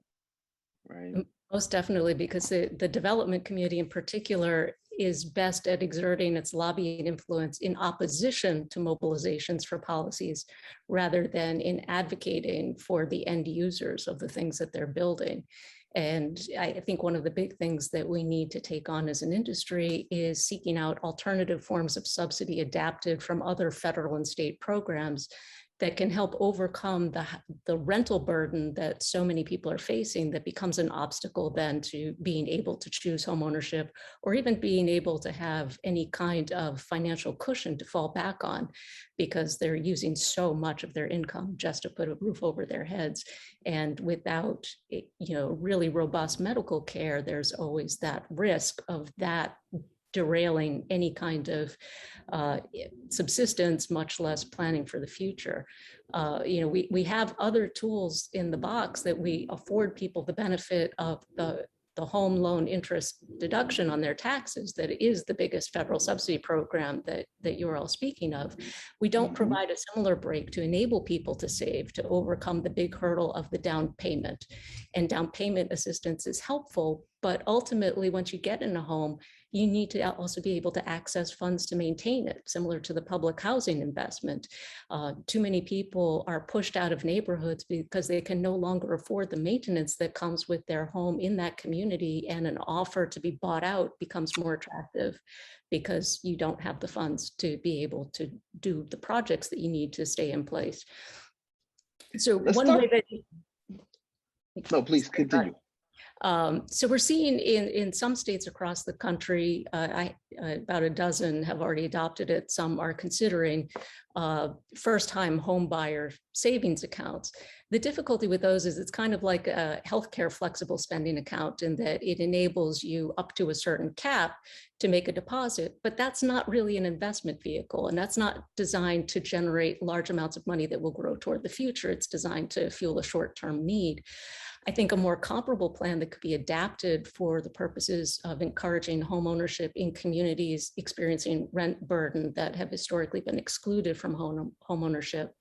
right? Most definitely, because the development community in particular is best at exerting its lobbying influence in opposition to mobilizations for policies, rather than in advocating for the end users of the things that they're building. And I think one of the big things that we need to take on as an industry is seeking out alternative forms of subsidy adapted from other federal and state programs that can help overcome the rental burden that so many people are facing, that becomes an obstacle then to being able to choose homeownership, or even being able to have any kind of financial cushion to fall back on, because they're using so much of their income just to put a roof over their heads. And without, really robust medical care, there's always that risk of that derailing any kind of subsistence, much less planning for the future. We have other tools in the box that we afford people the benefit of the home loan interest deduction on their taxes. That is the biggest federal subsidy program that you're all speaking of. We don't provide a similar break to enable people to save, to overcome the big hurdle of the down payment. And down payment assistance is helpful, but ultimately, once you get in a home, you need to also be able to access funds to maintain it, similar to the public housing investment. Too many people are pushed out of neighborhoods because they can no longer afford the maintenance that comes with their home in that community, and an offer to be bought out becomes more attractive because you don't have the funds to be able to do the projects that you need to stay in place. So way that... No, please continue. So we're seeing in some states across the country, about a dozen have already adopted it. Some are considering first-time home buyer savings accounts. The difficulty with those is it's kind of like a healthcare flexible spending account, in that it enables you up to a certain cap to make a deposit, but that's not really an investment vehicle, and that's not designed to generate large amounts of money that will grow toward the future. It's designed to fuel a short-term need. I think a more comparable plan that could be adapted for the purposes of encouraging home ownership in communities experiencing rent burden that have historically been excluded from home ownership.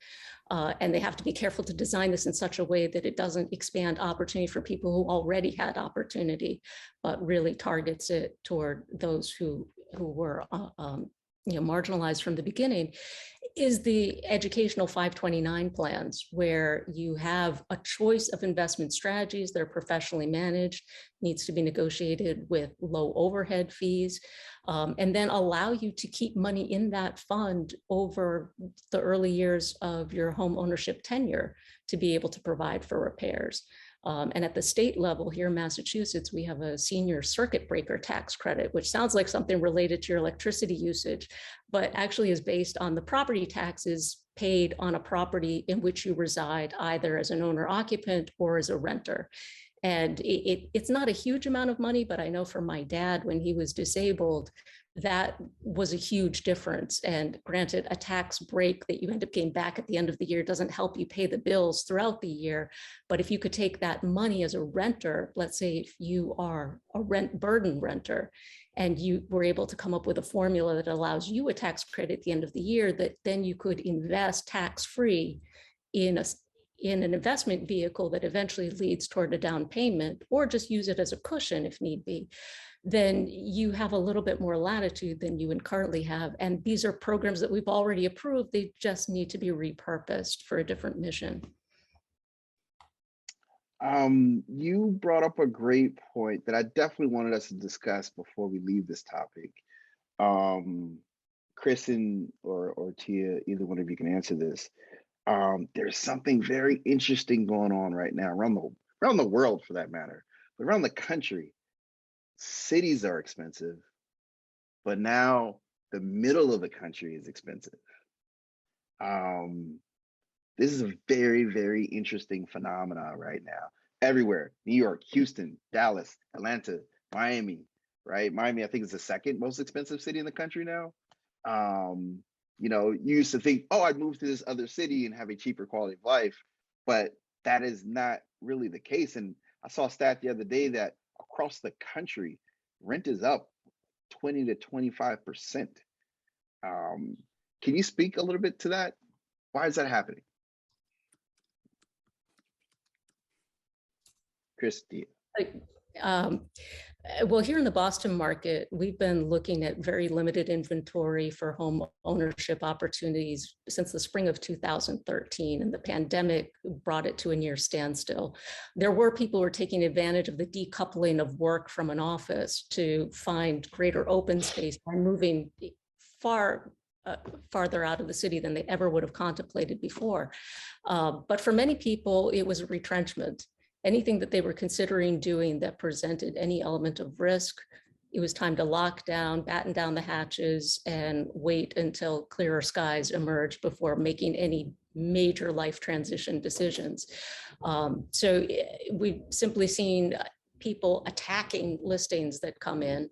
And they have to be careful to design this in such a way that it doesn't expand opportunity for people who already had opportunity, but really targets it toward those who were marginalized from the beginning, is the educational 529 plans, where you have a choice of investment strategies. They're professionally managed, needs to be negotiated with low overhead fees, and then allow you to keep money in that fund over the early years of your home ownership tenure to be able to provide for repairs. And at the state level here in Massachusetts, we have a senior circuit breaker tax credit, which sounds like something related to your electricity usage, but actually is based on the property taxes paid on a property in which you reside, either as an owner occupant or as a renter. And it's not a huge amount of money, but I know for my dad, when he was disabled, that was a huge difference. And granted, a tax break that you end up getting back at the end of the year doesn't help you pay the bills throughout the year. But if you could take that money as a renter, let's say if you are a rent burden renter, and you were able to come up with a formula that allows you a tax credit at the end of the year, that then you could invest tax-free in an investment vehicle that eventually leads toward a down payment, or just use it as a cushion if need be, then you have a little bit more latitude than you would currently have. And these are programs that we've already approved. They just need to be repurposed for a different mission. You brought up a great point that I definitely wanted us to discuss before we leave this topic. Chris or Tia, either one of you can answer this. There's something very interesting going on right now around the world, for that matter, but around the country. Cities are expensive, but now the middle of the country is expensive. This is a very, very interesting phenomenon right now. Everywhere, New York, Houston, Dallas, Atlanta, Miami, right? Miami, I think, is the second most expensive city in the country now. You used to think, oh, I'd move to this other city and have a cheaper quality of life, but that is not really the case. And I saw a stat the other day that across the country, rent is up 20 to 25%. Can you speak a little bit to that? Why is that happening? Christy. Well, here in the Boston market, we've been looking at very limited inventory for home ownership opportunities since the spring of 2013, and the pandemic brought it to a near standstill. There were people who were taking advantage of the decoupling of work from an office to find greater open space by moving far farther out of the city than they ever would have contemplated before. But for many people, it was a retrenchment. Anything that they were considering doing that presented any element of risk, it was time to lock down, batten down the hatches, and wait until clearer skies emerged before making any major life transition decisions. So we've simply seen people attacking listings that come in.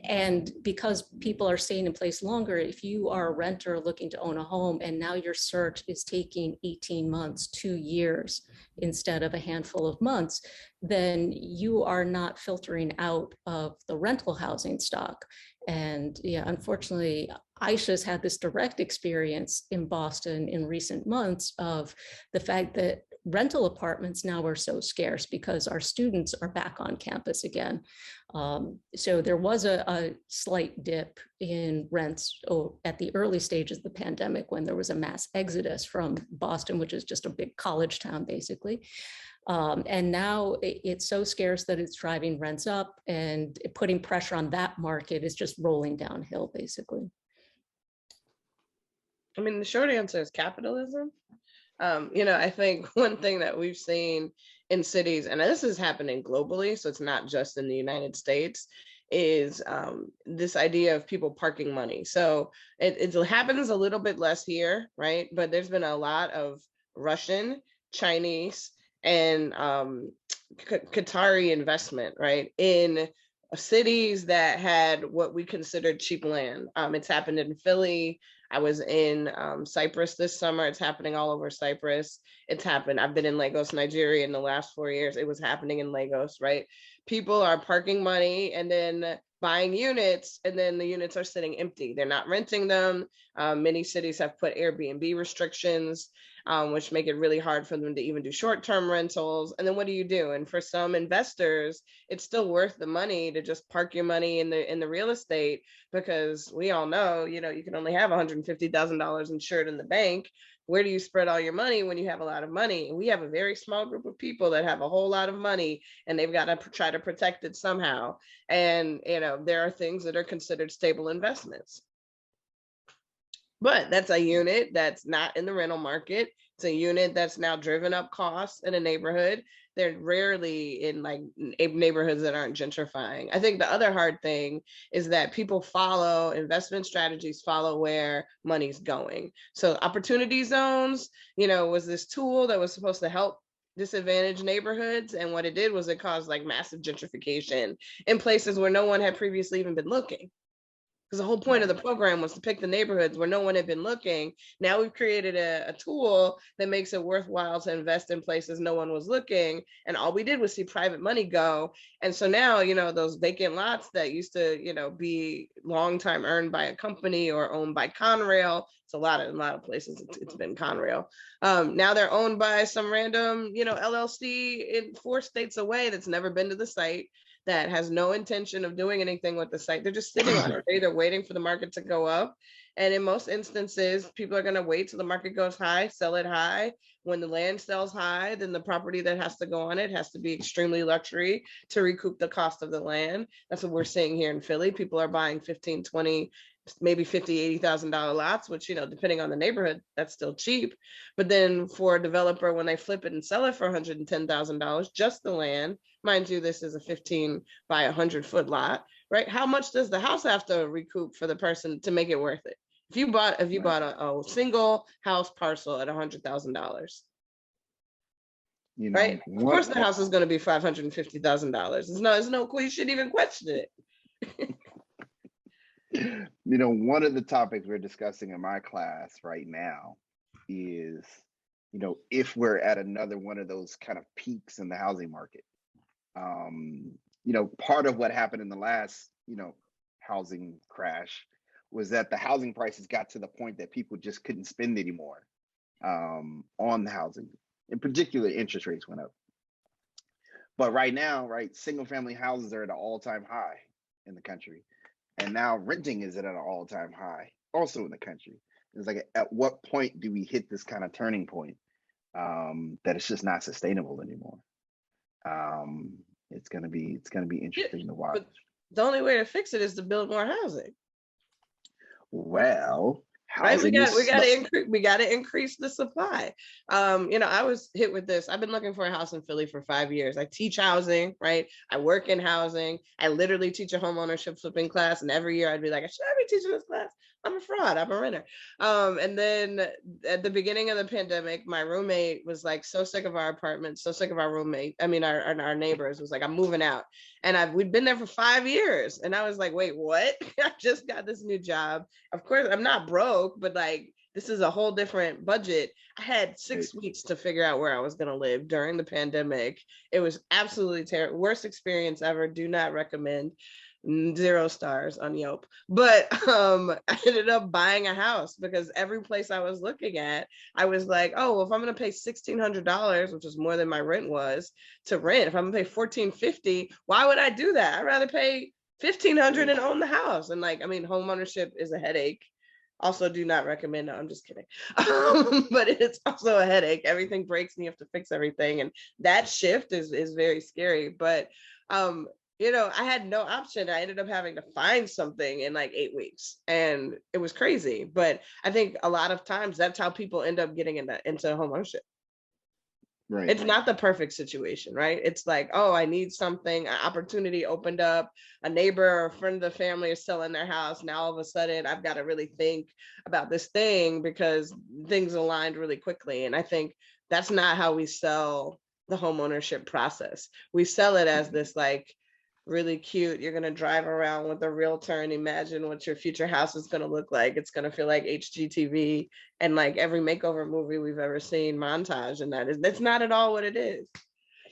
And because people are staying in place longer, if you are a renter looking to own a home and now your search is taking 18 months, 2 years, instead of a handful of months, then you are not filtering out of the rental housing stock. And yeah, unfortunately, Aisha's had this direct experience in Boston in recent months of the fact that rental apartments now are so scarce because our students are back on campus again. So there was a slight dip in rents at the early stages of the pandemic when there was a mass exodus from Boston, which is just a big college town, basically. And now it's so scarce that it's driving rents up, and putting pressure on that market is just rolling downhill, basically. I mean, the short answer is capitalism. I think one thing that we've seen in cities, and this is happening globally, so it's not just in the United States, is this idea of people parking money. So it happens a little bit less here, right? But there's been a lot of Russian, Chinese, and Qatari investment, right, in cities that had what we considered cheap land. It's happened in Philly. I was in Cyprus this summer. It's happening all over Cyprus. It's happened. I've been in Lagos, Nigeria in the last 4 years. It was happening in Lagos, right? People are parking money and then buying units, and then the units are sitting empty. They're not renting them. Many cities have put Airbnb restrictions, which make it really hard for them to even do short-term rentals. And then what do you do? And for some investors, it's still worth the money to just park your money in the real estate, because we all know, you can only have $150,000 insured in the bank. Where do you spread all your money when you have a lot of money? And we have a very small group of people that have a whole lot of money, and they've got to try to protect it somehow. And, there are things that are considered stable investments. But that's a unit that's not in the rental market. It's a unit that's now driven up costs in a neighborhood. They're rarely in neighborhoods that aren't gentrifying. I think the other hard thing is that people investment strategies follow where money's going. So opportunity zones, was this tool that was supposed to help disadvantaged neighborhoods. And what it did was it caused massive gentrification in places where no one had previously even been looking. Because the whole point of the program was to pick the neighborhoods where no one had been looking. Now we've created a tool that makes it worthwhile to invest in places no one was looking. And all we did was see private money go. And so now, those vacant lots that used to, be long time earned by a company or owned by Conrail, it's a lot of places it's been Conrail. Now they're owned by some random, LLC in 4 states away that's never been to the site, that has no intention of doing anything with the site. They're just sitting on it. They're either waiting for the market to go up. And in most instances, people are going to wait till the market goes high, sell it high. When the land sells high, then the property that has to go on it has to be extremely luxury to recoup the cost of the land. That's what we're seeing here in Philly. People are buying 15, 20, maybe $50,000, $80,000 lots, which, depending on the neighborhood, that's still cheap. But then for a developer, when they flip it and sell it for $110,000, just the land, mind you, this is a 15 by 100 foot lot, right? How much does the house have to recoup for the person to make it worth it? If you bought a single house parcel at $100,000, right? Of course, the house is going to be $550,000. There's no, you shouldn't even question it. One of the topics we're discussing in my class right now is, if we're at another one of those kind of peaks in the housing market. Part of what happened in the last, housing crash was that the housing prices got to the point that people just couldn't spend anymore on the housing. In particular, interest rates went up. But right now, single family houses are at an all-time high in the country. And now renting is at an all-time high also in the country. It's at what point do we hit this kind of turning point that it's just not sustainable anymore? It's gonna be interesting to watch. But the only way to fix it is to build more housing. Well, Right, we housing is got to increase the supply. I was hit with this. I've been looking for a house in Philly for 5 years. I teach housing, right? I work in housing. I literally teach a home ownership flipping class, and every year I'd be like, should I be teaching this class? I'm a fraud. I'm a renter. And then at the beginning of the pandemic, my roommate was like so sick of our apartment, so sick of our roommate. I mean, our neighbors was like, I'm moving out. And we'd been there for 5 years. And I was like, wait, what? I just got this new job. Of course, I'm not broke, but like, this is a whole different budget. I had 6 weeks to figure out where I was going to live during the pandemic. It was absolutely terrible. Worst experience ever. Do not recommend. 0 stars on Yelp. But I ended up buying a house because every place I was looking at, I was like, oh, well, if I'm going to pay $1,600, which is more than my rent was to rent, if I'm going to pay $1,450, why would I do that? I'd rather pay $1,500 and own the house. And like, I mean, home ownership is a headache. Also, do not recommend. No, I'm just kidding. But it's also a headache. Everything breaks and you have to fix everything. And that shift is very scary. But I had no option. I ended up having to find something in like 8 weeks, and it was crazy. But I think a lot of times that's how people end up getting into home ownership. Right. It's not the perfect situation, right? It's like, oh, I need something, an opportunity opened up, a neighbor or a friend of the family is selling their house. Now all of a sudden I've got to really think about this thing because things aligned really quickly. And I think that's not how we sell the home ownership process. We sell it as this like really cute, you're going to drive around with a realtor and imagine what your future house is going to look like. It's going to feel like HGTV and like every makeover movie we've ever seen montage. And that's not at all what it is.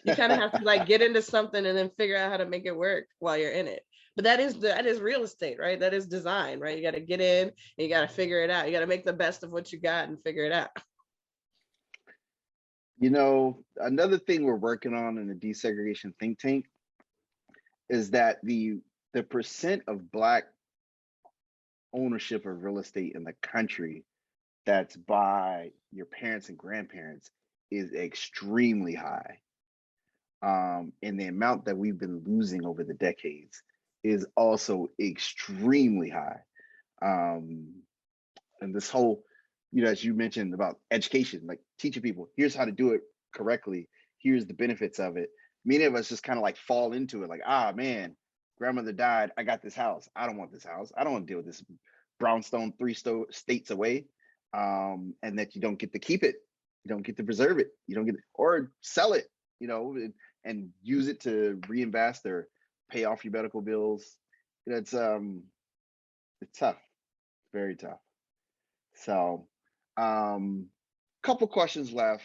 You kind of have to like get into something and then figure out how to make it work while you're in it. But that is real estate, right? That is design, right? You got to get in and you got to figure it out. You got to make the best of what you got and figure it out. Another thing we're working on in the desegregation think tank is that the percent of Black ownership of real estate in the country that's by your parents and grandparents is extremely high. And the amount that we've been losing over the decades is also extremely high. And this whole, as you mentioned about education, like teaching people, here's how to do it correctly. Here's the benefits of it. Many of us just kind of like fall into it like, man, grandmother died. I got this house. I don't want this house. I don't want to deal with this brownstone 3 states away. And that you don't get to keep it. You don't get to preserve it. You don't get or sell it, and use it to reinvest or pay off your medical bills. It's tough, very tough. So, couple questions left.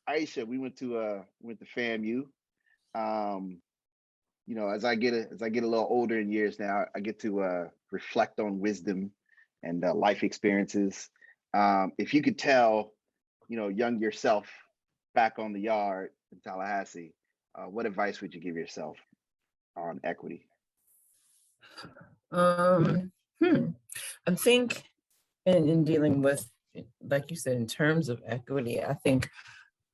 Aisha, we went to FAMU. As I get a little older in years now, I get to reflect on wisdom and life experiences. If you could tell, young yourself back on the yard in Tallahassee, what advice would you give yourself on equity? I think in dealing with, like you said, in terms of equity, I think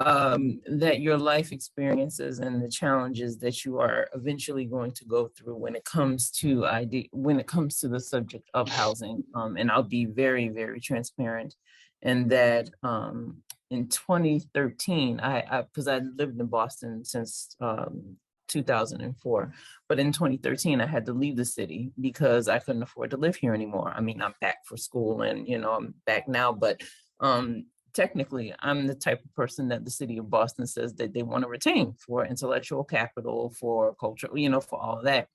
that your life experiences and the challenges that you are eventually going to go through when it comes to the subject of housing, and I'll be very, very transparent in that in 2013, because I lived in Boston since 2004, but in 2013 I had to leave the city because I couldn't afford to live here anymore. I mean, I'm back for school and I'm back now, but technically, I'm the type of person that the city of Boston says that they want to retain for intellectual capital, for culture, for all of that.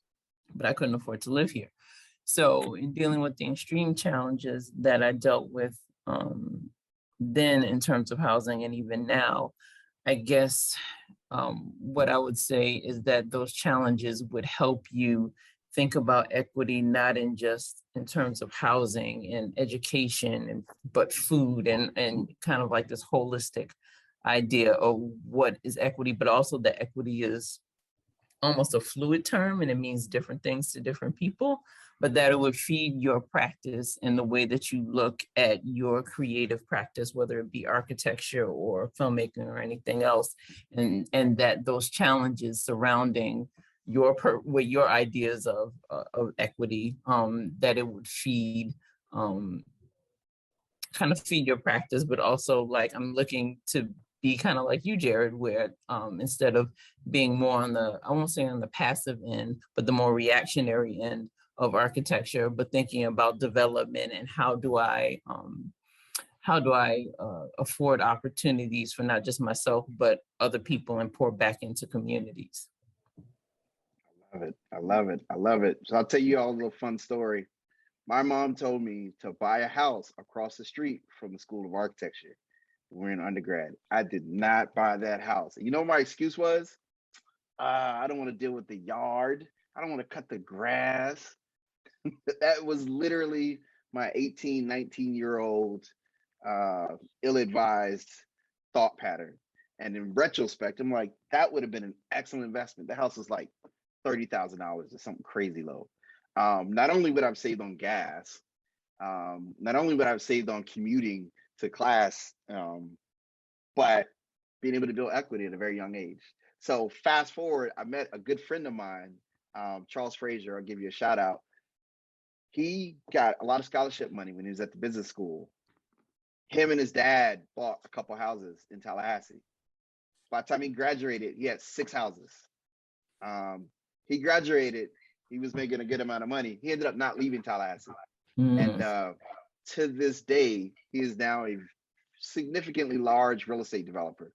But I couldn't afford to live here. So in dealing with the extreme challenges that I dealt with then in terms of housing and even now, I guess what I would say is that those challenges would help you think about equity, not in just in terms of housing and education, but food and kind of like this holistic idea of what is equity, but also that equity is almost a fluid term and it means different things to different people, but that it would feed your practice in the way that you look at your creative practice, whether it be architecture or filmmaking or anything else, and that those challenges surrounding with your ideas of equity, that it would feed, kind of feed your practice, but also like I'm looking to be kind of like you, Jared, where instead of being more on the, I won't say on the passive end, but the more reactionary end of architecture, but thinking about development and how do I afford opportunities for not just myself, but other people and pour back into communities. I love it. I love it. I love it. So I'll tell you all a little fun story. My mom told me to buy a house across the street from the School of Architecture. We're in undergrad. I did not buy that house. You know what my excuse was? I don't want to deal with the yard. I don't want to cut the grass. That was literally my 18, 19-year-old ill-advised thought pattern. And in retrospect, I'm like, that would have been an excellent investment. The house was like $30,000 or something crazy low. Not only would I have saved on gas, not only would I have saved on commuting to class, but being able to build equity at a very young age. So fast forward, I met a good friend of mine, Charles Frazier. I'll give you a shout out. He got a lot of scholarship money when he was at the business school. Him and his dad bought a couple houses in Tallahassee. By the time he graduated, he had 6 houses. He graduated, he was making a good amount of money. He ended up not leaving Tallahassee. And to this day, he is now a significantly large real estate developer,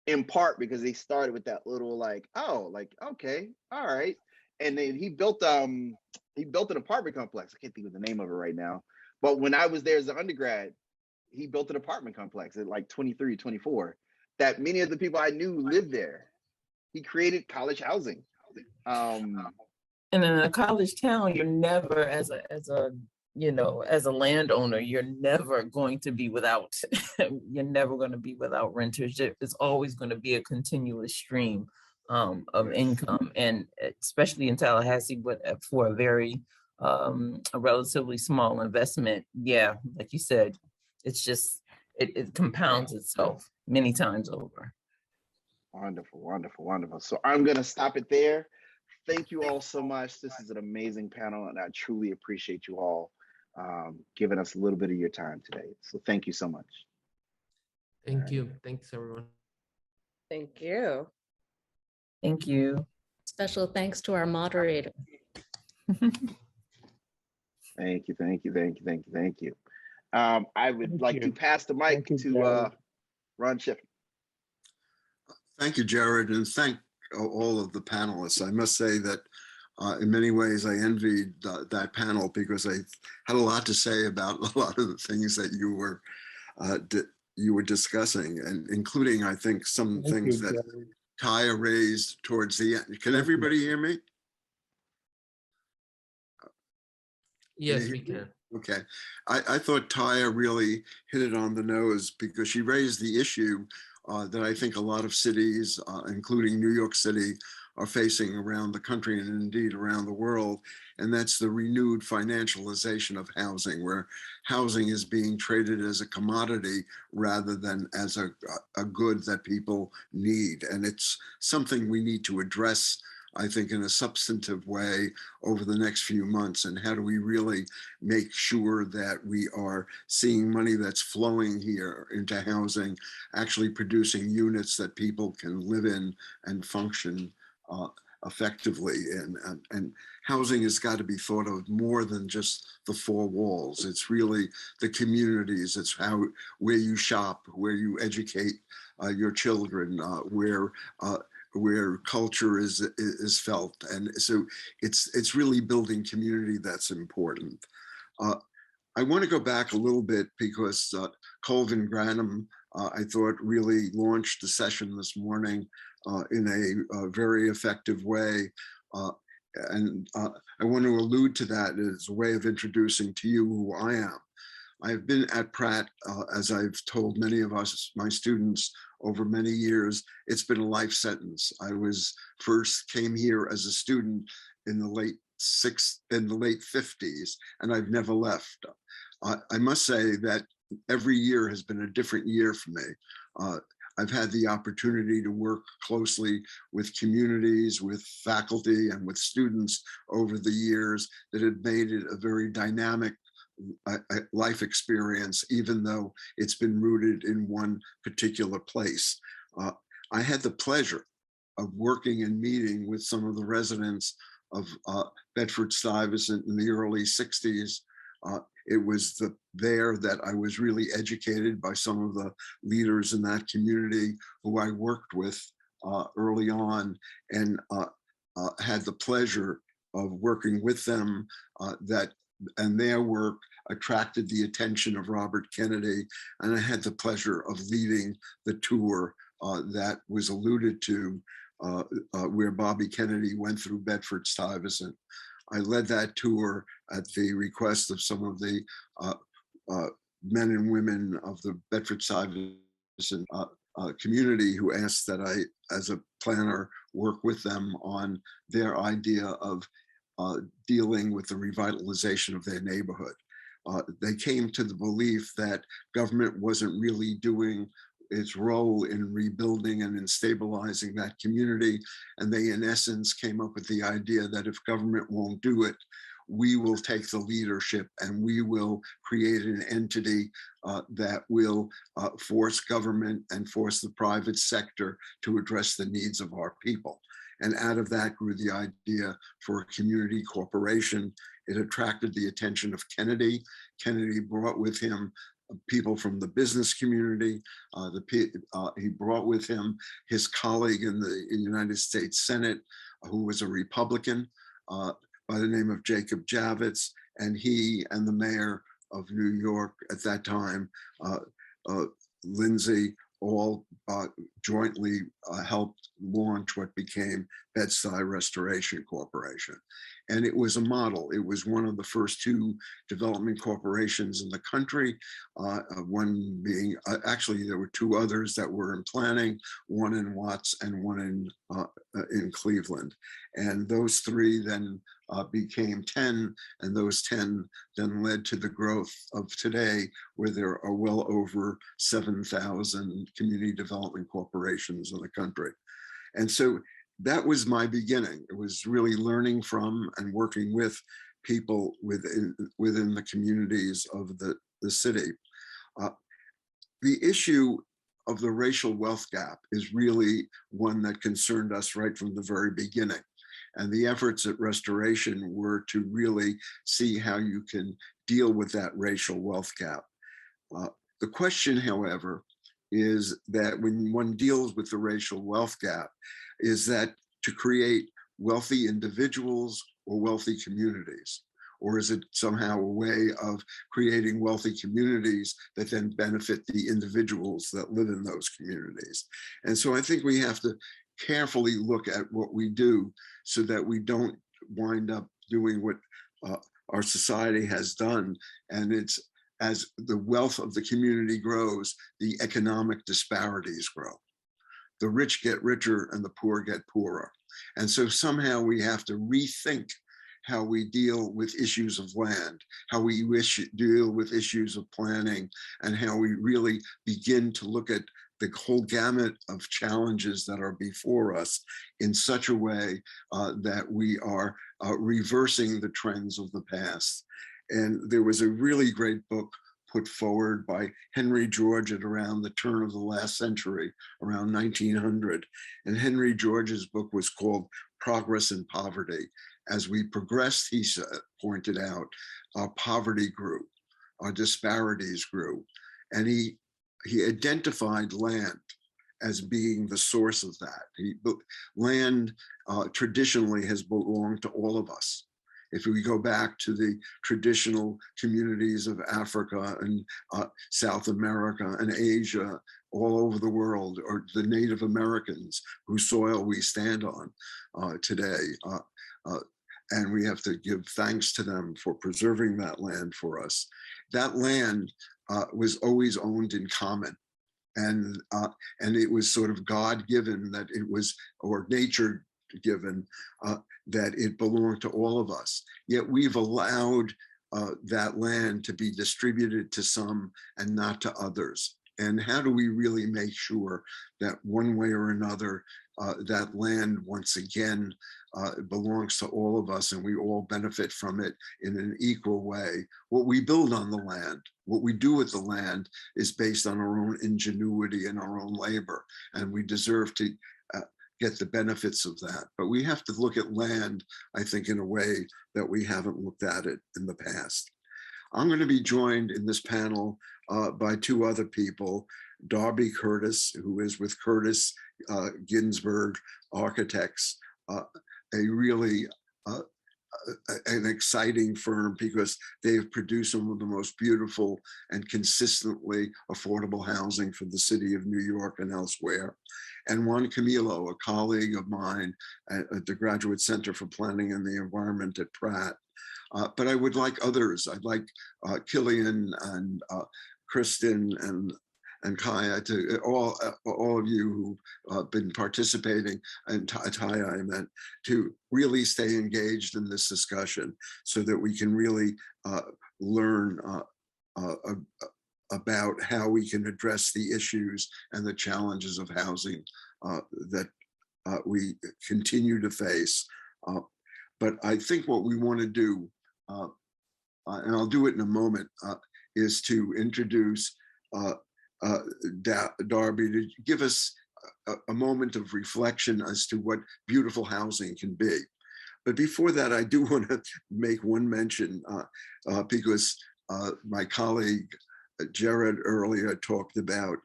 in part because they started with that little like, oh, like, okay, all right. And then he built an apartment complex. I can't think of the name of it right now. But when I was there as an undergrad, he built an apartment complex at like 23, 24, that many of the people I knew lived there. He created college housing. And in a college town, you're never, as a landowner, you're never going to be without, you're never going to be without renters. It's always going to be a continuous stream of income, and especially in Tallahassee, but for a very a relatively small investment, yeah, like you said, it's just it compounds itself many times over. Wonderful, wonderful, wonderful. So I'm gonna stop it there. Thank you all so much. This is an amazing panel, and I truly appreciate you all giving us a little bit of your time today. So thank you so much. Thank you. Thanks, everyone. Thank you. Thank you. Special thanks to our moderator. Thank you, thank you, thank you, thank you, thank you. I would like to pass the mic to Ron Schiff. Thank you, Jared, and thank all of the panelists. I must say that in many ways I envied that panel because I had a lot to say about a lot of the things that you were discussing, and including, I think, some things that Taya raised towards the end. Can everybody hear me? Yes, we can. Okay. I thought Taya really hit it on the nose because she raised the issue that I think a lot of cities, including New York City, are facing around the country and indeed around the world. And that's the renewed financialization of housing, where housing is being traded as a commodity rather than as a good that people need. And it's something we need to address, I think, in a substantive way over the next few months. And how do we really make sure that we are seeing money that's flowing here into housing, actually producing units that people can live in and function effectively. And housing has got to be thought of more than just the 4 walls. It's really the communities. It's where you shop, where you educate your children, where culture is felt. And so it's really building community that's important. I want to go back a little bit because Colvin Granum, I thought, really launched the session this morning in a very effective way. And I want to allude to that as a way of introducing to you who I am. I've been at Pratt, as I've told many of my students over many years, it's been a life sentence. I came here as a student in the late 50s, and I've never left. I must say that every year has been a different year for me. I've had the opportunity to work closely with communities, with faculty, and with students over the years that have made it a very dynamic life experience, even though it's been rooted in one particular place. I had the pleasure of working and meeting with some of the residents of Bedford-Stuyvesant in the early 60s. It was there that I was really educated by some of the leaders in that community who I worked with early on, and had the pleasure of working with them, and their work attracted the attention of Robert Kennedy, and I had the pleasure of leading the tour that was alluded to, where Bobby Kennedy went through Bedford-Stuyvesant. I led that tour at the request of some of the men and women of the Bedford-Stuyvesant community who asked that I, as a planner, work with them on their idea of dealing with the revitalization of their neighborhood. They came to the belief that government wasn't really doing its role in rebuilding and in stabilizing that community. And they, in essence, came up with the idea that if government won't do it, we will take the leadership and we will create an entity that will force government and force the private sector to address the needs of our people. And out of that grew the idea for a community corporation. It attracted the attention of Kennedy. Kennedy brought with him people from the business community. He brought with him his colleague in the United States Senate, who was a Republican by the name of Jacob Javits, and he and the mayor of New York at that time, Lindsay, all jointly helped launch what became Bed-Stuy Restoration Corporation. And it was a model. It was one of the first two development corporations in the country. One being, actually there were two others that were in planning, one in Watts and one in Cleveland. And those three then became 10, and those 10 then led to the growth of today, where there are well over 7,000 community development corporations in the country. And so that was my beginning. It was really learning from and working with people within the communities of the city. The issue of the racial wealth gap is really one that concerned us right from the very beginning. And the efforts at restoration were to really see how you can deal with that racial wealth gap. The question, however, is that when one deals with the racial wealth gap, is that to create wealthy individuals or wealthy communities? Or is it somehow a way of creating wealthy communities that then benefit the individuals that live in those communities? And so I think we have to carefully look at what we do so that we don't wind up doing what our society has done. And it's, as the wealth of the community grows, the economic disparities grow. The rich get richer and the poor get poorer. And so somehow we have to rethink how we deal with issues of land, how we deal with issues of planning, and how we really begin to look at the whole gamut of challenges that are before us in such a way that we are reversing the trends of the past. And there was a really great book put forward by Henry George at around the turn of the last century, around 1900. And Henry George's book was called Progress in Poverty. As we progressed, he pointed out, our poverty grew, our disparities grew. And he identified land as being the source of that. Land traditionally has belonged to all of us. If we go back to the traditional communities of Africa and South America and Asia, all over the world, or the Native Americans whose soil we stand on today. And we have to give thanks to them for preserving that land for us. That land was always owned in common. And it was sort of God-given that it was, or nature given, that it belonged to all of us. Yet we've allowed that land to be distributed to some and not to others. And how do we really make sure that one way or another, that land once again belongs to all of us and we all benefit from it in an equal way? What we build on the land, what we do with the land is based on our own ingenuity and our own labor, and we deserve to get the benefits of that. But we have to look at land, I think, in a way that we haven't looked at it in the past. I'm going to be joined in this panel by two other people, Darby Curtis, who is with Curtis Ginsburg Architects, a really an exciting firm because they've produced some of the most beautiful and consistently affordable housing for the city of New York and elsewhere. And Juan Camilo, a colleague of mine at the Graduate Center for Planning and the Environment at Pratt. But I would like others. I'd like Killian and Kristen and Kaya, to all of you who've been participating, and Taya, I meant, to really stay engaged in this discussion so that we can really learn about how we can address the issues and the challenges of housing that we continue to face. But I think what we want to do, and I'll do it in a moment, is to introduce Darby to give us a moment of reflection as to what beautiful housing can be. But before that, I do want to make one mention because my colleague Jared earlier talked about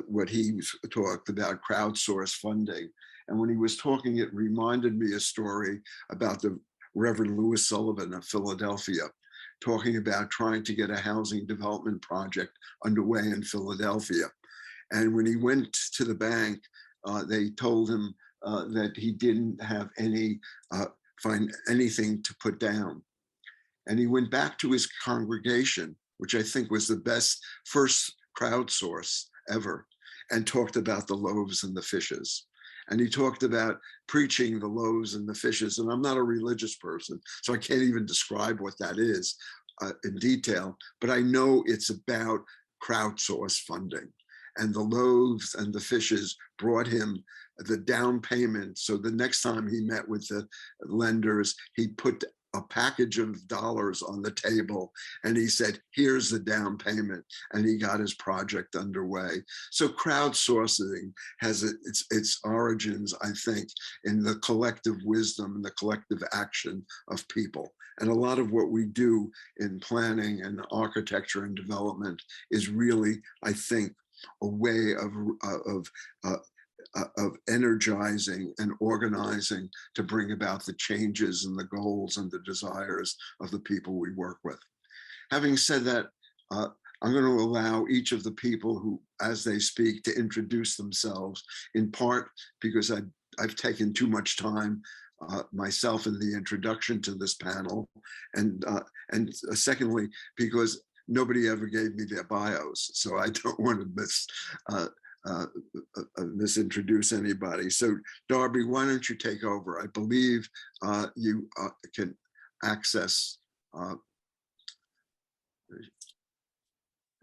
what he talked about, crowdsource funding. And when he was talking, it reminded me a story about the Reverend Louis Sullivan of Philadelphia, talking about trying to get a housing development project underway in Philadelphia. And when he went to the bank, they told him that he didn't have find anything to put down. And he went back to his congregation, which I think was the best first crowdsource ever, and talked about the loaves and the fishes. And he talked about preaching the loaves and the fishes. And I'm not a religious person, so I can't even describe what that is in detail, but I know it's about crowdsource funding. And the loaves and the fishes brought him the down payment. So the next time he met with the lenders, he put a package of dollars on the table and he said, here's the down payment, and he got his project underway. So crowdsourcing has its origins, I think, in the collective wisdom and the collective action of people. And a lot of what we do in planning and architecture and development is really, I think, a way of energizing and organizing to bring about the changes and the goals and the desires of the people we work with. Having said that, I'm going to allow each of the people who, as they speak, to introduce themselves, in part because I've taken too much time myself in the introduction to this panel, and secondly, because nobody ever gave me their bios, so I don't want to misintroduce anybody. So Darby, why don't you take over? I believe you can access.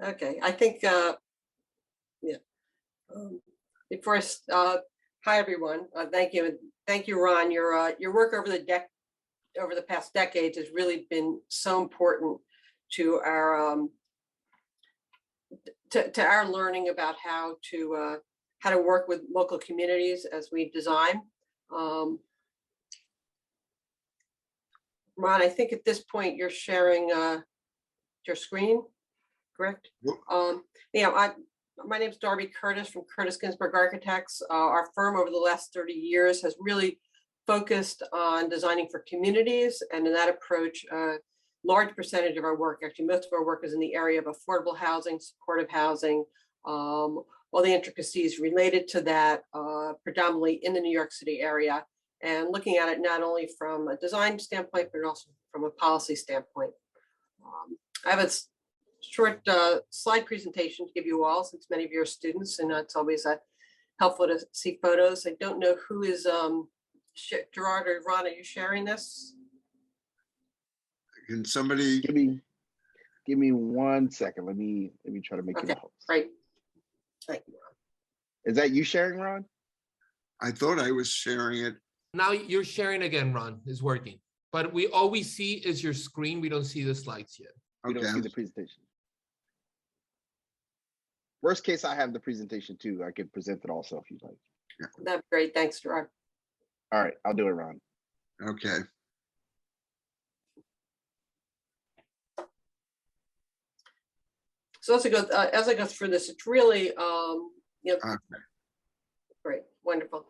Okay, I think, yeah. Before I, hi everyone, thank you. Thank you, Ron. Your work over the past decades has really been so important to our to our learning about how to work with local communities as we design. Ron, I think at this point you're sharing your screen, correct? My name is Darby Curtis from Curtis Ginsburg Architects. Our firm over the last 30 years has really focused on designing for communities, and in that approach, large percentage of our work, actually most of our work, is in the area of affordable housing, supportive housing, all the intricacies related to that, predominantly in the New York City area, and looking at it not only from a design standpoint, but also from a policy standpoint. I have a short slide presentation to give you all, since many of you are students, and it's always helpful to see photos. I don't know who is, Gerard or Ron, are you sharing this? Can somebody Give me 1 second. Let me try to make you Okay, a host. great. Thank you. Is that you sharing, Ron? I thought I was sharing it. Now you're sharing again, Ron. It's working. But all we see is your screen. We don't see the slides yet. We don't see the presentation. Worst case, I have the presentation too. I could present it also if you'd like. That'd be great. Thanks, Gerard. All right, I'll do it, Ron. Okay. So as I go through this, it's really, Okay. great, wonderful.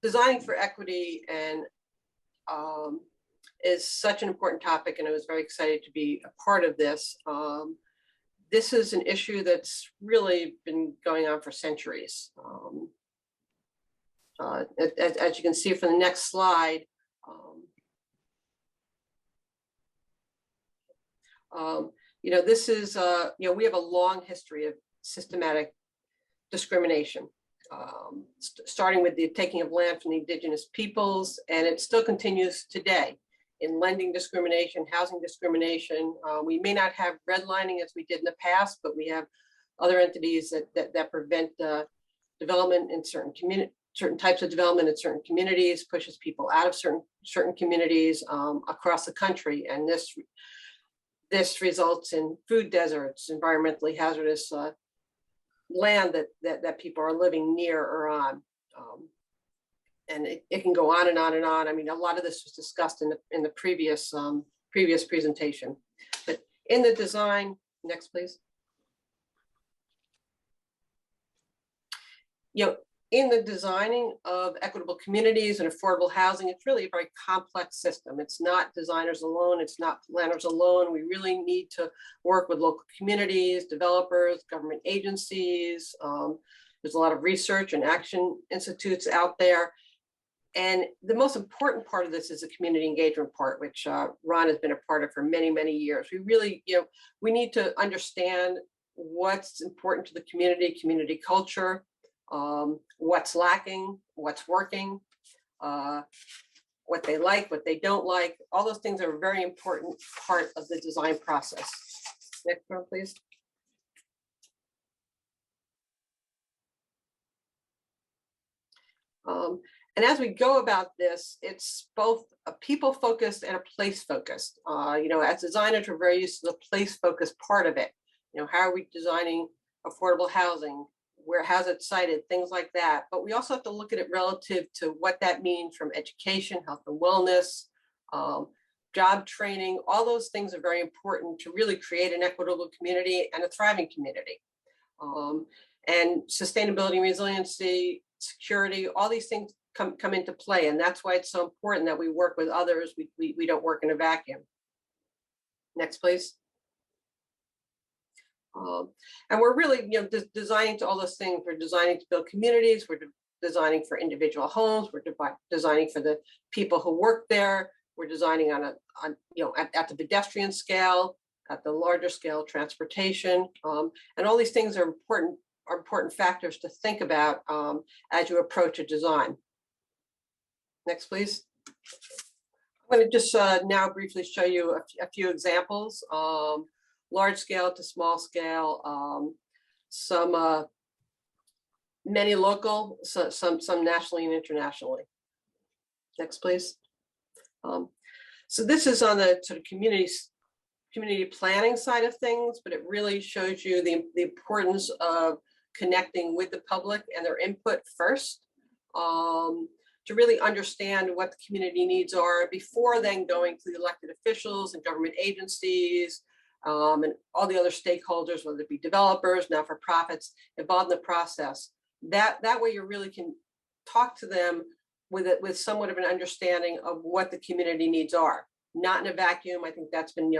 Designing for equity and is such an important topic, and I was very excited to be a part of this. This is an issue that's really been going on for centuries. As you can see from the next slide, this is, we have a long history of systematic discrimination, starting with the taking of land from the indigenous peoples, and it still continues today in lending discrimination, housing discrimination. We may not have redlining as we did in the past, but we have other entities that prevent development in certain types of development in certain communities, pushes people out of certain communities across the country, and this results in food deserts, environmentally hazardous land that people are living near or on. And it can go on and on and on. I mean, a lot of this was discussed in the previous presentation. But in the design, next please. In the designing of equitable communities and affordable housing, it's really a very complex system. It's not designers alone, it's not planners alone. We really need to work with local communities, developers, government agencies. There's a lot of research and action institutes out there. And the most important part of this is the community engagement part, which Ron has been a part of for many, many years. We really, we need to understand what's important to the community culture, what's lacking, what's working, what they like, what they don't like. All those things are a very important part of the design process. Next one, please. And as we go about this, it's both a people-focused and a place-focused. As designers, we're very used to the place-focused part of it. How are we designing affordable housing? Where has it sited? Things like that. But we also have to look at it relative to what that means from education, health and wellness, job training. All those things are very important to really create an equitable community and a thriving community. And sustainability, resiliency, security, all these things come into play. And that's why it's so important that we work with others. We don't work in a vacuum. Next, please. And we're really, designing to all those things. We're designing to build communities. We're designing for individual homes. We're designing for the people who work there. We're designing at the pedestrian scale, at the larger scale, transportation, and all these things are important factors to think about as you approach a design. Next, please. I'm going to just now briefly show you a few examples. Large scale to small scale, some many local, some nationally and internationally. Next, please. So this is on the sort of community planning side of things, but it really shows you the importance of connecting with the public and their input first, to really understand what the community needs are before then going to the elected officials and government agencies, and all the other stakeholders, whether it be developers, not-for-profits, involved in the process. That way you really can talk to them with somewhat of an understanding of what the community needs are. Not in a vacuum. I think that's been,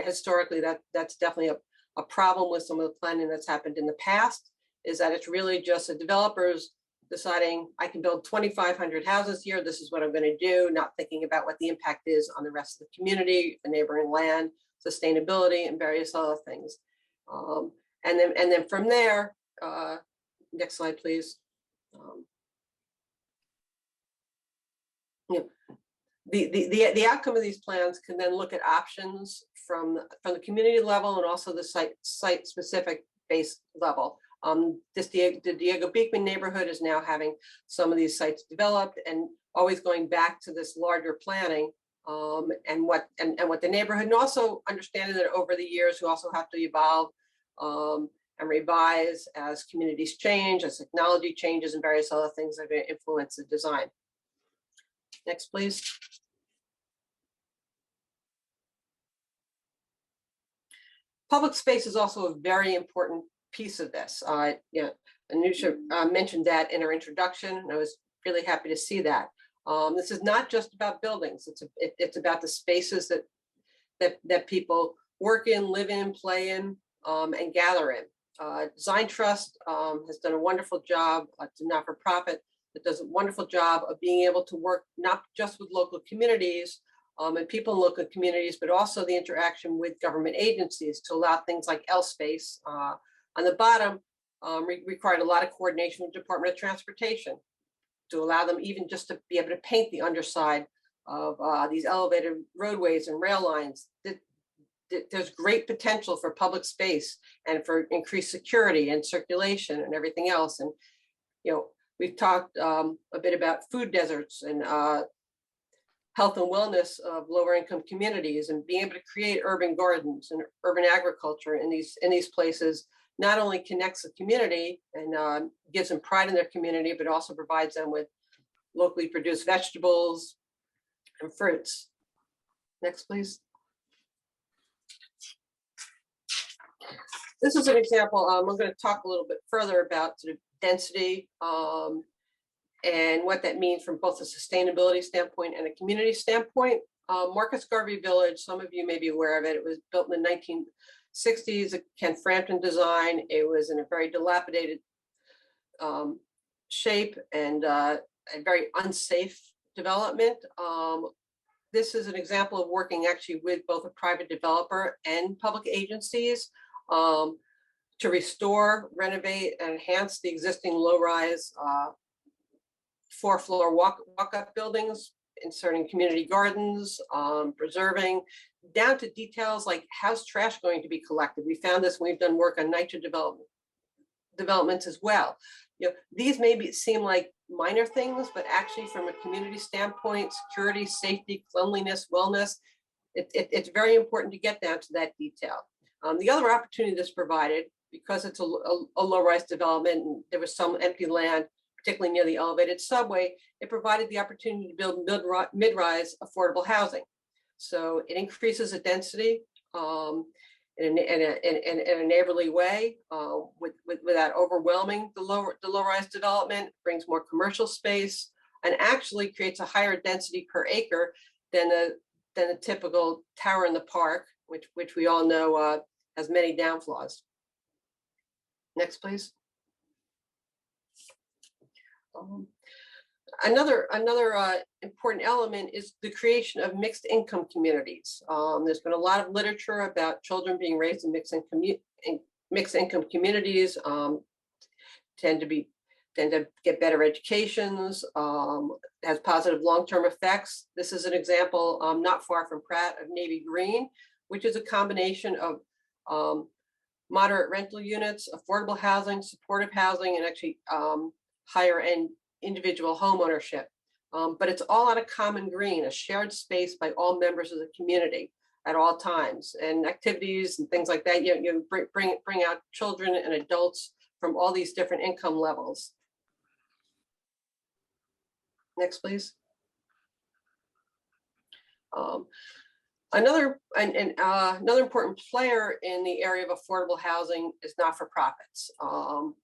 historically, that's definitely a problem with some of the planning that's happened in the past, is that it's really just the developers deciding, I can build 2,500 houses here, this is what I'm going to do, not thinking about what the impact is on the rest of the community, the neighboring land, sustainability, and various other things. And then from there, next slide, please. the outcome of these plans can then look at options from the community level and also the site specific base level. The Diego Beekman neighborhood is now having some of these sites developed and always going back to this larger planning and what the neighborhood, and also understanding that over the years we also have to evolve and revise as communities change, as technology changes, and various other things that are going to influence the design. Next, please. Public space is also a very important piece of this. Anusha mentioned that in her introduction, and I was really happy to see that. This is not just about buildings. It's about the spaces that people work in, live in, play in, and gather in. Design Trust has done a wonderful job. It's a not-for-profit that does a wonderful job of being able to work not just with local communities and people in local communities, but also the interaction with government agencies to allow things like L-Space on the bottom required a lot of coordination with the Department of Transportation to allow them even just to be able to paint the underside of these elevated roadways and rail lines. There's great potential for public space and for increased security and circulation and everything else. And, we've talked a bit about food deserts and health and wellness of lower income communities, and being able to create urban gardens and urban agriculture in these places not only connects the community and gives them pride in their community, but also provides them with locally produced vegetables and fruits. Next, please. This is an example. I'm going to talk a little bit further about sort of density and what that means from both a sustainability standpoint and a community standpoint. Marcus Garvey Village, some of you may be aware of it. It was built in the 1960s, a Ken Frampton design. It was in a very dilapidated shape and a very unsafe development. This is an example of working actually with both a private developer and public agencies to restore, renovate, and enhance the existing low-rise 4-floor walk-up buildings, inserting community gardens, preserving, down to details like how's trash going to be collected. We found this when we've done work on NYCHA developments as well. These maybe seem like minor things, but actually from a community standpoint, security, safety, cleanliness, wellness, it's very important to get down to that detail. The other opportunity this provided, because it's a low-rise development and there was some empty land, particularly near the elevated subway, it provided the opportunity to build mid-rise affordable housing. So it increases the density in a neighborly way without overwhelming the low-rise development, brings more commercial space, and actually creates a higher density per acre than the typical tower in the park, which we all know has many downfalls. Next, please. Another important element is the creation of mixed income communities. There's been a lot of literature about children being raised in mixed income communities, tend to get better educations, has positive long-term effects. This is an example not far from Pratt of Navy Green, which is a combination of moderate rental units, affordable housing, supportive housing, and actually higher end individual home ownership. But it's all on a common green, a shared space by all members of the community at all times, and activities and things like that. You bring out children and adults from all these different income levels. Next, please. Another important player in the area of affordable housing is not-for-profits,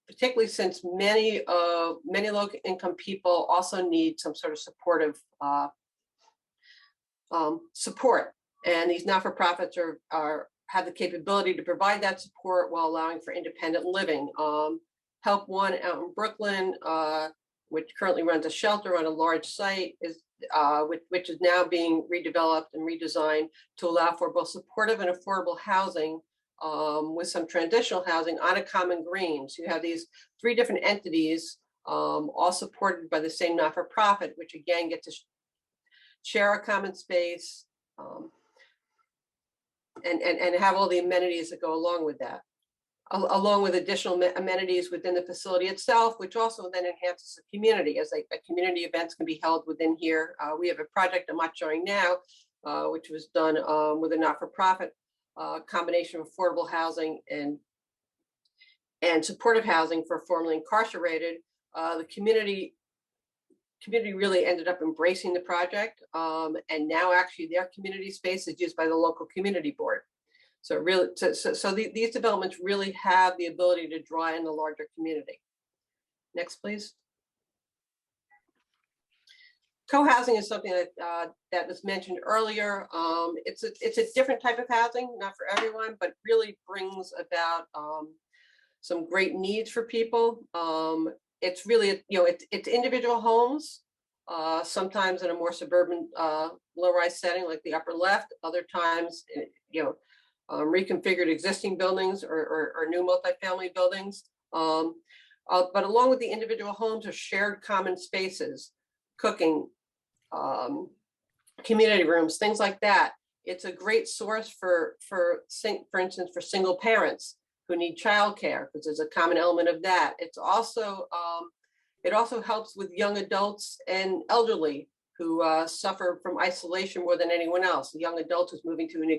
particularly since many low-income people also need some sort of supportive support, and these not-for-profits have the capability to provide that support while allowing for independent living. Help One out in Brooklyn, which currently runs a shelter on a large site, which is now being redeveloped and redesigned to allow for both supportive and affordable housing with some transitional housing on a common green. So you have these 3 different entities all supported by the same not-for-profit, which again get to share a common space, and have all the amenities that go along with that, along with additional amenities within the facility itself, which also then enhances the community, as community events can be held within here. We have a project I'm not showing now, which was done with a not-for-profit combination of affordable housing and supportive housing for formerly incarcerated. The community really ended up embracing the project, and now actually their community space is used by the local community board. So really, these developments really have the ability to draw in the larger community. Next, please. Co-housing is something that was mentioned earlier. It's a different type of housing, not for everyone, but really brings about some great needs for people. It's really, it's individual homes, sometimes in a more suburban low-rise setting like the upper left, other times, reconfigured existing buildings or new multifamily buildings. But along with the individual homes are shared common spaces, cooking, community rooms, things like that. It's a great source for instance, for single parents who need childcare, because there's a common element of that. It's also, it also helps with young adults and elderly who suffer from isolation more than anyone else. A young adult who's moving to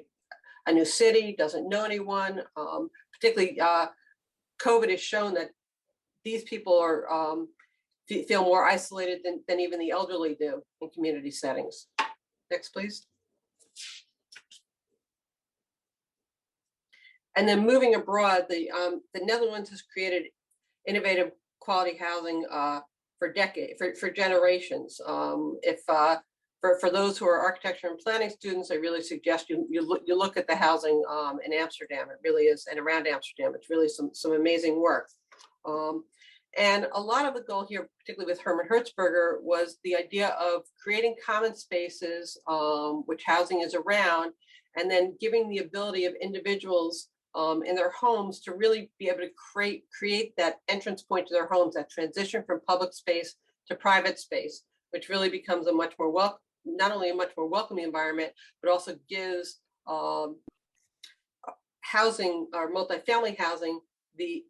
a new city, doesn't know anyone, particularly COVID has shown that these people are feel more isolated than even the elderly do in community settings. Next, please. And then moving abroad, the Netherlands has created innovative quality housing for generations. For those who are architecture and planning students, I really suggest you look at the housing in Amsterdam. It really is, and around Amsterdam, it's really some amazing work. And a lot of the goal here, particularly with Herman Hertzberger, was the idea of creating common spaces, which housing is around, and then giving the ability of individuals in their homes to really be able to create that entrance point to their homes, that transition from public space to private space, which really becomes a much more not only a much more welcoming environment, but also gives housing or multifamily housing the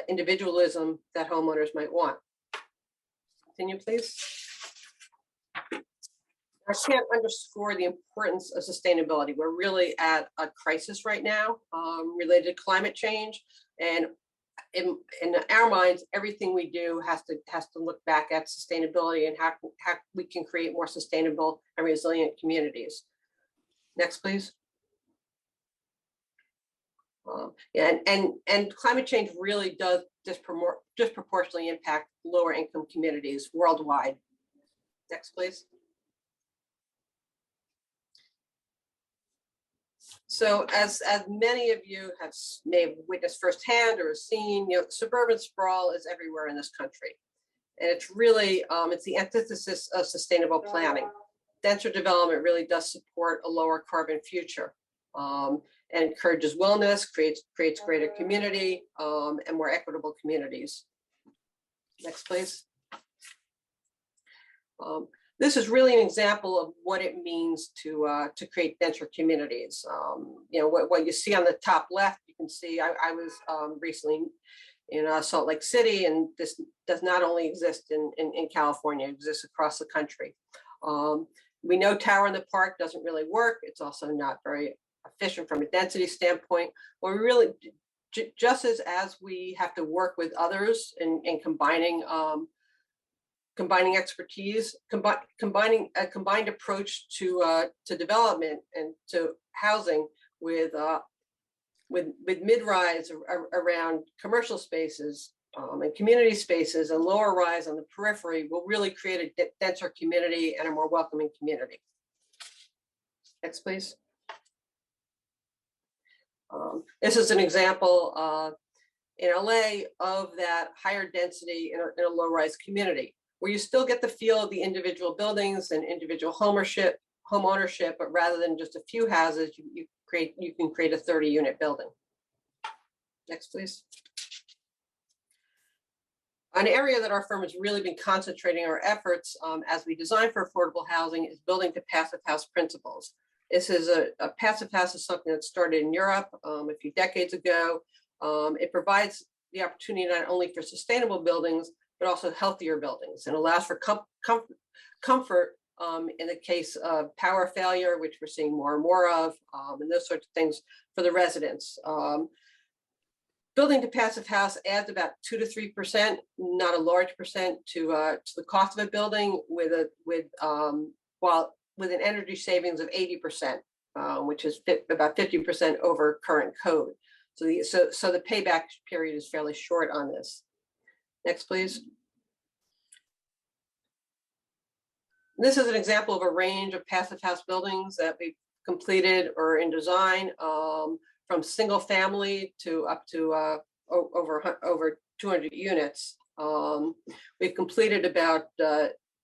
individualism that homeowners might want. Continue, please. I can't underscore the importance of sustainability. We're really at a crisis right now related to climate change, and in our minds, everything we do has to look back at sustainability and how we can create more sustainable and resilient communities. Next, please. And climate change really does disproportionately impact lower income communities worldwide. Next, please. So as many of you may have witnessed firsthand or seen, suburban sprawl is everywhere in this country. And it's really, it's the antithesis of sustainable planning. Denser development really does support a lower carbon future. And encourages wellness, creates greater community, and more equitable communities. Next, please. This is really an example of what it means to create denser communities. What you see on the top left, you can see I was recently in Salt Lake City, and this does not only exist in California, it exists across the country. We know Tower in the Park doesn't really work. It's also not very efficient from a density standpoint. Well, we really, just as we have to work with others in combining expertise, combining a combined approach to development and to housing with mid-rise around commercial spaces and community spaces and lower rise on the periphery will really create a denser community and a more welcoming community. Next, please. This is an example in LA of that higher density in a low-rise community, where you still get the feel of the individual buildings and individual home ownership, but rather than just a few houses, you can create a 30-unit building. Next, please. An area that our firm has really been concentrating our efforts as we design for affordable housing is building to passive house principles. This is a passive house is something that started in Europe a few decades ago. It provides the opportunity not only for sustainable buildings, but also healthier buildings, and allows for comfort in the case of power failure, which we're seeing more and more of, and those sorts of things for the residents. Building to passive house adds about 2 to 3%, not a large percent, to the cost of a building with an energy savings of 80%, which is about 50% over current code. So the payback period is fairly short on this. Next, please. This is an example of a range of passive house buildings that we've completed or in design, from single family to up to over 200 units. We've completed about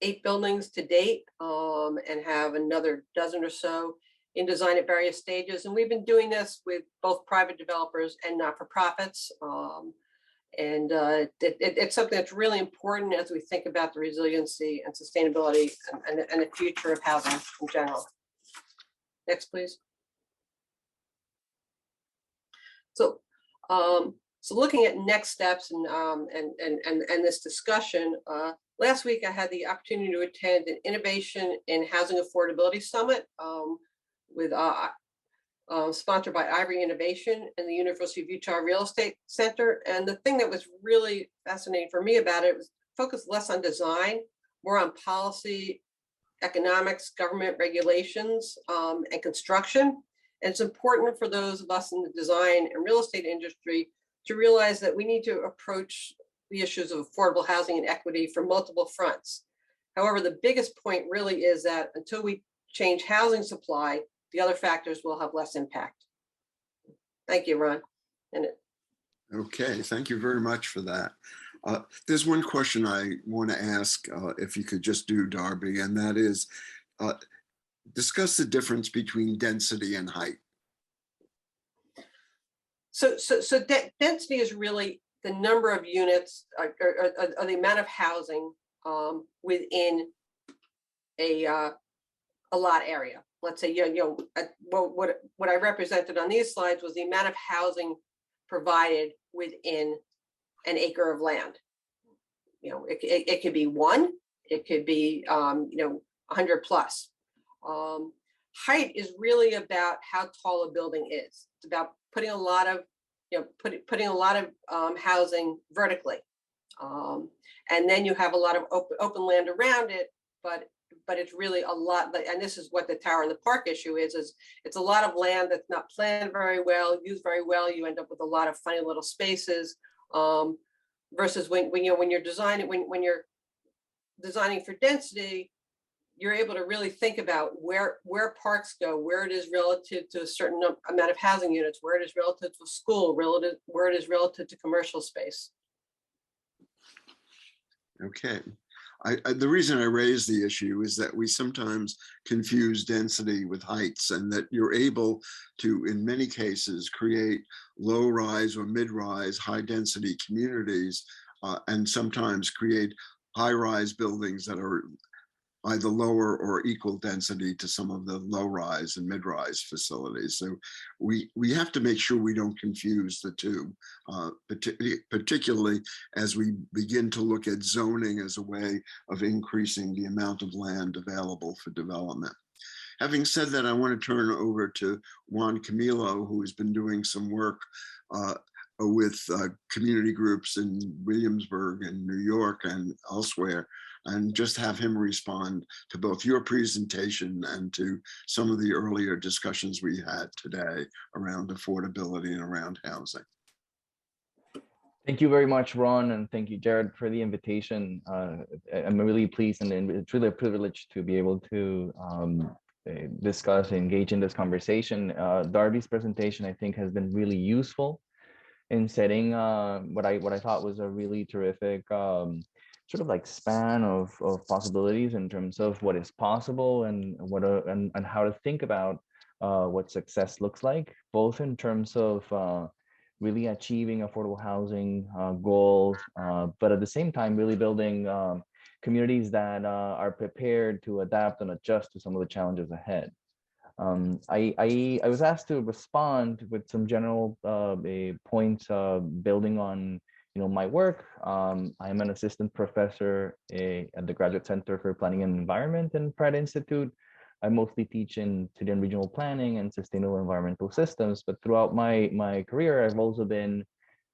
8 buildings to date, and have another dozen or so in design at various stages. And we've been doing this with both private developers and not-for-profits. It's something that's really important as we think about the resiliency and sustainability and the future of housing in general. Next, please. So looking at next steps and this discussion, last week I had the opportunity to attend an Innovation in Housing Affordability Summit with sponsored by Ivory Innovation and the University of Utah Real Estate Center. And the thing that was really fascinating for me about it was focused less on design, more on policy, economics, government regulations, and construction. And it's important for those of us in the design and real estate industry to realize that we need to approach the issues of affordable housing and equity from multiple fronts. However, the biggest point really is that until we change housing supply, the other factors will have less impact. Thank you, Ron. Okay, thank you very much for that. There's one question I want to ask, if you could just do, Darby, and that is, discuss the difference between density and height. So density is really the number of units or the amount of housing within a lot area. Let's say, what I represented on these slides was the amount of housing provided within an acre of land. It could be 1, it could be 100 plus. Height is really about how tall a building is. It's about putting a lot of housing vertically, and then you have a lot of open land around it. But it's really a lot, and this is what the Tower in the Park issue is it's a lot of land that's not planned very well, used very well. You end up with a lot of funny little spaces, versus when you're designing for density, you're able to really think about where parks go, where it is relative to a certain amount of housing units, where it is relative to a school, where it is relative to commercial space. Okay. The reason I raise the issue is that we sometimes confuse density with heights, and that you're able to, in many cases, create low-rise or mid-rise, high-density communities, and sometimes create high-rise buildings that are either lower or equal density to some of the low-rise and mid-rise facilities. So we have to make sure we don't confuse the two, particularly as we begin to look at zoning as a way of increasing the amount of land available for development. Having said that, I want to turn over to Juan Camilo, who has been doing some work with community groups in Williamsburg and New York and elsewhere, and just have him respond to both your presentation and to some of the earlier discussions we had today around affordability and around housing. Thank you very much, Ron, and thank you, Jared, for the invitation. I'm really pleased, and it's really a privilege to be able to discuss and engage in this conversation. Darby's presentation, I think, has been really useful in setting what I thought was a really terrific sort of like span of possibilities in terms of what is possible and how to think about what success looks like, both in terms of really achieving affordable housing goals, but at the same time, really building communities that are prepared to adapt and adjust to some of the challenges ahead. I was asked to respond with some general points building on my work. I am an assistant professor at the Graduate Center for Planning and Environment in Pratt Institute. I mostly teach in city and regional planning and sustainable environmental systems, but throughout my career, I've also been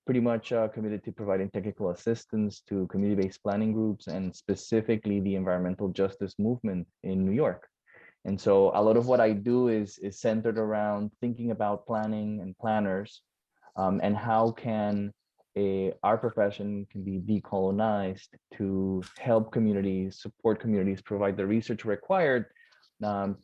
pretty much committed to providing technical assistance to community-based planning groups and specifically the environmental justice movement in New York. And so a lot of what I do is centered around thinking about planning and planners, and how can our profession can be decolonized to help communities, support communities, provide the research required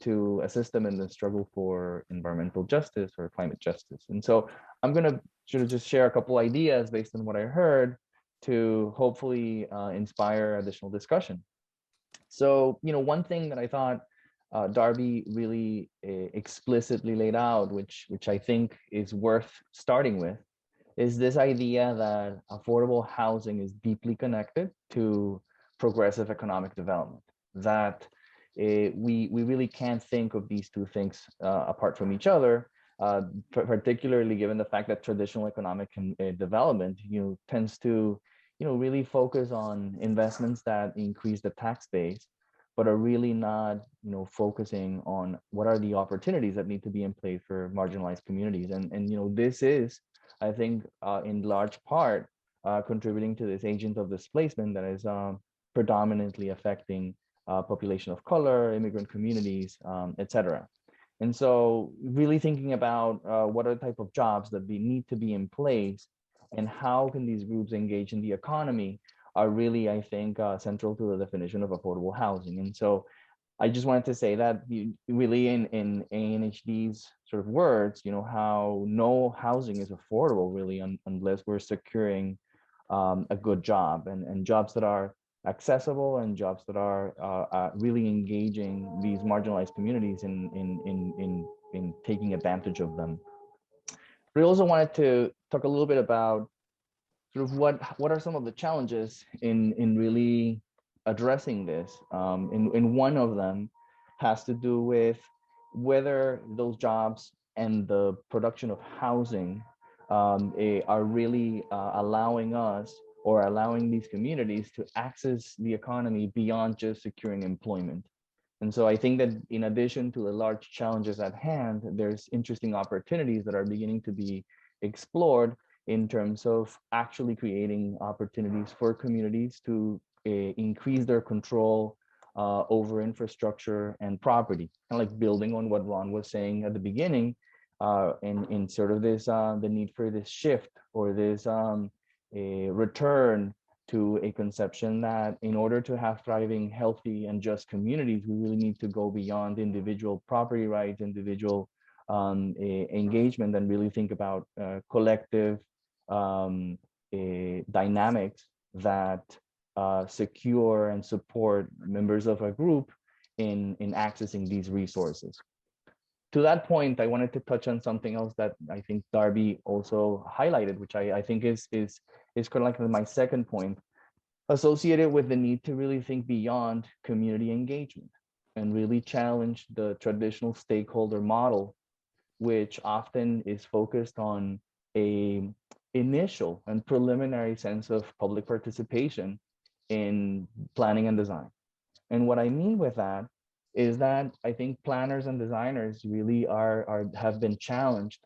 to assist them in the struggle for environmental justice or climate justice. And so I'm going to sort of just share a couple ideas based on what I heard to hopefully inspire additional discussion. So, one thing that I thought Darby really explicitly laid out, which I think is worth starting with, is this idea that affordable housing is deeply connected to progressive economic development, that we really can't think of these two things apart from each other, particularly given the fact that traditional economic development tends to really focus on investments that increase the tax base, but are really not focusing on what are the opportunities that need to be in place for marginalized communities. And this is, I think, in large part contributing to this agent of displacement that is predominantly affecting population of color, immigrant communities, etc. And so really thinking about what are the type of jobs that need to be in place and how can these groups engage in the economy are really, I think, central to the definition of affordable housing. And so I just wanted to say that really in ANHD's sort of words, how no housing is affordable really unless we're securing a good job and jobs that are accessible and jobs that are really engaging these marginalized communities in taking advantage of them. We also wanted to talk a little bit about sort of what are some of the challenges in really addressing this. And one of them has to do with whether those jobs and the production of housing are really allowing us or allowing these communities to access the economy beyond just securing employment. And so I think that in addition to the large challenges at hand, there's interesting opportunities that are beginning to be explored in terms of actually creating opportunities for communities to increase their control over infrastructure and property. Kind of like building on what Ron was saying at the beginning, in sort of this, the need for this shift or this a return to a conception that in order to have thriving, healthy, and just communities, we really need to go beyond individual property rights, individual engagement, and really think about collective dynamics that secure and support members of a group in accessing these resources. To that point, I wanted to touch on something else that I think Darby also highlighted, which I think is kind of like my second point, associated with the need to really think beyond community engagement and really challenge the traditional stakeholder model, which often is focused on a initial and preliminary sense of public participation in planning and design. And what I mean with that is that I think planners and designers really have been challenged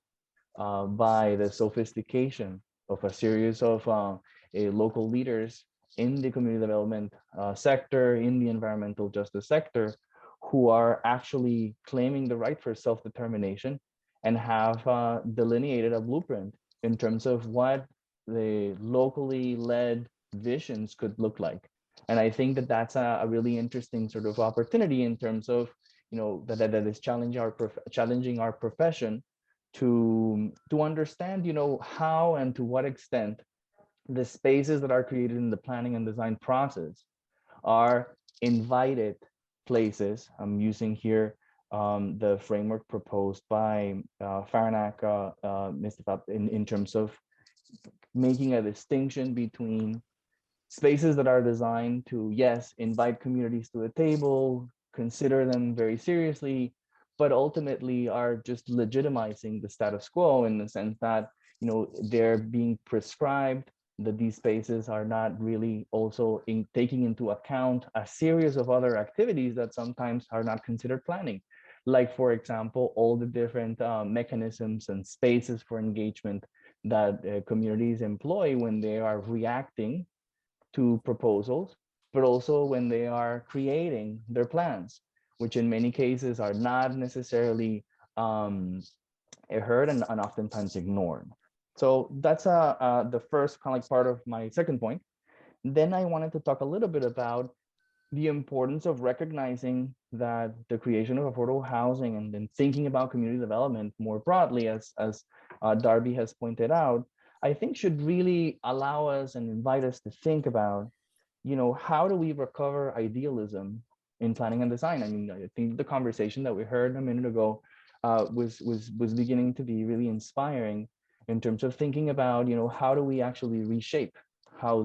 by the sophistication of a series of local leaders in the community development sector, in the environmental justice sector, who are actually claiming the right for self-determination and have delineated a blueprint in terms of what the locally led visions could look like. And I think that that's a really interesting sort of opportunity in terms of, that is challenging our profession to understand, how and to what extent the spaces that are created in the planning and design process are invited places. I'm using here the framework proposed by Farnak in terms of making a distinction between spaces that are designed to, yes, invite communities to the table, consider them very seriously, but ultimately are just legitimizing the status quo in the sense that, they're being prescribed, that these spaces are not really also taking into account a series of other activities that sometimes are not considered planning. Like, for example, all the different mechanisms and spaces for engagement that communities employ when they are reacting to proposals, but also when they are creating their plans, which in many cases are not necessarily heard and oftentimes ignored. So that's the first kind of like part of my second point. Then I wanted to talk a little bit about the importance of recognizing that the creation of affordable housing and then thinking about community development more broadly, as Darby has pointed out, I think should really allow us and invite us to think about, how do we recover idealism in planning and design? I mean, I think the conversation that we heard a minute ago was beginning to be really inspiring in terms of thinking about, how do we actually reshape how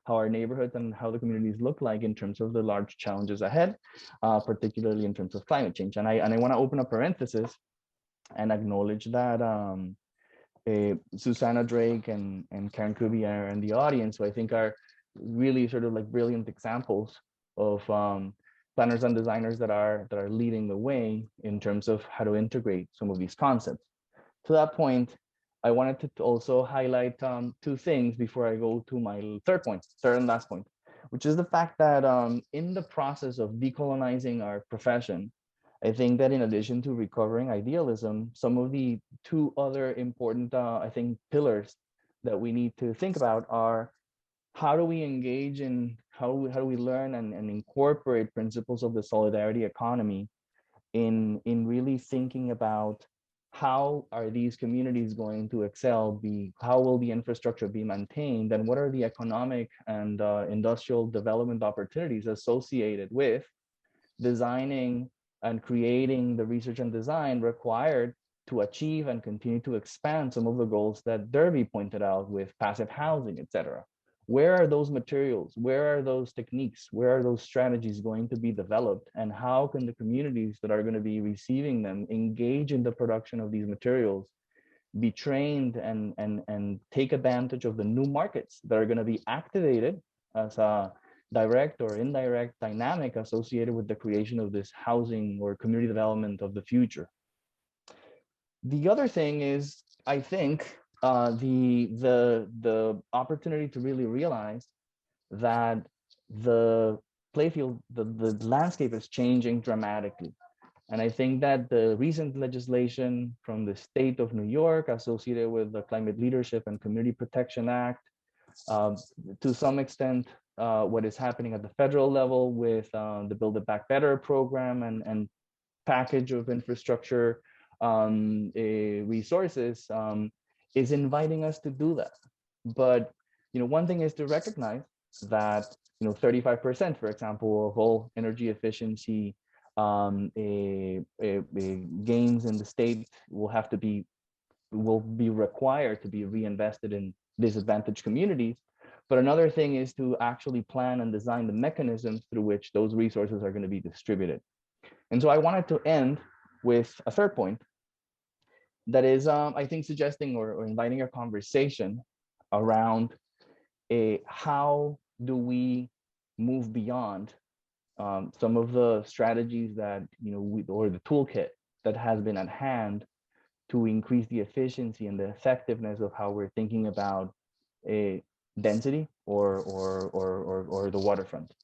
our neighborhoods and how the communities look like in terms of the large challenges ahead, particularly in terms of climate change. And I want to open a parenthesis and acknowledge that Susanna Drake and Karen Kuby are in the audience, who I think are really sort of like brilliant examples of planners and designers that are leading the way in terms of how to integrate some of these concepts. To that point, I wanted to also highlight two things before I go to my third and last point, which is the fact that in the process of decolonizing our profession, I think that in addition to recovering idealism, some of the two other important, I think, pillars that we need to think about are how do we engage in, how do we learn and incorporate principles of the solidarity economy in really thinking about how are these communities going to excel, how will the infrastructure be maintained, and what are the economic and industrial development opportunities associated with designing and creating the research and design required to achieve and continue to expand some of the goals that Derby pointed out with passive housing, et cetera. Where are those materials? Where are those techniques? Where are those strategies going to be developed? And how can the communities that are going to be receiving them engage in the production of these materials, be trained and take advantage of the new markets that are going to be activated as a direct or indirect dynamic associated with the creation of this housing or community development of the future? The other thing is, I think, the opportunity to really realize that the playfield, the landscape is changing dramatically. And I think that the recent legislation from the state of New York associated with the Climate Leadership and Community Protection Act, to some extent, what is happening at the federal level with the Build It Back Better program and package of infrastructure resources is inviting us to do that. But one thing is to recognize that 35%, for example, of all energy efficiency gains in the state will be required to be reinvested in disadvantaged communities. But another thing is to actually plan and design the mechanisms through which those resources are going to be distributed. And so I wanted to end with a third point that is, I think, suggesting or inviting a conversation around how do we move beyond some of the strategies that, or the toolkit that has been at hand to increase the efficiency and the effectiveness of how we're thinking about a density or the waterfront.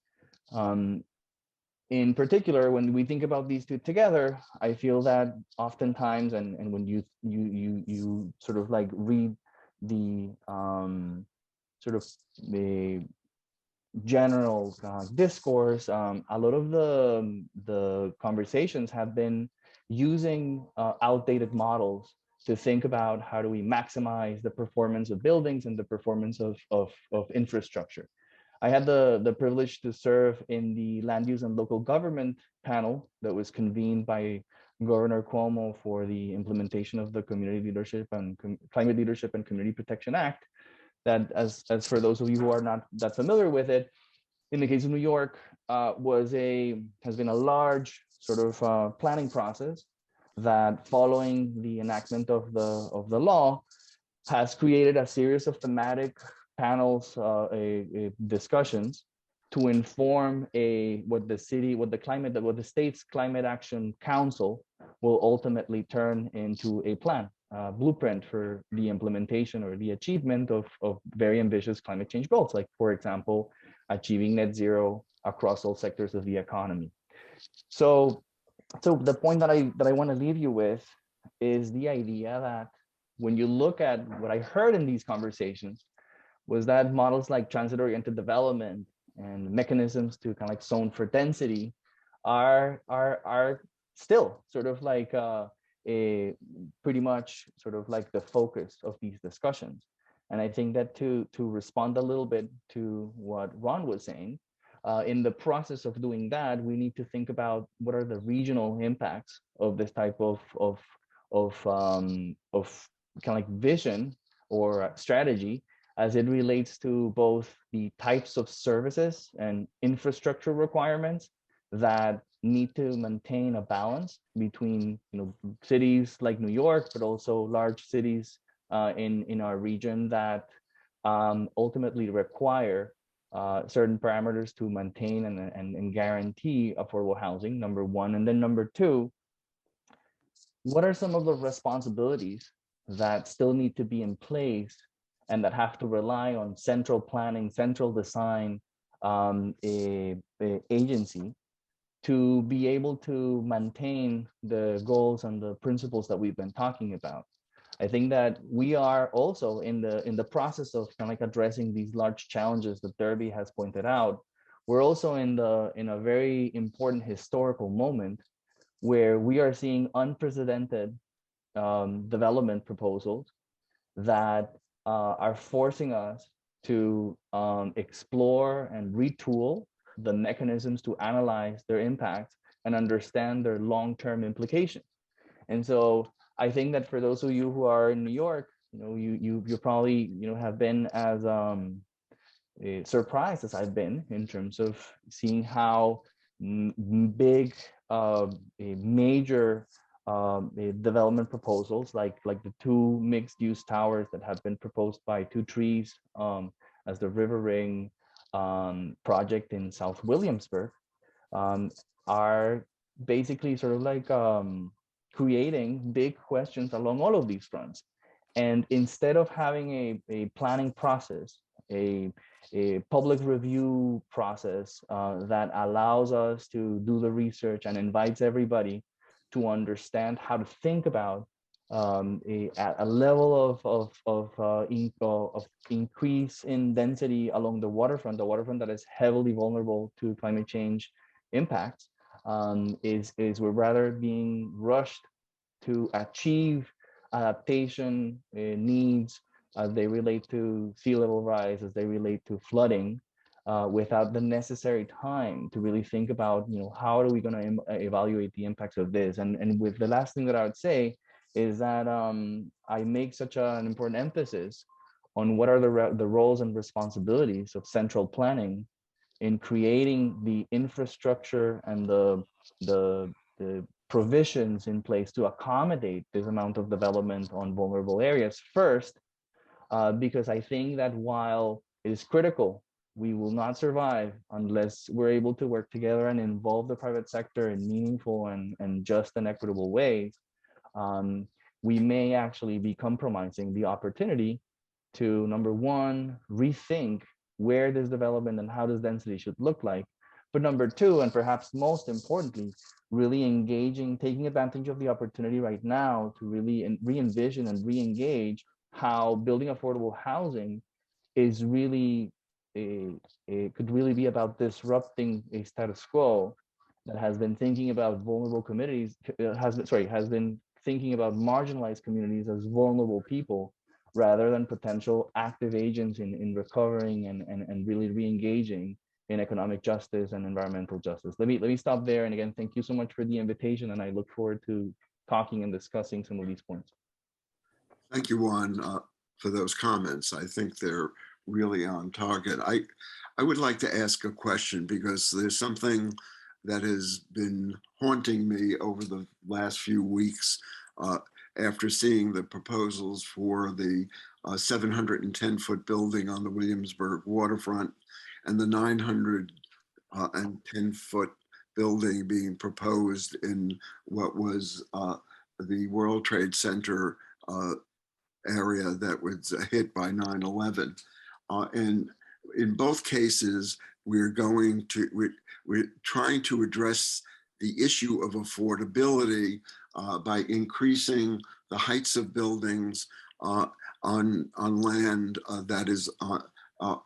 In particular, when we think about these two together, I feel that oftentimes, and when you sort of like read the sort of the general discourse, a lot of the conversations have been using outdated models to think about how do we maximize the performance of buildings and the performance of infrastructure. I had the privilege to serve in the land use and local government panel that was convened by Governor Cuomo for the implementation of the Community Leadership and Climate Leadership and Community Protection Act. that, as for those of you who are not that familiar with it, in the case of New York, has been a large sort of planning process that, following the enactment of the law, has created a series of thematic panels, discussions to inform what the state's climate action council will ultimately turn into a plan, blueprint for the implementation or the achievement of very ambitious climate change goals, like, for example, achieving net zero across all sectors of the economy. So the point that I want to leave you with is the idea that when you look at what I heard in these conversations, was that models like transit-oriented development and mechanisms to kind of like zone for density are still sort of like pretty much sort of like the focus of these discussions. And I think that to respond a little bit to what Ron was saying, in the process of doing that, we need to think about what are the regional impacts of this type of kind of like vision or strategy, as it relates to both the types of services and infrastructure requirements that need to maintain a balance between, cities like New York, but also large cities in our region that ultimately require certain parameters to maintain and guarantee affordable housing, number one. And then number two, what are some of the responsibilities that still need to be in place and that have to rely on central planning, central design agency to be able to maintain the goals and the principles that we've been talking about? I think that we are also in the process of kind of like addressing these large challenges that Derby has pointed out. We're also in a very important historical moment where we are seeing unprecedented development proposals that are forcing us to explore and retool the mechanisms to analyze their impacts and understand their long-term implications. And so I think that for those of you who are in New York, you probably have been as surprised as I've been in terms of seeing how big major development proposals like the two mixed-use towers that have been proposed by Two Trees as the River Ring project in South Williamsburg are basically sort of like creating big questions along all of these fronts. And instead of having a planning process, a public review process that allows us to do the research and invites everybody to understand how to think about a level of increase in density along the waterfront that is heavily vulnerable to climate change impacts, is we're rather being rushed to achieve adaptation needs as they relate to sea level rise, as they relate to flooding, without the necessary time to really think about, how are we going to evaluate the impacts of this? And with the last thing that I would say is that I make such an important emphasis on what are the roles and responsibilities of central planning in creating the infrastructure and the provisions in place to accommodate this amount of development on vulnerable areas first, because I think that while it is critical, we will not survive unless we're able to work together and involve the private sector in meaningful and just and equitable ways. We may actually be compromising the opportunity to, number one, rethink where this development and how this density should look like. But number two, and perhaps most importantly, really engaging, taking advantage of the opportunity right now to really re-envision and re-engage how building affordable housing is really could really be about disrupting a status quo that has been thinking about vulnerable communities, has been thinking about marginalized communities as vulnerable people rather than potential active agents in recovering and really re-engaging in economic justice and environmental justice. Let me stop there. And again, thank you so much for the invitation. And I look forward to talking and discussing some of these points. Thank you, Juan. for those comments. I think they're really on target. I would like to ask a question because there's something that has been haunting me over the last few weeks after seeing the proposals for the 710-foot building on the Williamsburg waterfront and the 910-foot building being proposed in what was the World Trade Center area that was hit by 9/11. And in both cases, we're trying to address the issue of affordability by increasing the heights of buildings on land that is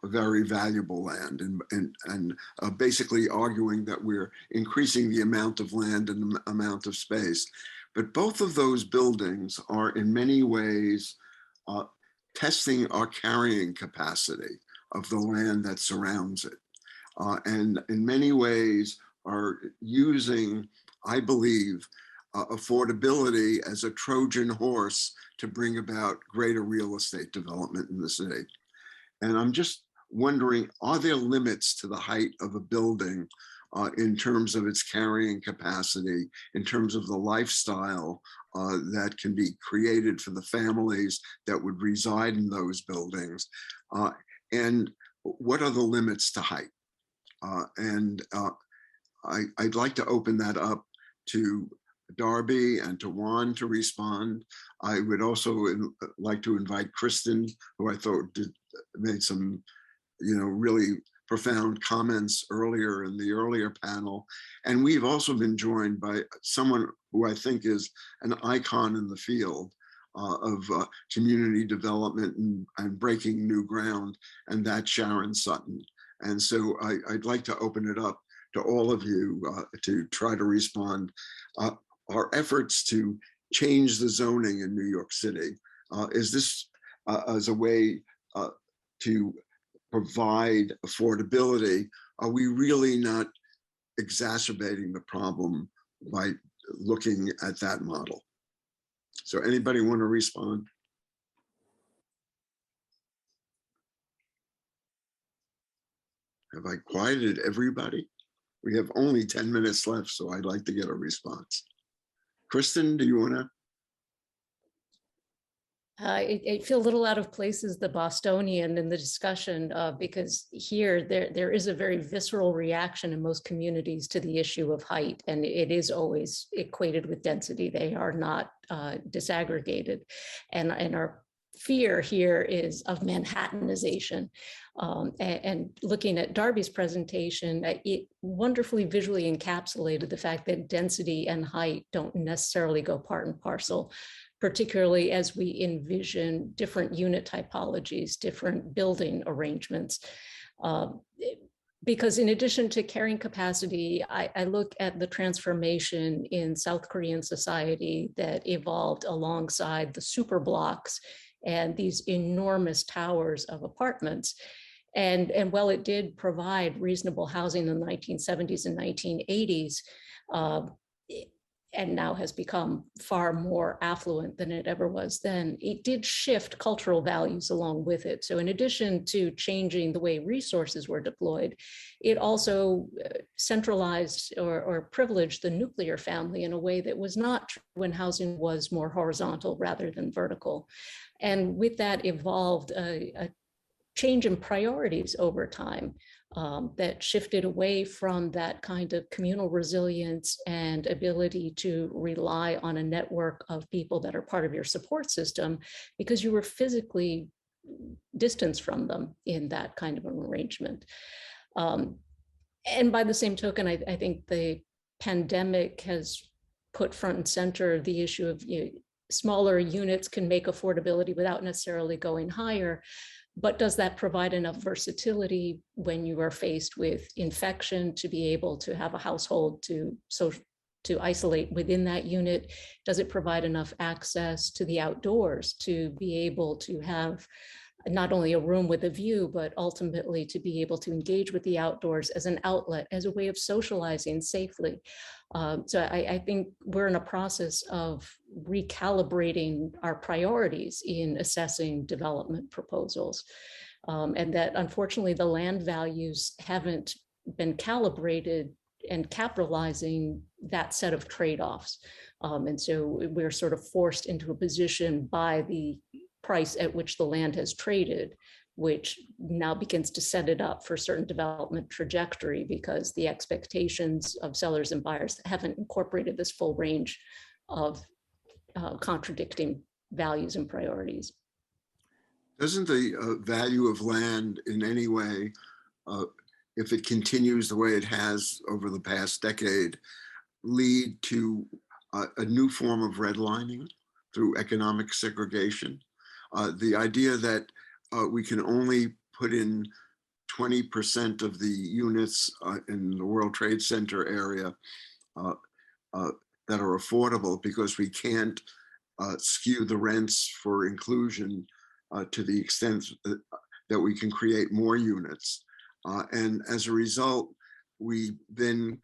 very valuable land, and basically arguing that we're increasing the amount of land and the amount of space. But both of those buildings are in many ways testing our carrying capacity of the land that surrounds it. And in many ways are using, I believe, affordability as a Trojan horse to bring about greater real estate development in the city. And I'm just wondering, are there limits to the height of a building in terms of its carrying capacity, in terms of the lifestyle that can be created for the families that would reside in those buildings? And what are the limits to height? I'd like to open that up to Darby and to Juan to respond. I would also like to invite Kristen, who I thought made some, really profound comments earlier in the earlier panel. And we've also been joined by someone who I think is an icon in the field of community development and breaking new ground, and that's Sharon Sutton. And so I'd like to open it up to all of you to try to respond. Our efforts to change the zoning in New York City, is this as a way to provide affordability? Are we really not exacerbating the problem by looking at that model? So anybody want to respond? Have I quieted everybody? We have only 10 minutes left, so I'd like to get a response. Kristen, do you want to? I feel a little out of place as the Bostonian in the discussion because here there is a very visceral reaction in most communities to the issue of height, and it is always equated with density. They are not disaggregated, and our fear here is of Manhattanization. And looking at Darby's presentation, it wonderfully visually encapsulated the fact that density and height don't necessarily go part and parcel, particularly as we envision different unit typologies, different building arrangements. Because in addition to carrying capacity, I look at the transformation in South Korean society that evolved alongside the super blocks and these enormous towers of apartments. And while it did provide reasonable housing in the 1970s and 1980s, and now has become far more affluent than it ever was then, it did shift cultural values along with it. So in addition to changing the way resources were deployed, it also centralized or privileged the nuclear family in a way that was not true when housing was more horizontal rather than vertical. And with that evolved a change in priorities over time that shifted away from that kind of communal resilience and ability to rely on a network of people that are part of your support system because you were physically distanced from them in that kind of an arrangement. And by the same token, I think the pandemic has put front and center the issue of smaller units can make affordability without necessarily going higher. But does that provide enough versatility when you are faced with infection to be able to have a household to isolate within that unit? Does it provide enough access to the outdoors to be able to have not only a room with a view, but ultimately to be able to engage with the outdoors as an outlet, as a way of socializing safely. So I think we're in a process of recalibrating our priorities in assessing development proposals. And that unfortunately the land values haven't been calibrated and capitalizing that set of trade-offs. And so we're sort of forced into a position by the price at which the land has traded, which now begins to set it up for certain development trajectory, because the expectations of sellers and buyers haven't incorporated this full range of contradicting values and priorities. Doesn't the value of land in any way, if it continues the way it has over the past decade, lead to a new form of redlining through economic segregation? The idea that we can only put in 20% of the units in the World Trade Center area that are affordable because we can't skew the rents for inclusion to the extent that we can create more units. And as a result, we then,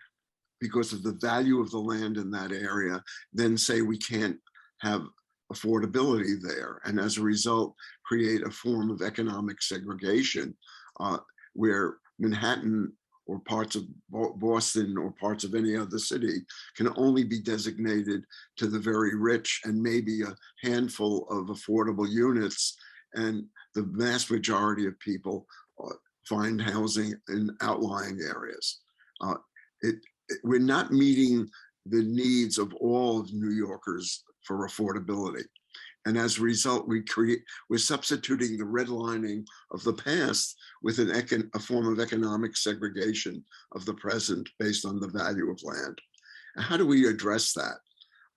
because of the value of the land in that area, then say we can't have affordability there. And as a result, create a form of economic segregation where Manhattan or parts of Boston or parts of any other city can only be designated to the very rich and maybe a handful of affordable units. And the vast majority of people find housing in outlying areas. We're not meeting the needs of all of New Yorkers for affordability. And as a result, we're substituting the redlining of the past with a form of economic segregation of the present based on the value of land. And how do we address that?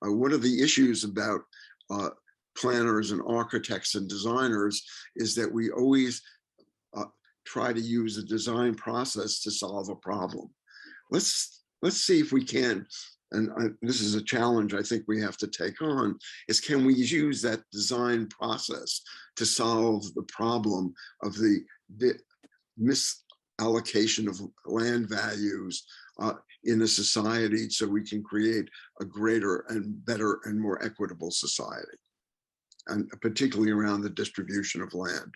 One of the issues about planners and architects and designers is that we always try to use a design process to solve a problem. Let's see if we can, and this is a challenge I think we have to take on, is can we use that design process to solve the problem of the misallocation of land values in a society so we can create a greater and better and more equitable society, and particularly around the distribution of land.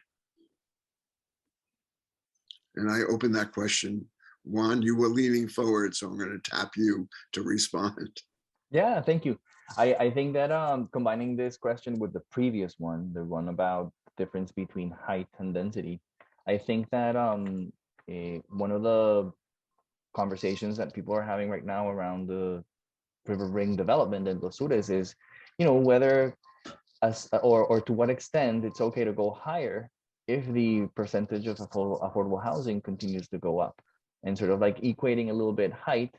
And I open that question. Juan, you were leaning forward, so I'm going to tap you to respond. Yeah, thank you. I think that combining this question with the previous one, the one about the difference between height and density, I think that one of the conversations that people are having right now around the river ring development in Los Sures is, whether or to what extent it's okay to go higher if the percentage of affordable housing continues to go up, and sort of like equating a little bit height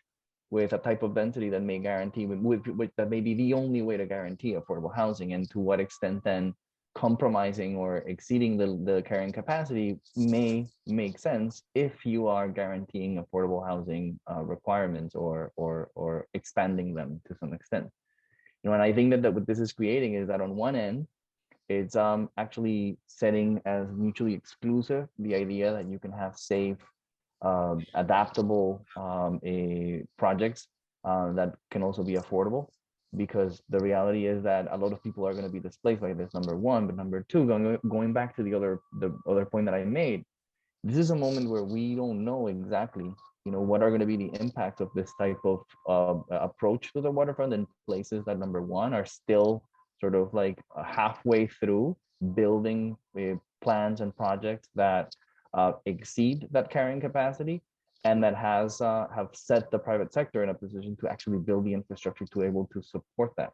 with a type of density that may guarantee, that may be the only way to guarantee affordable housing, and to what extent then compromising or exceeding the carrying capacity may make sense if you are guaranteeing affordable housing requirements or expanding them to some extent. And I think that what this is creating is that on one end, it's actually setting as mutually exclusive the idea that you can have safe, adaptable projects that can also be affordable, because the reality is that a lot of people are going to be displaced by this, number one. But number two, going back to the other point that I made, this is a moment where we don't know exactly, what are going to be the impacts of this type of approach to the waterfront in places that, number one, are still sort of like halfway through building plans and projects that exceed that carrying capacity, and that have set the private sector in a position to actually build the infrastructure to able to support that.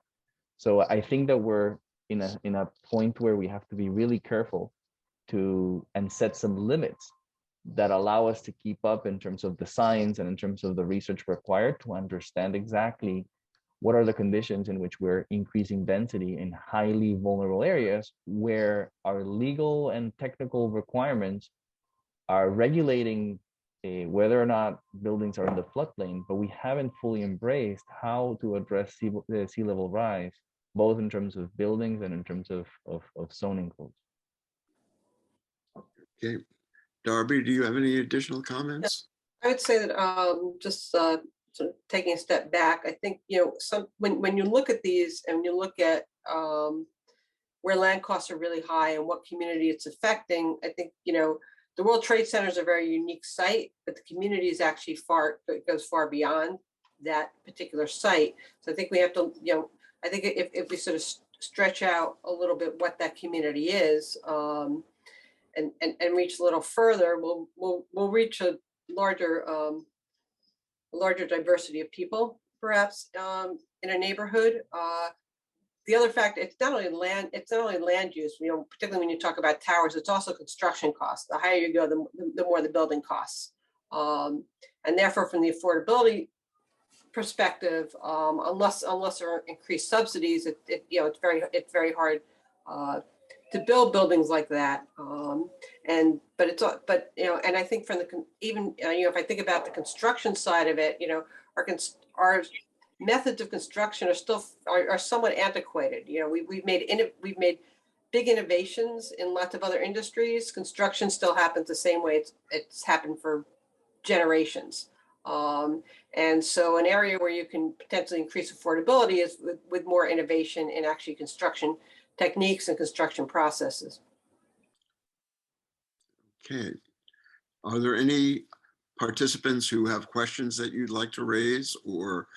So I think that we're in a point where we have to be really careful and set some limits that allow us to keep up in terms of the science and in terms of the research required to understand exactly what are the conditions in which we're increasing density in highly vulnerable areas where our legal and technical requirements are regulating whether or not buildings are in the floodplain, but we haven't fully embraced how to address sea level rise, both in terms of buildings and in terms of zoning codes. Okay. Darby, do you have any additional comments? I would say that just sort of taking a step back, I think, when you look at these and you look at where land costs are really high and what community it's affecting, I think, the World Trade Center is a very unique site, but the community is actually it goes far beyond that particular site. So I think we have to, I think if we sort of stretch out a little bit what that community is, and reach a little further, we'll reach a larger diversity of people, perhaps, in a neighborhood. The other factor, it's not only land use, particularly when you talk about towers, it's also construction costs. The higher you go, the more the building costs. And therefore, from the affordability perspective, unless there are increased subsidies, it's very hard to build buildings like that. And I think from if I think about the construction side of it, our methods of construction are somewhat antiquated. We've made big innovations in lots of other industries. Construction still happens the same way it's happened for generations. And so an area where you can potentially increase affordability is with more innovation in actually construction techniques and construction processes. Okay. Are there any participants who have questions that you'd like to raise or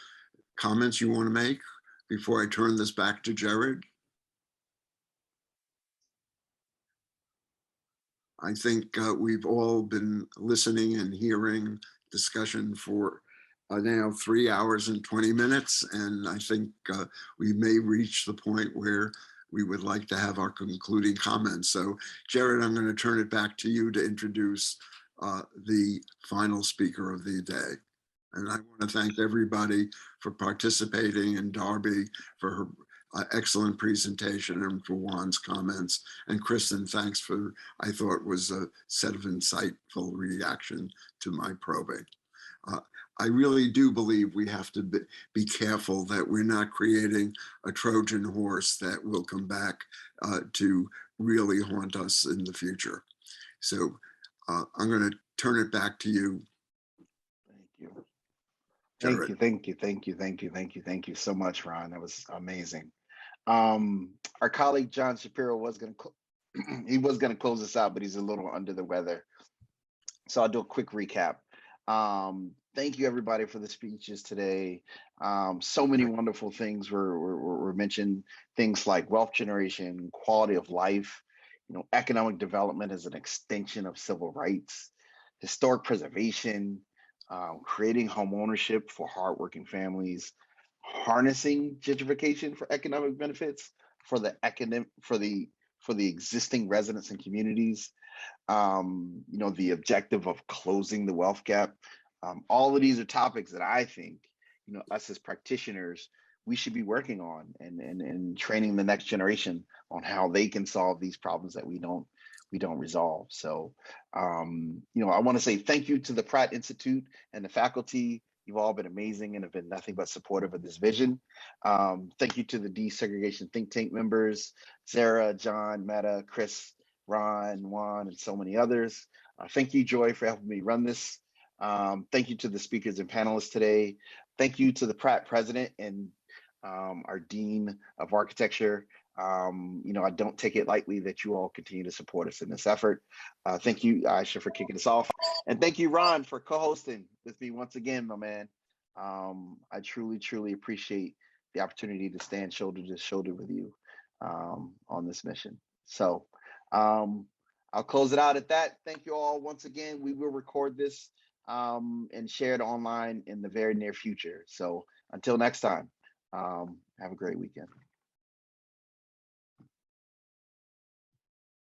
comments you want to make before I turn this back to Jared? I think we've all been listening and hearing discussion for now 3 hours and 20 minutes. And I think we may reach the point where we would like to have our concluding comments. So Jared, I'm going to turn it back to you to introduce the final speaker of the day. And I want to thank everybody for participating, and Darby for her excellent presentation, and for Juan's comments. And Kristen, thanks for, I thought was a set of insightful reaction to my probing. I really do believe we have to be careful that we're not creating a Trojan horse that will come back to really haunt us in the future. So I'm going to turn it back to you. Thank you so much, Ron. That was amazing. Our colleague John Shapiro was going to close us out, but he's a little under the weather. So I'll do a quick recap. Thank you everybody for the speeches today. So many wonderful things were mentioned, things like wealth generation, quality of life, economic development as an extension of civil rights, historic preservation, creating home ownership for hardworking families, harnessing gentrification for economic benefits for the existing residents and communities, the objective of closing the wealth gap. All of these are topics that I think, us as practitioners, we should be working on and training the next generation on how they can solve these problems that we don't resolve. So, I want to say thank you to the Pratt Institute and the faculty. You've all been amazing and have been nothing but supportive of this vision. Thank you to the Desegregation Think Tank members, Sarah, John, Meta, Chris, Ron, Juan, and so many others. Thank you, Joy, for helping me run this. Thank you to the speakers and panelists today. Thank you to the Pratt president and our Dean of Architecture. I don't take it lightly that you all continue to support us in this effort. Thank you, Aisha, for kicking us off. And thank you, Ron, for co-hosting with me once again, my man. I truly, truly appreciate the opportunity to stand shoulder to shoulder with you on this mission. So I'll close it out at that. Thank you all once again. We will record this and share it online in the very near future. So until next time, have a great weekend.